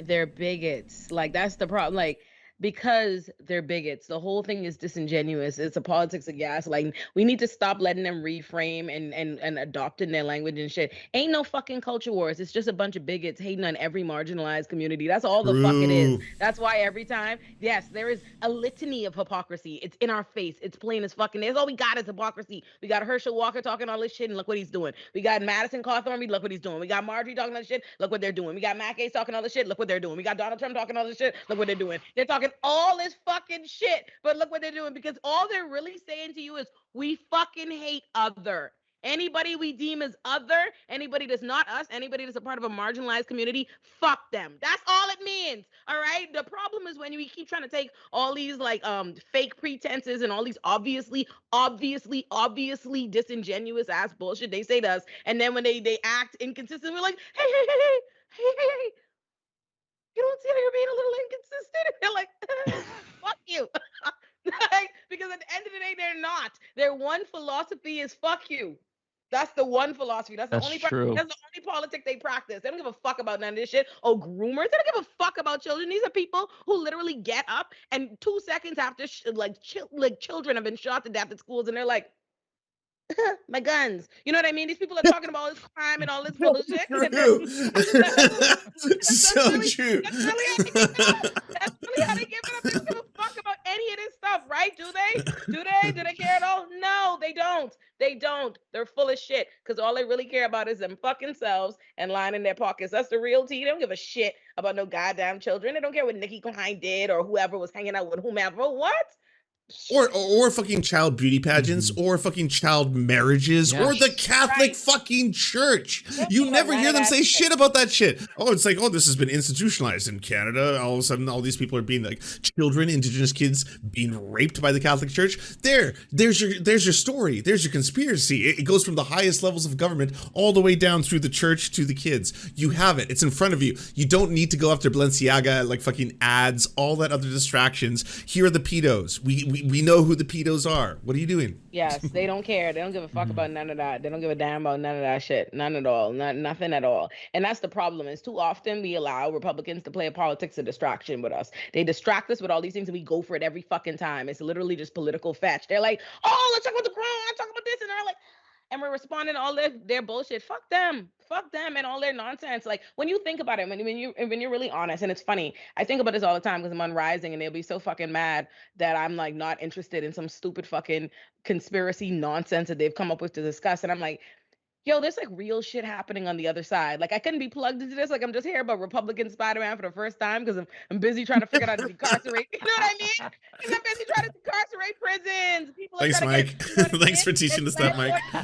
they're bigots. Like that's the problem. Like because they're bigots, the whole thing is disingenuous. It's a politics of gas. Like we need to stop letting them reframe and adopting their language and shit. Ain't no fucking culture wars. It's just a bunch of bigots hating on every marginalized community. That's all the fuck it is. That's why every time, yes, there is a litany of hypocrisy. It's in our face. It's plain as fucking. That's all we got is hypocrisy. We got Herschel Walker talking all this shit, and look what he's doing. We got Madison Cawthorn, look what he's doing. We got Marjorie talking all this shit, look what they're doing. We got Matt Gaetz talking all this shit, look what they're doing. We got Donald Trump talking all this shit, look what they're doing. They're talking all this fucking shit, but look what they're doing, because all they're really saying to you is we fucking hate other. Anybody we deem as other, anybody that's not us, anybody that's a part of a marginalized community, fuck them. That's all it means. All right. The problem is when we keep trying to take all these like fake pretenses and all these obviously disingenuous ass bullshit they say to us, and then when they act inconsistent, we're like, hey, you don't see how you're being a little inconsistent? And they're like, fuck you. Like, because at the end of the day, they're not. Their one philosophy is fuck you. That's the one philosophy. That's the only true. That's the only politic they practice. They don't give a fuck about none of this shit. Oh, groomers. They don't give a fuck about children. These are people who literally get up and 2 seconds after children have been shot to death at schools, and they're like, my guns. You know what I mean? These people are talking about all this crime and all this bullshit. True. So true. That's really how they give it up. They don't give a fuck about any of this stuff, right? Do they? Do they care at all? No, they don't. They don't. They're full of shit because all they really care about is them fucking selves and lying in their pockets. That's the real tea. They don't give a shit about no goddamn children. They don't care what Nicki Klein did or whoever was hanging out with whomever. What? Or fucking child beauty pageants, or fucking child marriages, or the Catholic fucking Church. You never hear them say shit about that shit. Oh, it's like, oh, this has been institutionalized in Canada. All of a sudden, all these people are being like children, Indigenous kids being raped by the Catholic Church. There's your story. There's your conspiracy. It goes from the highest levels of government all the way down through the church to the kids. You have it. It's in front of you. You don't need to go after Balenciaga, like fucking ads, all that other distractions. Here are the pedos. We know who the pedos are. What are you doing? Yes, they don't care. They don't give a fuck about none of that. They don't give a damn about none of that shit. None at all. Nothing at all. And that's the problem. Is too often we allow Republicans to play a politics of distraction with us. They distract us with all these things and we go for it every fucking time. It's literally just political fetch. They're like, oh, let's talk about the crown. Let's talk about this. And they're like, and we're responding to all their bullshit. Fuck them and all their nonsense. Like when you think about it, when you're really honest, and it's funny, I think about this all the time because I'm on Rising and they'll be so fucking mad that I'm like not interested in some stupid fucking conspiracy nonsense that they've come up with to discuss. And I'm like, yo, there's like real shit happening on the other side. Like I couldn't be plugged into this. Like I'm just hearing about Republican Spider-Man for the first time because I'm busy trying to figure out how to decarcerate. You know what I mean? Because I'm busy trying to decarcerate prisons. People Thanks, Mike. Thanks for teaching us that, Mike. All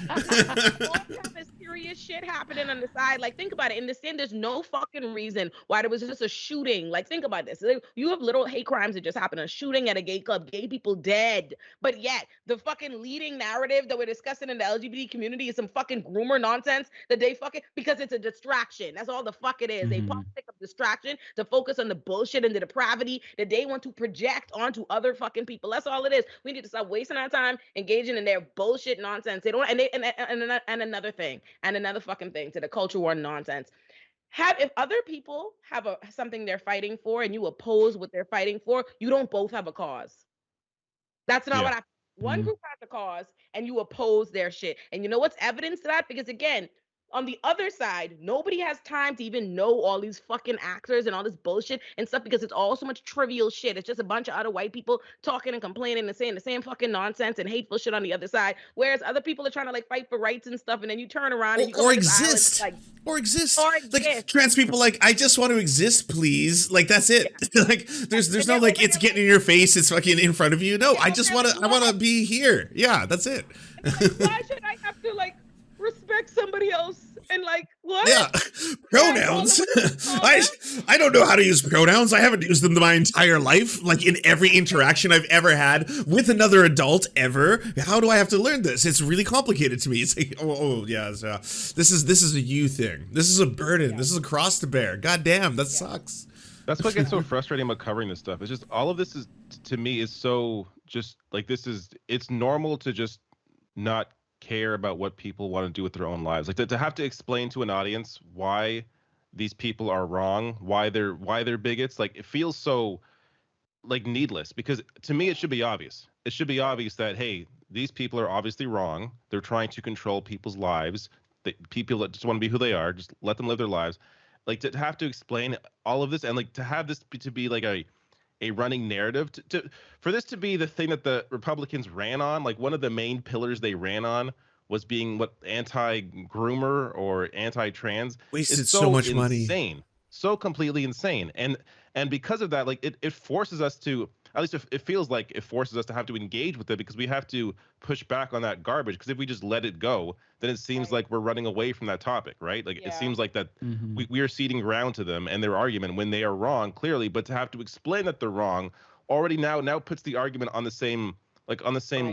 kind of serious shit happening on the side. Like think about it. In the end, there's no fucking reason why there was just a shooting. Like think about this. You have little hate crimes that just happened. A shooting at a gay club, gay people dead. But yet the fucking leading narrative that we're discussing in the LGBT community is some fucking groomer nonsense that they fucking, because it's a distraction. That's all the fuck it is. A politic of distraction to focus on the bullshit and the depravity that they want to project onto other fucking people. That's all it is. We need to stop wasting our time engaging in their bullshit nonsense. They don't, and another fucking thing to the culture war nonsense. If other people have something they're fighting for and you oppose what they're fighting for, you don't both have a cause. That's not what I. One group has a cause and you oppose their shit. And you know what's evidence to that? Because again, on the other side, nobody has time to even know all these fucking actors and all this bullshit and stuff because it's all so much trivial shit. It's just a bunch of other white people talking and complaining and saying the same fucking nonsense and hateful shit on the other side. Whereas other people are trying to like fight for rights and stuff, and then you turn around and you go exist. Or exist. Like trans people, like, I just want to exist, please. Like that's it. Yeah. Like there's no like it's getting in your face, it's fucking in front of you. No, I just want to be here. Yeah, that's it. Like, why should I have to like respect somebody else and like what? Yeah, pronouns. I don't know how to use pronouns. I haven't used them my entire life, like in every interaction I've ever had with another adult ever. How do I have to learn this? It's really complicated to me. It's like, this is a you thing. This is a burden. Yeah. This is a cross to bear. God damn, that sucks. That's what gets so frustrating about covering this stuff. It's just all of this is, to me, is so just like it's normal to just not care about what people want to do with their own lives. Like to have to explain to an audience why these people are wrong, why they're bigots. Like it feels so like needless, because to me it should be obvious. It should be obvious that, hey, these people are obviously wrong. They're trying to control people's lives. People that just want to be who they are, just let them live their lives. Like to have to explain all of this and like to have this to be like a running narrative for this to be the thing that the Republicans ran on. Like one of the main pillars they ran on was being anti-groomer or anti-trans. Wasted so much insane, money. So completely insane. And because of that, like it forces us to at least it feels like it forces us to have to engage with it because we have to push back on that garbage. Because if we just let it go, then it seems like we're running away from that topic, right? Like it seems like that we are ceding ground to them and their argument when they are wrong, clearly. But to have to explain that they're wrong already now puts the argument on the same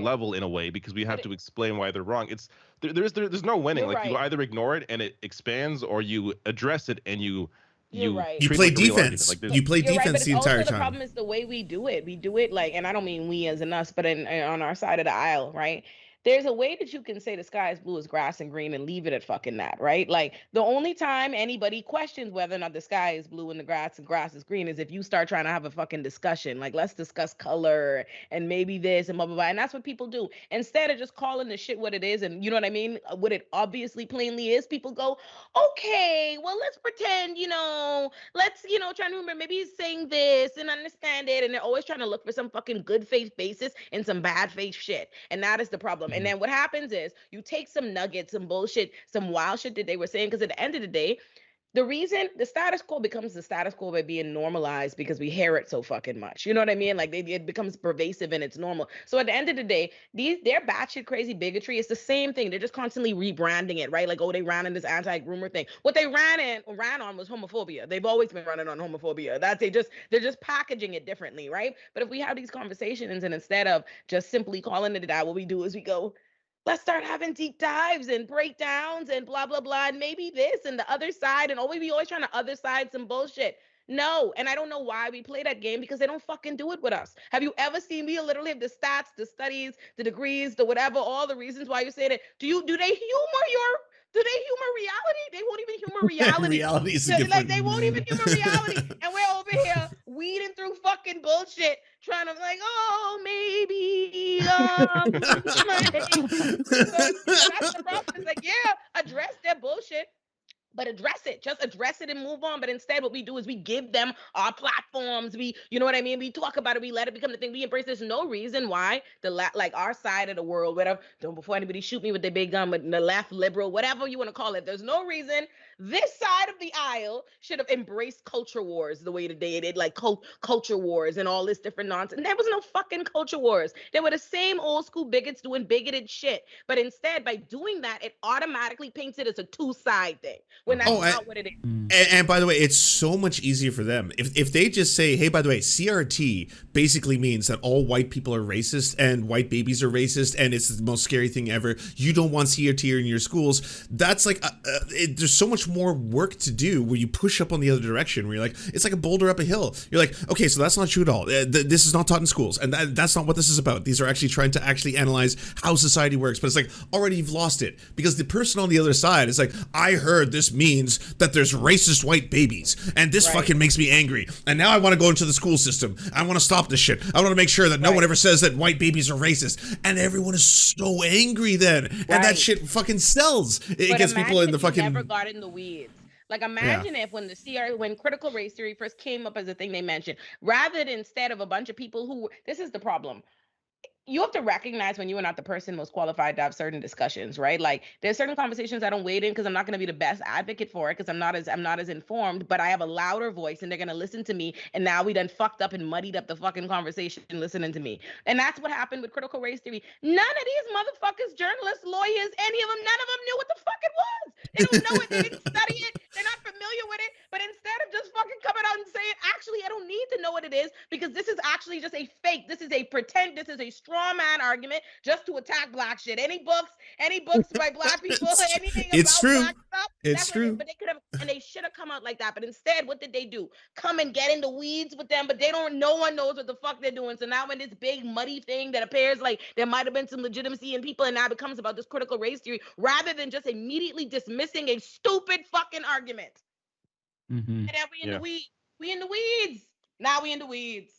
level in a way, because we have to explain why they're wrong. It's there's no winning. Like you either ignore it and it expands, or you address it and you play defense. You play defense the entire time. The problem is the way we do it. We do it like, and I don't mean we as in us, but on our side of the aisle, right? There's a way that you can say the sky is blue as grass and green and leave it at fucking that, right? Like the only time anybody questions whether or not the sky is blue and the grass is green is if you start trying to have a fucking discussion. Like, let's discuss color and maybe this and blah, blah, blah. And that's what people do. Instead of just calling the shit what it is, and you know what I mean? What it obviously plainly is, people go, okay, well, let's pretend, let's, try to remember, maybe he's saying this and understand it. And they're always trying to look for some fucking good faith basis and some bad faith shit. And that is the problem. And then what happens is you take some nuggets, some bullshit, some wild shit that they were saying, because at the end of the day, the reason the status quo becomes the status quo by being normalized because we hear it so fucking much. You know what I mean? Like it becomes pervasive and it's normal. So at the end of the day, their batshit crazy bigotry is the same thing. They're just constantly rebranding it, right? Like, oh, they ran in this anti-groomer thing. What they ran on was homophobia. They've always been running on homophobia. They're just packaging it differently, right? But if we have these conversations and instead of just simply calling it that, what we do is we go, let's start having deep dives and breakdowns and blah, blah, blah. And maybe this and the other side. And we always trying to other side some bullshit. No. And I don't know why we play that game, because they don't fucking do it with us. Have you ever seen me literally have the stats, the studies, the degrees, the whatever, all the reasons why you say that? Do they humor reality? They won't even humor reality. Reality is they won't even humor reality. And we're over here weeding through fucking bullshit, trying to maybe so that's the problem. It's like, address their bullshit, but address it. Just address it and move on. But instead, what we do is we give them our platforms. You know what I mean? We talk about it. We let it become the thing. We embrace. There's no reason why our side of the world, whatever, before anybody shoot me with their big gun, but the left, liberal, whatever you want to call it, there's no reason this side of the aisle should have embraced culture wars the way that they did, like culture wars and all this different nonsense. There was no fucking culture wars. They were the same old school bigots doing bigoted shit. But instead, by doing that, it automatically paints it as a two-side thing. When that's not what it is. And by the way, it's so much easier for them. If they just say, hey, by the way, CRT basically means that all white people are racist and white babies are racist and it's the most scary thing ever. You don't want CRT in your schools. That's like, there's so much more work to do where you push up on the other direction, where you're like, it's like a boulder up a hill. You're like, okay, so that's not true at all. This is not taught in schools. And that's not what this is about. These are actually trying to analyze how society works. But it's like, already you've lost it, because the person on the other side is like, I heard this means that there's racist white babies and this fucking makes me angry. And now I want to go into the school system. I want to stop this shit. I want to make sure that no one ever says that white babies are racist. And everyone is so angry then. And that shit fucking sells. It gets people in the fucking... never got in the weeds. Like, imagine if when critical race theory first came up as a thing they mentioned, rather than instead of a bunch of people who, this is the problem. You have to recognize when you are not the person most qualified to have certain discussions, right? Like, there's certain conversations I don't wade in because I'm not going to be the best advocate for it, because I'm not as informed, but I have a louder voice and they're going to listen to me. And now we done fucked up and muddied up the fucking conversation listening to me. And that's what happened with critical race theory. None of these motherfuckers, journalists, lawyers, any of them, none of them knew what the fuck it was. They don't know it. They didn't study it. They're not familiar with it. But instead of just fucking coming out and saying, actually, I don't need to know what it is, because this is actually just a fake. This is a pretend. This is a straw man argument just to attack black shit. Any books by black people, anything it's about true. black stuff. It's true. But they could have, and they should have come out like that. But instead, what did they do? Come and get in the weeds with them, but no one knows what the fuck they're doing. So now when this big muddy thing that appears like there might have been some legitimacy in people, and now it becomes about this critical race theory, rather than just immediately dismissing a stupid fucking argument. Mm-hmm. And then we in the weeds. We in the weeds. Now we in the weeds.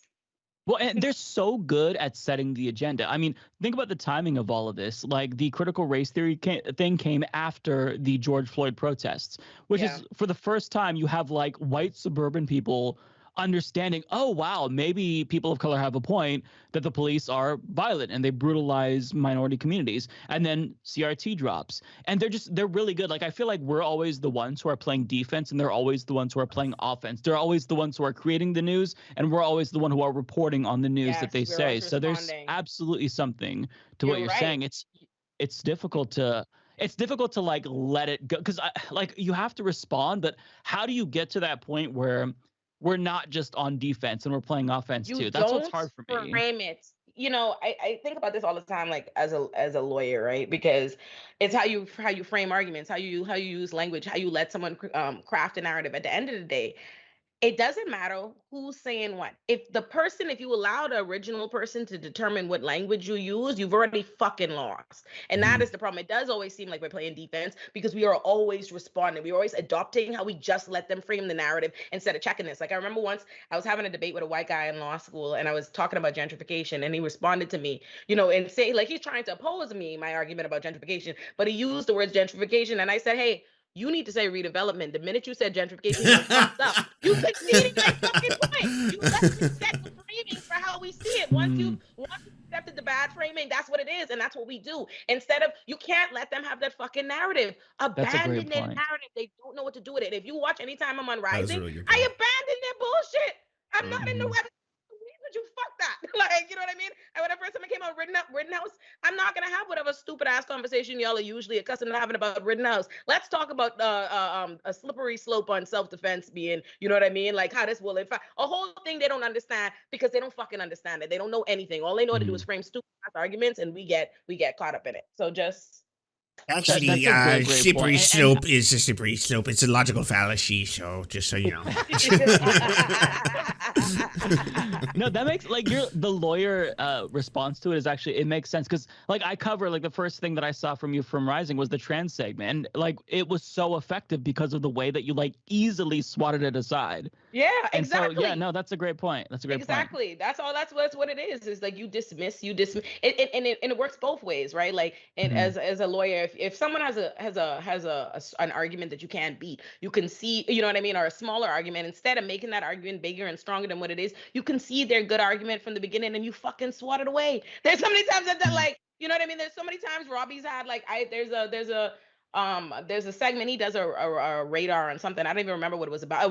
Well, and they're so good at setting the agenda. I mean, think about the timing of all of this. Like, the critical race theory thing came after the George Floyd protests, which is, for the first time, you have like white suburban people understanding, oh wow, maybe people of color have a point that the police are violent and they brutalize minority communities. And then CRT drops, and they're really good. Like I feel like we're always the ones who are playing defense, and they're always the ones who are playing offense. They're always the ones who are creating the news, and we're always the one who are reporting on the news that they say. So there's absolutely something to what you're saying. It's difficult to like let it go, because like you have to respond, but how do you get to that point where we're not just on defense and we're playing offense too? That's what's hard for me. Frame it. I think about this all the time, like as a lawyer, right? Because it's how you frame arguments, how you use language, how you let someone craft a narrative. At the end of the day, it doesn't matter who's saying what. If you allow the original person to determine what language you use, you've already fucking lost. And that is the problem. It does always seem like we're playing defense because we are always responding. We're always adopting how we just let them frame the narrative instead of checking this. Like I remember once I was having a debate with a white guy in law school, and I was talking about gentrification, and he responded to me, and say like he's trying to oppose me, my argument about gentrification, but he used the word gentrification. And I said, hey, you need to say redevelopment. The minute you said gentrification, you fucked up. You conceded my fucking point. You let me set the framing for how we see it. Once you accepted the bad framing, that's what it is, and that's what we do. Instead of, you can't let them have that fucking narrative. Abandon their narrative. They don't know what to do with it. If you watch anytime I'm on Rising, really I abandon their bullshit. I'm not in the web. You fuck that. Like, you know what I mean? And when the first time I came out Rittenhouse, I'm not gonna have whatever stupid ass conversation y'all are usually accustomed to having about Rittenhouse. Let's talk about a slippery slope on self-defense being, you know what I mean? Like how this will, in fact, a whole thing they don't understand because they don't fucking understand it. They don't know anything. All they know how to do is frame stupid ass arguments, and we get caught up in it. So just actually, slippery slope is a slippery slope. It's a logical fallacy. So just so you know. No, that makes like the lawyer response to it is actually, it makes sense, because like I cover, like the first thing that I saw from you from Rising was the trans segment, and like it was so effective because of the way that you like easily swatted it aside. Yeah, and exactly. So, yeah, no, that's a great point. That's a great point. Exactly. That's what it is. Is like you dismiss it, and it works both ways, right? Like, and as a lawyer, if someone has an argument that you can't beat, you can see, you know what I mean, or a smaller argument, instead of making that argument bigger and stronger than what it is, you can see their good argument from the beginning and you fucking swat it away. There's so many times that like, you know what I mean? There's so many times Robbie's had like, there's a segment he does a radar on something. I don't even remember what it was about.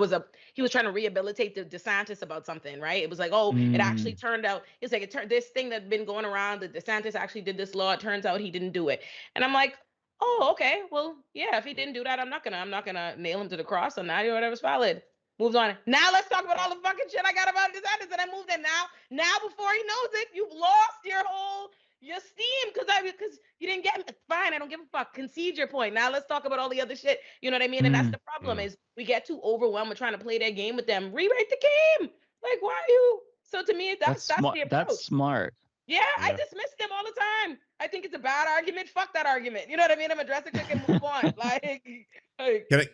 He was trying to rehabilitate the DeSantis about something, right? It was like, it actually turned out, it's like this thing that's been going around, that DeSantis actually did this law. It turns out he didn't do it. And I'm like, oh, okay, well, yeah, if he didn't do that, I'm not gonna nail him to the cross on that, or whatever's valid. Moved on. Now let's talk about all the fucking shit I got about DeSantis, and I moved in now before he knows it, you've lost your steam because you didn't get me. Fine, I don't give a fuck. Concede your point. Now let's talk about all the other shit. You know what I mean? And that's the problem is we get too overwhelmed with trying to play that game with them. Rewrite the game. Like, why are you? So to me, that's the approach. That's smart. Yeah, I dismiss them all the time. I think it's a bad argument. Fuck that argument. You know what I mean? I'm addressing it and move on.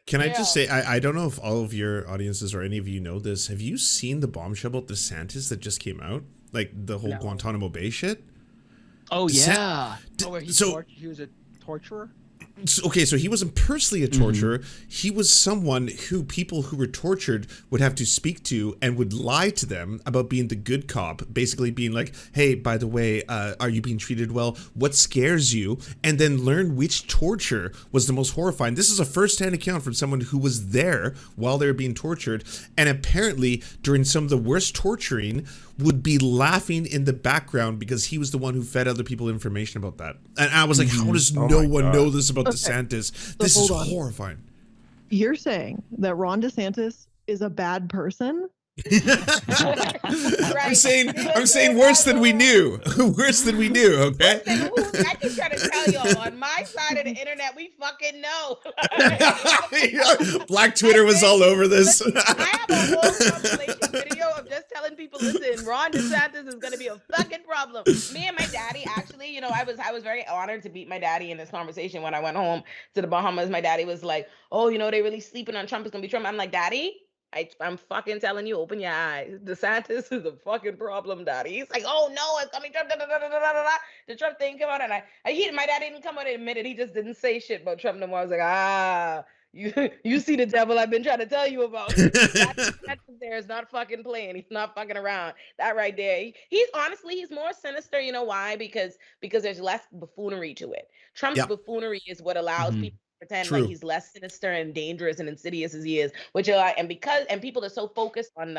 Can I just say, I don't know if all of your audiences or any of you know this. Have you seen the bombshell about DeSantis that just came out? Like the whole Guantanamo Bay shit? Oh, yeah. He was a torturer? Okay, so he wasn't personally a torturer. He was someone who people who were tortured would have to speak to and would lie to them about being the good cop, basically being like, hey, by the way, are you being treated well? What scares you? And then learn which torture was the most horrifying. This is a first-hand account from someone who was there while they were being tortured, and apparently during some of the worst torturing would be laughing in the background because he was the one who fed other people information about that. And I was like, how does no one know this about DeSantis? This is horrifying. You're saying that Ron DeSantis is a bad person? I'm saying worse than we knew. Worse than we knew, okay? I can try to tell y'all, on my side of the internet, we fucking know. Black Twitter was all over this. I have a whole compilation video of just telling people, listen, Ron DeSantis is going to be a fucking problem. Me and my daddy, actually, I was very honored to meet my daddy in this conversation when I went home to the Bahamas. My daddy was like, oh, they really sleeping on Trump. It's going to be Trump. I'm like, Daddy, I'm fucking telling you, open your eyes. DeSantis is a fucking problem, Daddy. He's like, oh no, it's coming Trump. The Trump thing come out, and my dad didn't come out and admit it. He just didn't say shit about Trump no more. I was like, you see the devil I've been trying to tell you about. That there is not fucking playing. He's not fucking around. That right there. He's honestly, he's more sinister. You know why? Because there's less buffoonery to it. Trump's buffoonery is what allows people to pretend like he's less sinister and dangerous and insidious as he is. Which and people are so focused on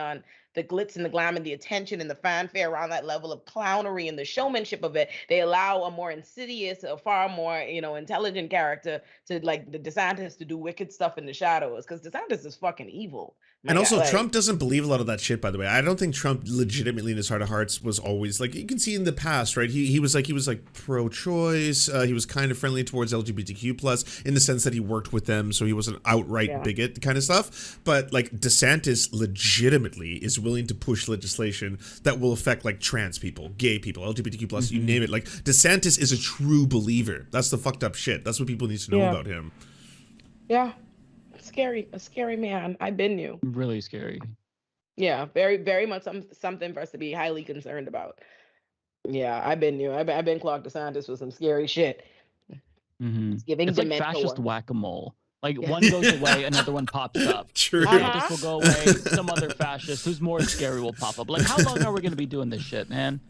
the glitz and the glam and the attention and the fanfare around that level of clownery and the showmanship of it, they allow a more insidious, a far more, intelligent character to like the DeSantis to do wicked stuff in the shadows, because DeSantis is fucking evil. And also, Trump doesn't believe a lot of that shit, by the way. I don't think Trump legitimately in his heart of hearts was always like, you can see in the past, right? He was like pro-choice. He was kind of friendly towards LGBTQ plus in the sense that he worked with them. So he was an outright bigot kind of stuff. But like DeSantis legitimately is willing to push legislation that will affect like trans people, gay people, LGBTQ plus, you name it. Like DeSantis is a true believer. That's the fucked up shit. That's what people need to know about him. Yeah. A scary man. I've been you. Really scary. Yeah, very, very much something for us to be highly concerned about. Yeah, I've been you. I've been Clark DeSantis with some scary shit. It's like fascist whack-a-mole. Like one goes away, another one pops up. True. This will go away. Some other fascist who's more scary will pop up. Like, how long are we going to be doing this shit, man?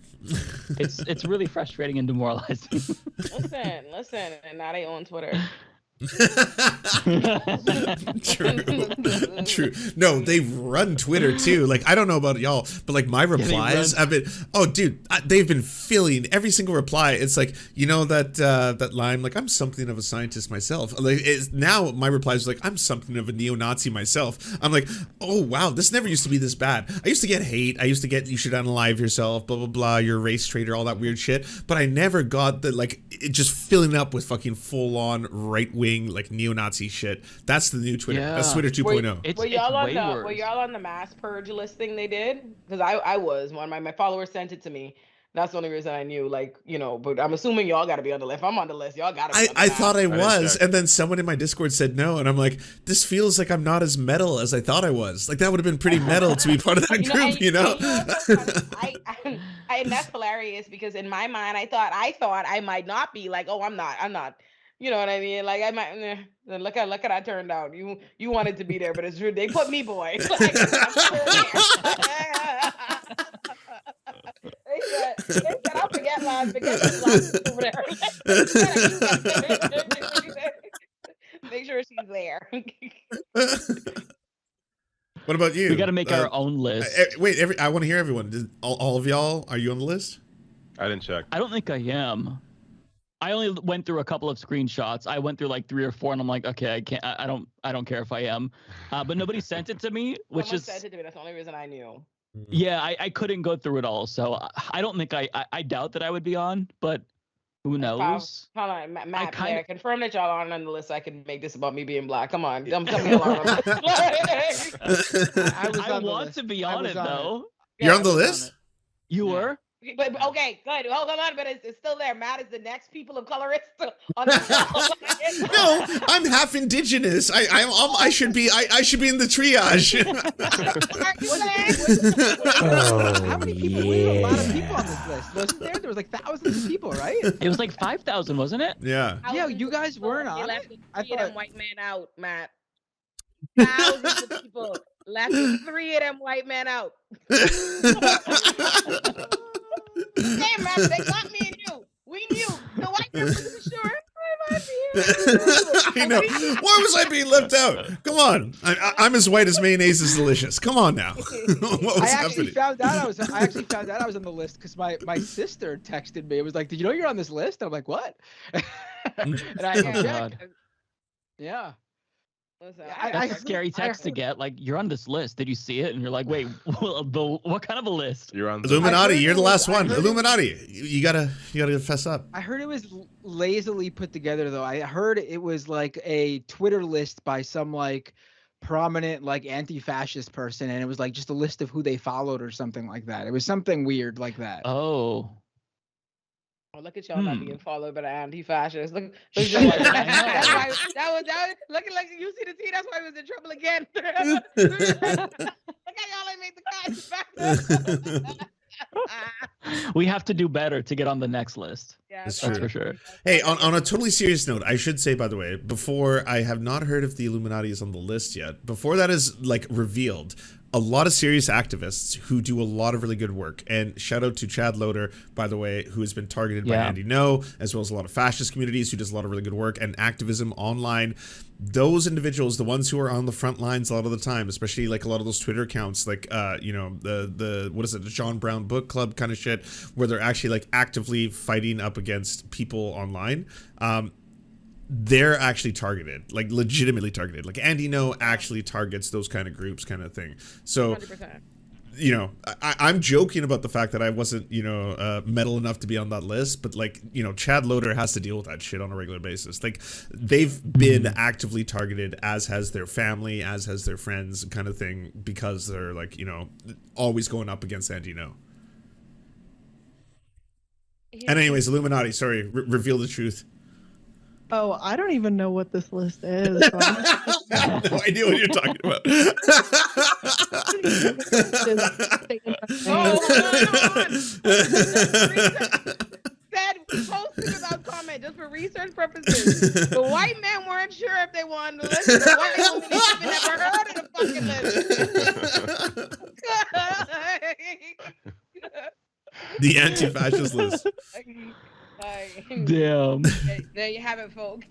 It's really frustrating and demoralizing. Listen, and now they own Twitter. True. No, they run Twitter too. Like, I don't know about y'all, but like my replies have been, they've been filling every single reply. It's like, that line, like, I'm something of a scientist myself. Like, now my replies are like, I'm something of a neo-Nazi myself. I'm like, oh wow, this never used to be this bad. I used to get hate. I used to get, you should unalive yourself, blah blah blah, you're a race traitor, all that weird shit. But I never got the like it just filling up with fucking full-on right-wing like neo-Nazi shit. That's the new Twitter. That's Twitter 2.0. Were y'all on the mass purge list thing they did? Because I was. One of my followers sent it to me. That's the only reason I knew, but I'm assuming y'all got to be on the list. If I'm on the list, y'all got to be on the I thought I was, and then someone in my Discord said no, and I'm like, this feels like I'm not as metal as I thought I was. Like, that would have been pretty metal to be part of that group, And that's hilarious, because in my mind, I thought I might not be like, oh, I'm not. You know what I mean? Like, I might look at how I turned out. You wanted to be there, but it's true. They put me, boy. Like, they said, I'll forget lines over there. Make sure she's there. What about you? We got to make our own list. Wait, I want to hear everyone. All of y'all, are you on the list? I didn't check. I don't think I am. I only went through a couple of screenshots. I went through like 3 or 4, and I'm like, okay, I can't. I don't care if I am. But nobody sent it to me, which Someone sent it to me. That's the only reason I knew. Yeah, I couldn't go through it all, so I don't think I doubt that I would be on, but who knows? Hold on, Matt, confirm that y'all aren't on the list so I can make this about me being black. Come on, tell me y'all aren't on the list. I want to be on it, though. You're on the list? You were? But okay, good. Hold on, but it's still there. Matt is the next people of color on the No, I'm half indigenous. I should be in the triage. How many people? Yeah. We have a lot of people on this list. Wasn't there? There was like thousands of people, right? It was like 5,000, wasn't it? Yeah. Yeah, you guys weren't on it. I thought them white man out, Matt. Thousands of people left 3 of them white men out. Hey, man, they got me and you. We knew. The white man wasn't sure. I know. Why was I being left out? Come on. I'm as white as mayonnaise is delicious. Come on now. What was I actually happening? found out I was on the list because my sister texted me. It was like, did you know you're on this list? And I'm like, what? And I checked. Yeah. Listen, That's a scary text to get. Like, you're on this list. Did you see it? And you're like, wait, what kind of a list? You're on the Illuminati. You're the last one. Illuminati. You gotta fess up. I heard it was lazily put together, though. I heard it was like a Twitter list by some like prominent like anti-fascist person, and it was like just a list of who they followed or something like that. It was something weird like that. Oh. Oh, look at y'all not being followed by the anti-fascists. Look that's why looking like you see the T. That's why he was in trouble again. Look how y'all ain't made the guys back. We have to do better to get on the next list. Yeah, That's That's true. for sure. Hey, on a totally serious note, I should say, by the way, before, I have not heard if the Illuminati is on the list yet. Before that is like revealed, a lot of serious activists who do a lot of really good work. And shout out to Chad Loader, by the way, who has been targeted by Yeah. Andy No, as well as a lot of fascist communities who does a lot of really good work and activism online. Those individuals, the ones who are on the front lines a lot of the time, especially like a lot of those Twitter accounts, like you know, the what is it, the John Brown Book Club kind of shit, where they're actually like actively fighting up against people online. They're actually targeted, like legitimately targeted. Like Andy No actually targets those kind of groups, kind of thing. So 100%. you know, I'm joking about the fact that I wasn't, you know, metal enough to be on that list, but like, you know, Chad Loader has to deal with that shit on a regular basis. Like, they've been actively targeted, as has their family, as has their friends, kind of thing, because they're like, you know, always going up against Andy No. And anyways, Illuminati, sorry, reveal the truth. Oh, I don't even know what this list is. So I have no idea what you're talking about. Said posted without comment just for research purposes. The white men weren't sure if they wanted to listen. The white woman even never heard of the fucking list. The anti-fascist list. Damn. There you have it, folks.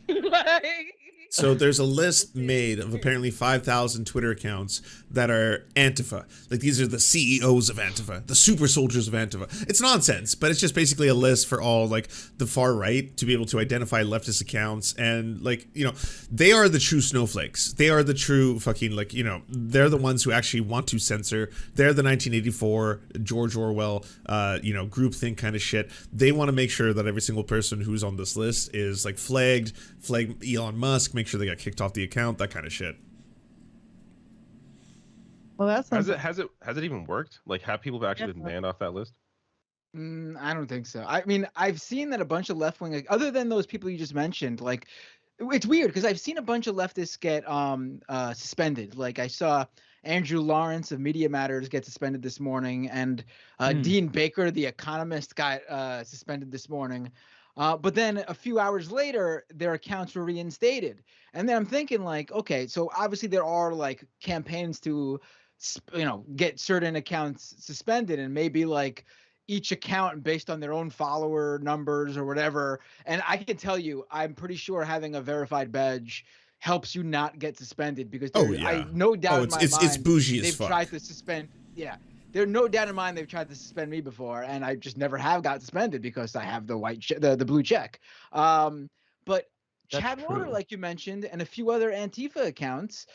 So there's a list made of apparently 5,000 Twitter accounts that are Antifa. Like, these are the CEOs of Antifa, the super soldiers of Antifa. It's nonsense, but it's just basically a list for all, like, the far right to be able to identify leftist accounts. And, like, you know, they are the true snowflakes. They are the true fucking, like, you know, they're the ones who actually want to censor. They're the 1984 George Orwell, you know, groupthink kind of shit. They want to make sure that every single person who's on this list is, like, flag Elon Musk, make sure they got kicked off the account, that kind of shit. Well, that sounds. Has it even worked? Like, have people actually been banned off that list? I don't think so. I mean, I've seen that a bunch of left wing, like, other than those people you just mentioned, like, it's weird because I've seen a bunch of leftists get suspended. Like, I saw Andrew Lawrence of Media Matters get suspended this morning, and Dean Baker, the Economist, got suspended this morning. But then a few hours later, their accounts were reinstated. And then I'm thinking, like, okay, so obviously there are like campaigns to, you know, get certain accounts suspended, and maybe like each account based on their own follower numbers or whatever. And I can tell you, I'm pretty sure having a verified badge helps you not get suspended, because I no doubt in my mind it's bougie as they've fuck. tried to suspend. Yeah. There's no doubt in mind they've tried to suspend me before, and I just never have got suspended because I have the the blue check. But That's Chad Loader, true. like you mentioned, and a few other Antifa accounts,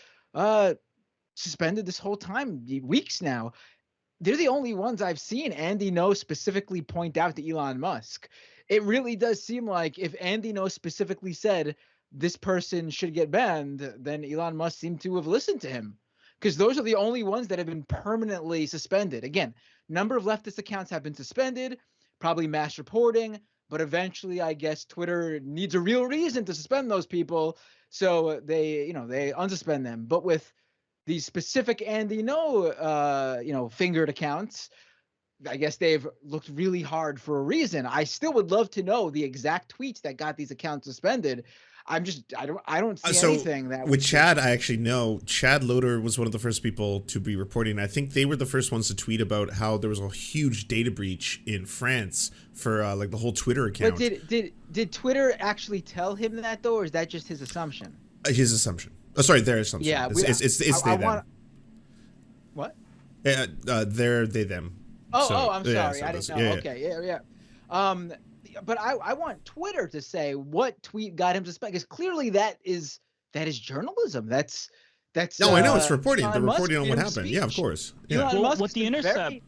suspended this whole time, weeks now. They're the only ones I've seen Andy No specifically point out to Elon Musk. It really does seem like if Andy No specifically said this person should get banned, then Elon Musk seemed to have listened to him. Because those are the only ones that have been permanently suspended. Again, number of leftist accounts have been suspended, probably mass reporting, but eventually I guess Twitter needs a real reason to suspend those people, so they, you know, they unsuspend them. But with these specific Andy No, you know, fingered accounts, I guess they've looked really hard for a reason. I still would love to know the exact tweets that got these accounts suspended. I don't see anything that with Chad. I actually know Chad Loader was one of the first people to be reporting. I think they were the first ones to tweet about how there was a huge data breach in France for like the whole Twitter account. But did Twitter actually tell him that though, or is that just his assumption? His assumption. Oh, sorry, their assumption. Yeah, it's they them. What? They're they them. I'm sorry, yeah, I didn't know. Yeah. Okay, yeah. But I want Twitter to say what tweet got him suspended, because clearly that is journalism. That's no, I know it's reporting. Elon They're Musk reporting on what happened. speech. Yeah, of course. Yeah. Elon Well, Musk what The has been Intercept-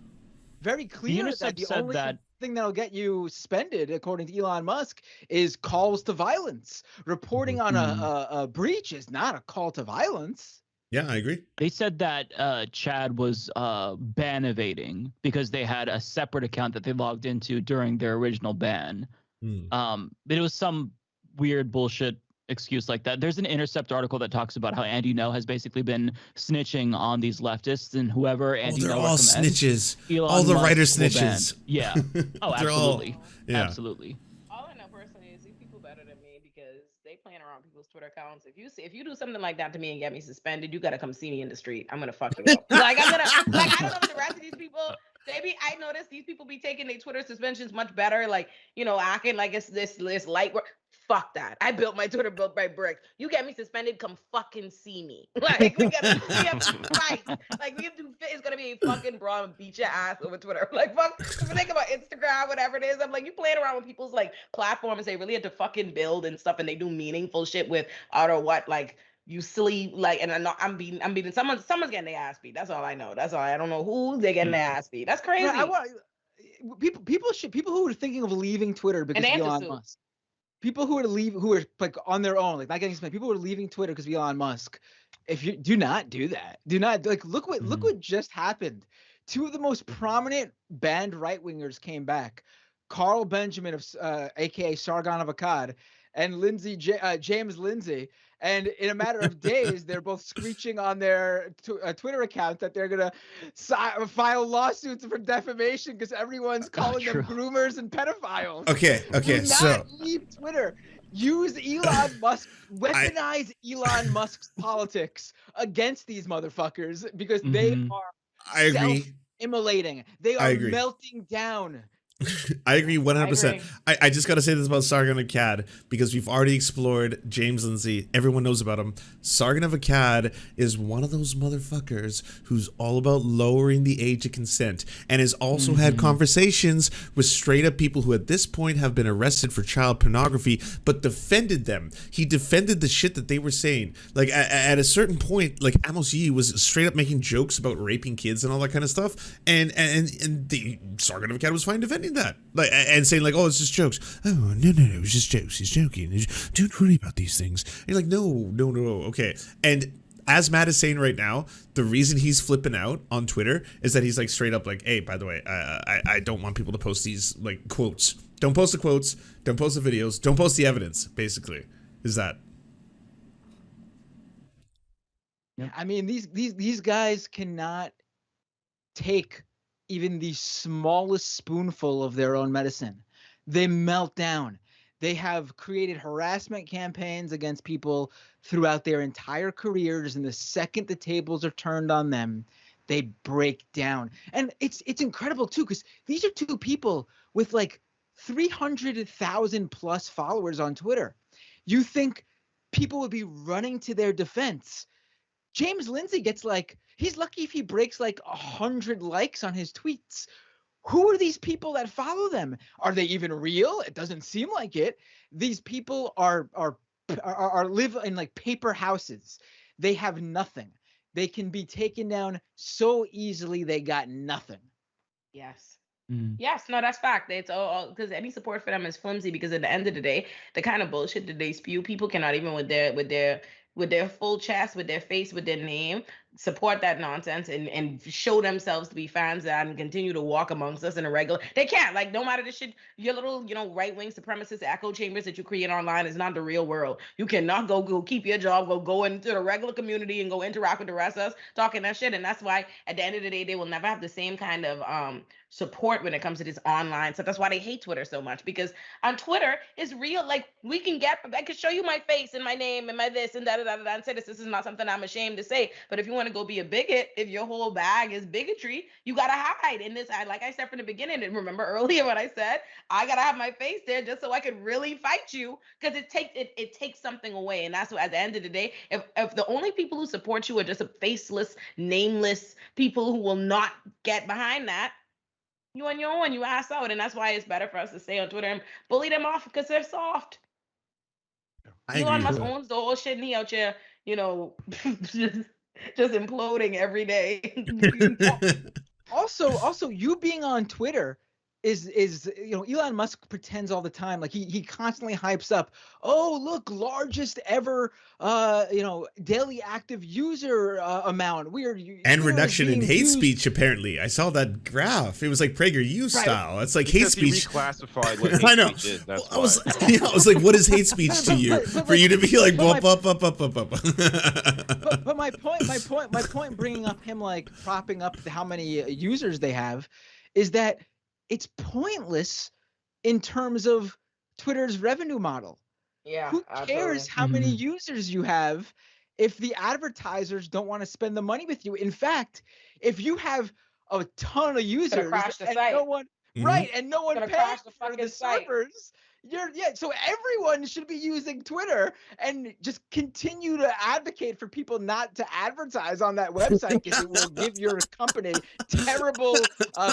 very clear Intercept that the said only that- thing that'll get you suspended, according to Elon Musk, is calls to violence. Reporting on a breach is not a call to violence. Yeah, I agree. They said that Chad was ban evading because they had a separate account that they logged into during their original ban. But it was some weird bullshit excuse like that. There's an Intercept article that talks about how Andy Ngo has basically been snitching on these leftists, and whoever Andy they're Ngo all recommends, snitches. Elon All the Musk writer will ban. snitches. Yeah. Oh, They're all- absolutely. yeah. Absolutely. All I know personally is these people better than me because they playing around people's Twitter accounts. If you do something like that to me and get me suspended, you gotta come see me in the street. I'm gonna fuck you up. Like I'm gonna like I don't know if the rest of these people. I noticed these people be taking their Twitter suspensions much better, like acting like it's this light work. Fuck that. I built my Twitter built by bricks. You get me suspended, come fucking see me. Like we have to fight. Like we have to. It's gonna be a fucking brawl and beat your ass over Twitter. Like fuck. If I think about Instagram, whatever it is, I'm like you playing around with people's like platforms they really had to fucking build and stuff, and they do meaningful shit with out or what like. You silly and I'm beating someone's getting their ass beat. That's all I know. That's all I don't know who they're getting their ass beat. That's crazy. People who are thinking of leaving Twitter because of Elon Musk. People who are like on their own, like not getting spent. People who are leaving Twitter because of Elon Musk. If you do not do that, do not like look what just happened. Two of the most prominent banned right wingers came back. Carl Benjamin of aka Sargon of Akkad and James Lindsay. And in a matter of days, they're both screeching on their Twitter account that they're going to file lawsuits for defamation because everyone's calling them groomers and pedophiles. Okay. Do not leave Twitter. Use Elon Musk, weaponize Elon Musk's politics against these motherfuckers because they are self-immolating. They are melting down. I agree 100%. I just got to say this about Sargon of Akkad because we've already explored James Lindsay. Everyone knows about him. Sargon of Akkad is one of those motherfuckers who's all about lowering the age of consent and has also had conversations with straight up people who at this point have been arrested for child pornography but defended them. He defended the shit that they were saying. Like at a certain point, like Amos Yee was straight up making jokes about raping kids and all that kind of stuff. And the Sargon of Akkad was fine defending that, like, and saying like, oh, it's just jokes. Oh, no, it was just jokes. He's joking. Don't worry about these things. And you're like, no, okay. And as Matt is saying right now, the reason he's flipping out on Twitter is that he's like straight up like, hey, by the way, I don't want people to post these like quotes. Don't post the quotes. Don't post the videos. Don't post the evidence. Basically, is that. Yeah. I mean, these guys cannot take even the smallest spoonful of their own medicine. They melt down. They have created harassment campaigns against people throughout their entire careers, and the second the tables are turned on them, they break down. And it's incredible too, because these are two people with like 300,000 plus followers on Twitter. You think people would be running to their defense. James Lindsay gets like, he's lucky if he breaks like 100 likes on his tweets. Who are these people that follow them? Are they even real? It doesn't seem like it. These people are live in like paper houses. They have nothing. They can be taken down so easily. They got nothing. Yes. Yes, no, that's fact. It's all because any support for them is flimsy because at the end of the day, the kind of bullshit that they spew, people cannot even with their full chest, with their face, with their name, support that nonsense and show themselves to be fans and continue to walk amongst us in a regular. They can't, like, no matter the shit, your little, right-wing supremacist echo chambers that you create online is not the real world. You cannot go keep your job, go into the regular community and go interact with the rest of us talking that shit. And that's why at the end of the day, they will never have the same kind of support when it comes to this online stuff. That's why they hate Twitter so much, because on Twitter it's real. Like, I could show you my face and my name and my this and that and say this is not something I'm ashamed to say. But if you want to go be a bigot, if your whole bag is bigotry, you gotta hide in this. Like I said from the beginning, and remember earlier what I said, I gotta have my face there just so I could really fight you, because it takes something away. And that's what, at the end of the day, if the only people who support you are just a faceless, nameless people who will not get behind that, you on your own, you ass out. And that's why it's better for us to stay on Twitter and bully them off, because they're soft. Elon Musk owns the whole shit, and he out here, just imploding every day. Also, you being on Twitter is Elon Musk pretends all the time, like he constantly hypes up, oh look, largest ever daily active user amount, and reduction in hate speech. Apparently, I saw that graph. It was like PragerU style. It's like hate speech. Reclassified what hate I know. speech is. That's I was like, what is hate speech to you? For you to be like, but my point bringing up him like propping up how many users they have is that it's pointless in terms of Twitter's revenue model. Yeah. Who cares how many users you have if the advertisers don't want to spend the money with you? In fact, if you have a ton of users and no one and no one pays for the servers, so everyone should be using Twitter and just continue to advocate for people not to advertise on that website because it will give your company terrible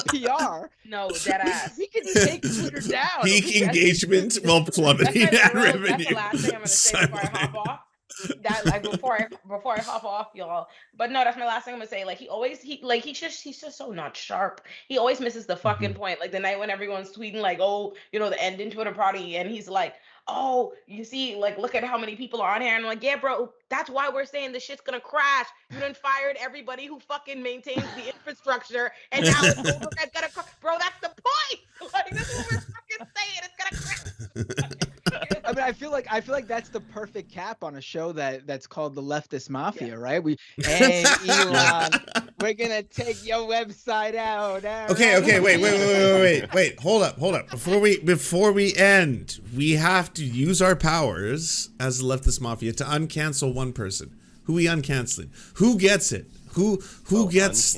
PR. No, dead ass. We can take Twitter down. Peak engagement while plummeting ad revenue. That's the last thing I'm gonna say before I hop off. That like before I hop off, y'all. But no, that's my last thing I'm gonna say. Like he's just so not sharp. He always misses the fucking point. Like the night when everyone's tweeting like, oh, the ending Twitter party, and he's like, oh, you see, like look at how many people are on here. And I'm like, yeah, bro, that's why we're saying this shit's gonna crash. You done fired everybody who fucking maintains the infrastructure, and now it's over. It's gonna bro, that's the point. Like this is what we're fucking saying. It's gonna crash. I mean, I feel like that's the perfect cap on a show that's called the Leftist Mafia, right? Hey, Elon, we're gonna take your website out. Okay, wait, hold up. Before we end, we have to use our powers as the Leftist Mafia to uncancel one person. Who we uncanceling? Who gets it? Who gets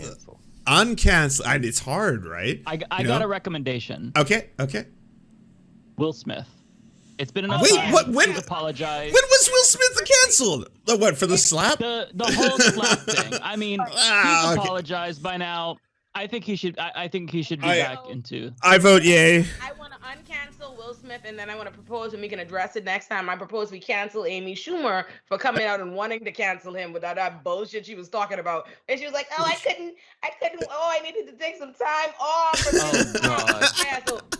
uncancel? It's hard, right? I got a recommendation. Okay. Will Smith. It's been enough Wait, time. what? When? Apologize. When was Will Smith canceled? What, for the slap? The whole slap thing. I mean, he's apologized by now. I think he should. I think he should be back into. I vote yay. I want to uncancel Will Smith, and then I want to propose, and we can address it next time. I propose we cancel Amy Schumer for coming out and wanting to cancel him without that bullshit she was talking about. And she was like, "Oh, I couldn't. Oh, I needed to take some time off." Oh God.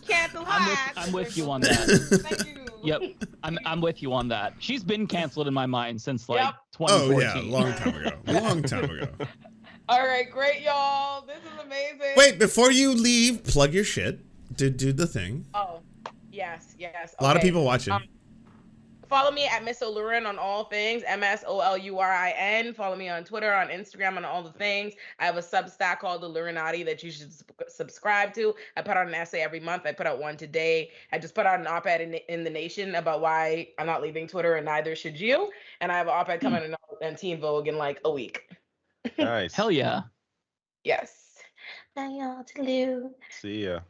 Cancel her. I'm with you on that. Thank you. Yep, I'm with you on that. She's been canceled in my mind since like 2014. Oh yeah, long time ago. All right, great, y'all. This is amazing. Wait, before you leave, plug your shit. Do the thing. Oh, yes. A lot of people watching. Follow me at Miss Olurin on all things, MSOLURIN. Follow me on Twitter, on Instagram, on all the things. I have a Substack called The Lurinati that you should subscribe to. I put out an essay every month. I put out one today. I just put out an op-ed in The Nation about why I'm not leaving Twitter, and neither should you. And I have an op-ed coming in Teen Vogue in like a week. Nice. Hell yeah. Yes. See ya.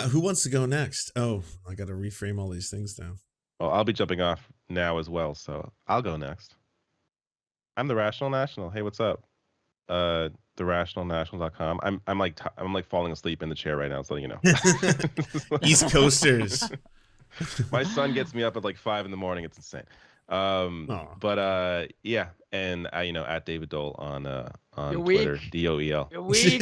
Who wants to go next? Oh, I got to reframe all these things now. Well, I'll be jumping off now as well, so I'll go next. I'm the Rational National. Hey, what's up? TheRationalNational.com. I'm like falling asleep in the chair right now, so you know. East Coasters. My son gets me up at like 5 a.m. It's insane. But yeah, and at David Dole on Twitter, DOEL. You're weak.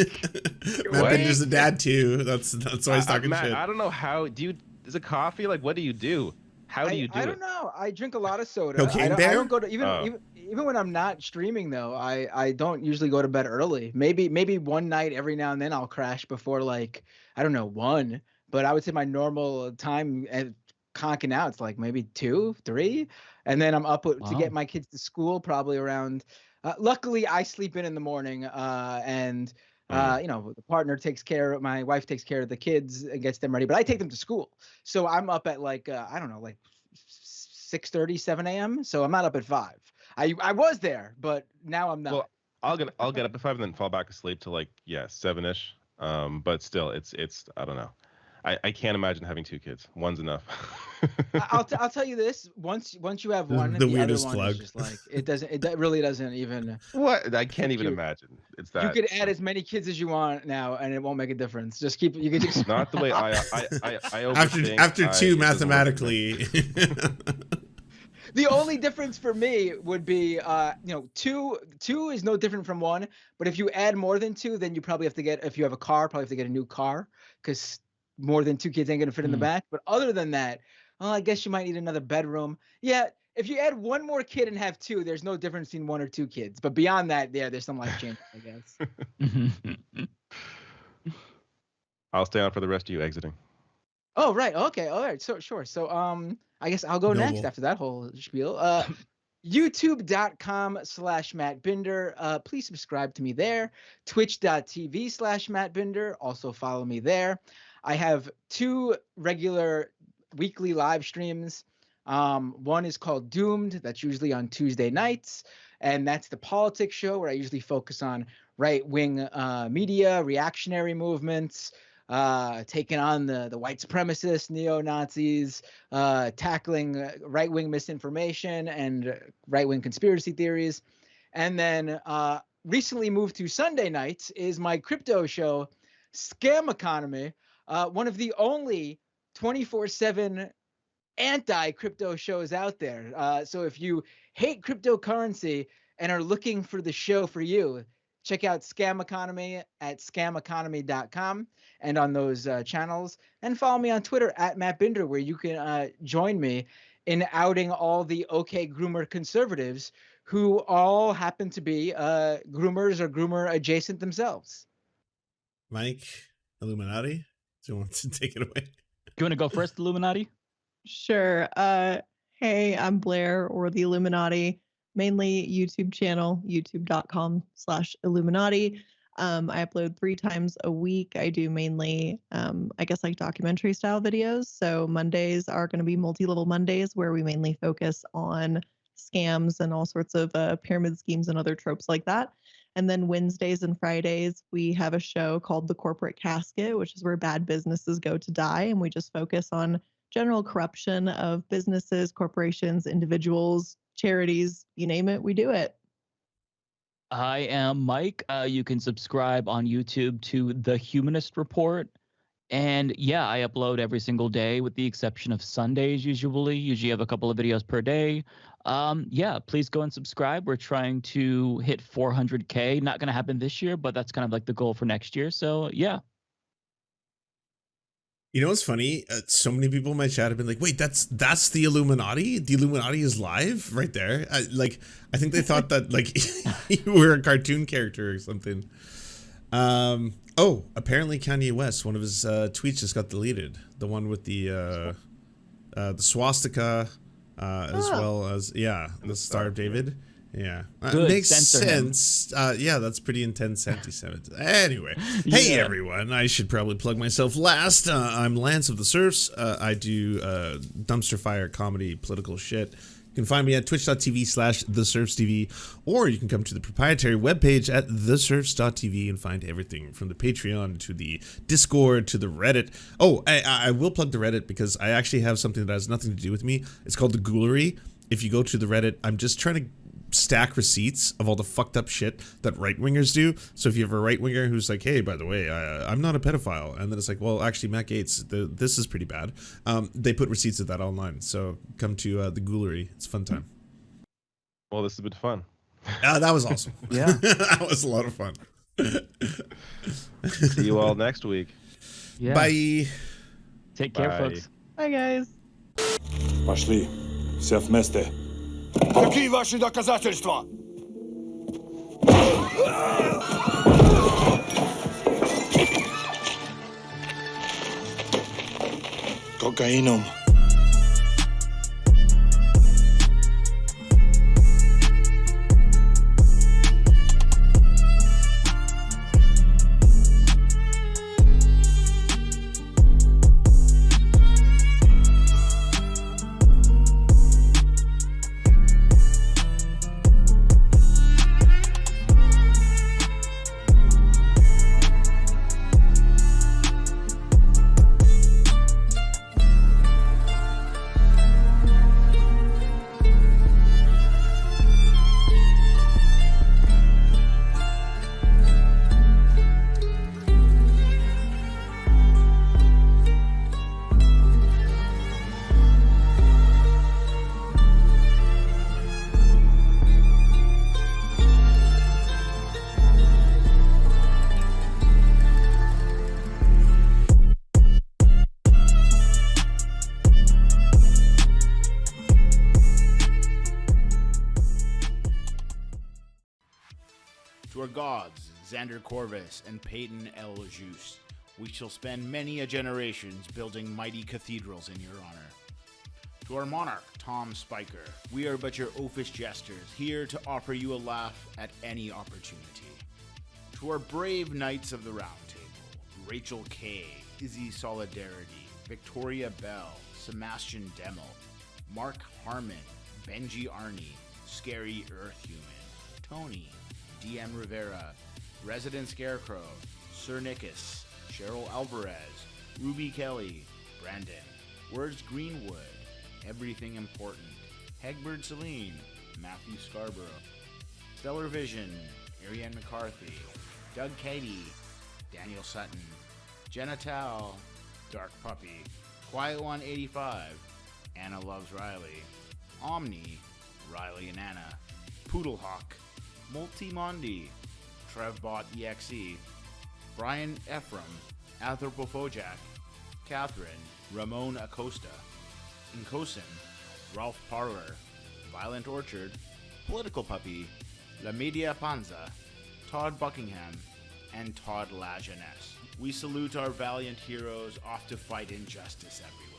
Matt Bender's a dad too. That's why he's talking Matt, shit. I don't know how. Is it coffee? Like, what do you do? How do you do it? I don't know. I drink a lot of soda. Cocaine I Bear? don't go to even when I'm not streaming though. I don't usually go to bed early. Maybe one night every now and then I'll crash before like I don't know 1. But I would say my normal time at conking out it's like maybe 2, 3, and then I'm up to get my kids to school probably around. Luckily, I sleep in the morning, and the partner my wife takes care of the kids and gets them ready, but I take them to school. So I'm up at like, I don't know, like 6:30, 7 a.m. So I'm not up at 5. I was there, but now I'm not. Well, I'll get up at 5 and then fall back asleep to like, 7-ish. But still it's, I don't know. I can't imagine having 2 kids. One's enough. I'll tell you this. Once you have one, the weirdest other one plug. Is just like it really doesn't even. What? I can't even imagine. It's that. You could add as many kids as you want now, and it won't make a difference. Just keep. You can just. Not the way I overthink. After 2 mathematically. The only difference for me would be, 2 is no different from 1. But if you add more than 2, then you probably have to get, if you have a car, probably have to get a new car because more than 2 kids ain't gonna fit in the back. But other than that, well, I guess you might need another bedroom. Yeah, if you add 1 more kid and have 2, there's no difference between 1 or 2 kids. But beyond that, yeah, there's some life change, I guess. I'll stay on for the rest of you exiting. Oh, right. Okay. All right. So sure. So I guess I'll go next after that whole spiel. YouTube.com/Matt Binder. Please subscribe to me there. Twitch.tv/Matt Binder. Also follow me there. I have 2 regular weekly live streams. One is called Doomed. That's usually on Tuesday nights. And that's the politics show where I usually focus on right-wing media, reactionary movements, taking on the white supremacists, neo-Nazis, tackling right-wing misinformation and right-wing conspiracy theories. And then recently moved to Sunday nights is my crypto show, Scam Economy, one of the only 24/7 anti-crypto shows out there. So if you hate cryptocurrency and are looking for the show for you, check out Scam Economy at scameconomy.com and on those channels. And follow me on Twitter at Matt Binder, where you can join me in outing all the OK groomer conservatives who all happen to be groomers or groomer adjacent themselves. Mike, Illuminati, do you want to take it away? Do you want to go first, Illuminati? Sure. Hey, I'm Blair, or the Illuminati. Mainly YouTube channel, youtube.com/Illuminati. I upload 3 times a week. I do mainly, I guess, like documentary style videos. So Mondays are going to be multi-level Mondays, where we mainly focus on scams and all sorts of pyramid schemes and other tropes like that. And then Wednesdays and Fridays, we have a show called The Corporate Casket, which is where bad businesses go to die. And we just focus on general corruption of businesses, corporations, individuals, charities, you name it, we do it. I am Mike. You can subscribe on YouTube to The Humanist Report. And yeah, I upload every single day with the exception of Sundays usually have a couple of videos per day. Yeah, please go and subscribe. We're trying to hit 400K. Not going to happen this year, but that's kind of like the goal for next year. So yeah. You know what's funny? So many people in my chat have been like, wait, that's the Illuminati? The Illuminati is live right there? I think they thought that like you were a cartoon character or something. Oh, apparently Kanye West, one of his tweets just got deleted. The one with the swastika as well as, the Star of David. Yeah, makes sense. Yeah, that's pretty intense anti-Semitism. Anyway, hey everyone, I should probably plug myself last. I'm Lance of the Serfs. I do dumpster fire comedy, political shit. You can find me at twitch.tv/theserfstv, or you can come to the proprietary webpage at theserfs.tv and find everything from the Patreon to the Discord to the Reddit. Oh, I will plug the Reddit because I actually have something that has nothing to do with me. It's called the Ghoulery. If you go to the Reddit, I'm just trying to stack receipts of all the fucked up shit that right-wingers do. So if you have a right-winger who's like, hey, by the way, I'm not a pedophile, and then it's like, well, actually, Matt Gaetz, this is pretty bad. They put receipts of that online. So come to the Ghoulery. It's a fun time. Well, this has been fun. That was awesome. Yeah. That was a lot of fun. See you all next week. Yeah. Bye. Take care, folks. Bye, guys. Пошли. Все вместе. Какие ваши доказательства? Кокаином. To our gods, Xander Corvus and Peyton L. Juste, we shall spend many a generations building mighty cathedrals in your honor. To our monarch, Tom Spiker, we are but your oafish jesters, here to offer you a laugh at any opportunity. To our brave knights of the Round Table, Rachel K., Izzy Solidarity, Victoria Bell, Sebastian Demmel, Mark Harmon, Benji Arney, Scary Earth Human, Tony, DM Rivera, Resident Scarecrow, Sir Nickus, Cheryl Alvarez, Ruby Kelly, Brandon, Words Greenwood, Everything Important, Hegbert Celine, Matthew Scarborough, Stellar Vision, Ariane McCarthy, Doug Cady, Daniel Sutton, Jenna Tao, Dark Puppy, Quiet One 85, Anna Loves Riley, Omni, Riley and Anna, Poodlehawk, Multimondi, Trevbot EXE, Brian Ephraim, Anthropophojak, Catherine, Ramon Acosta, Incosin, Ralph Parler, Violent Orchard, Political Puppy, La Media Panza, Todd Buckingham, and Todd Lajeunesse. We salute our valiant heroes off to fight injustice everywhere.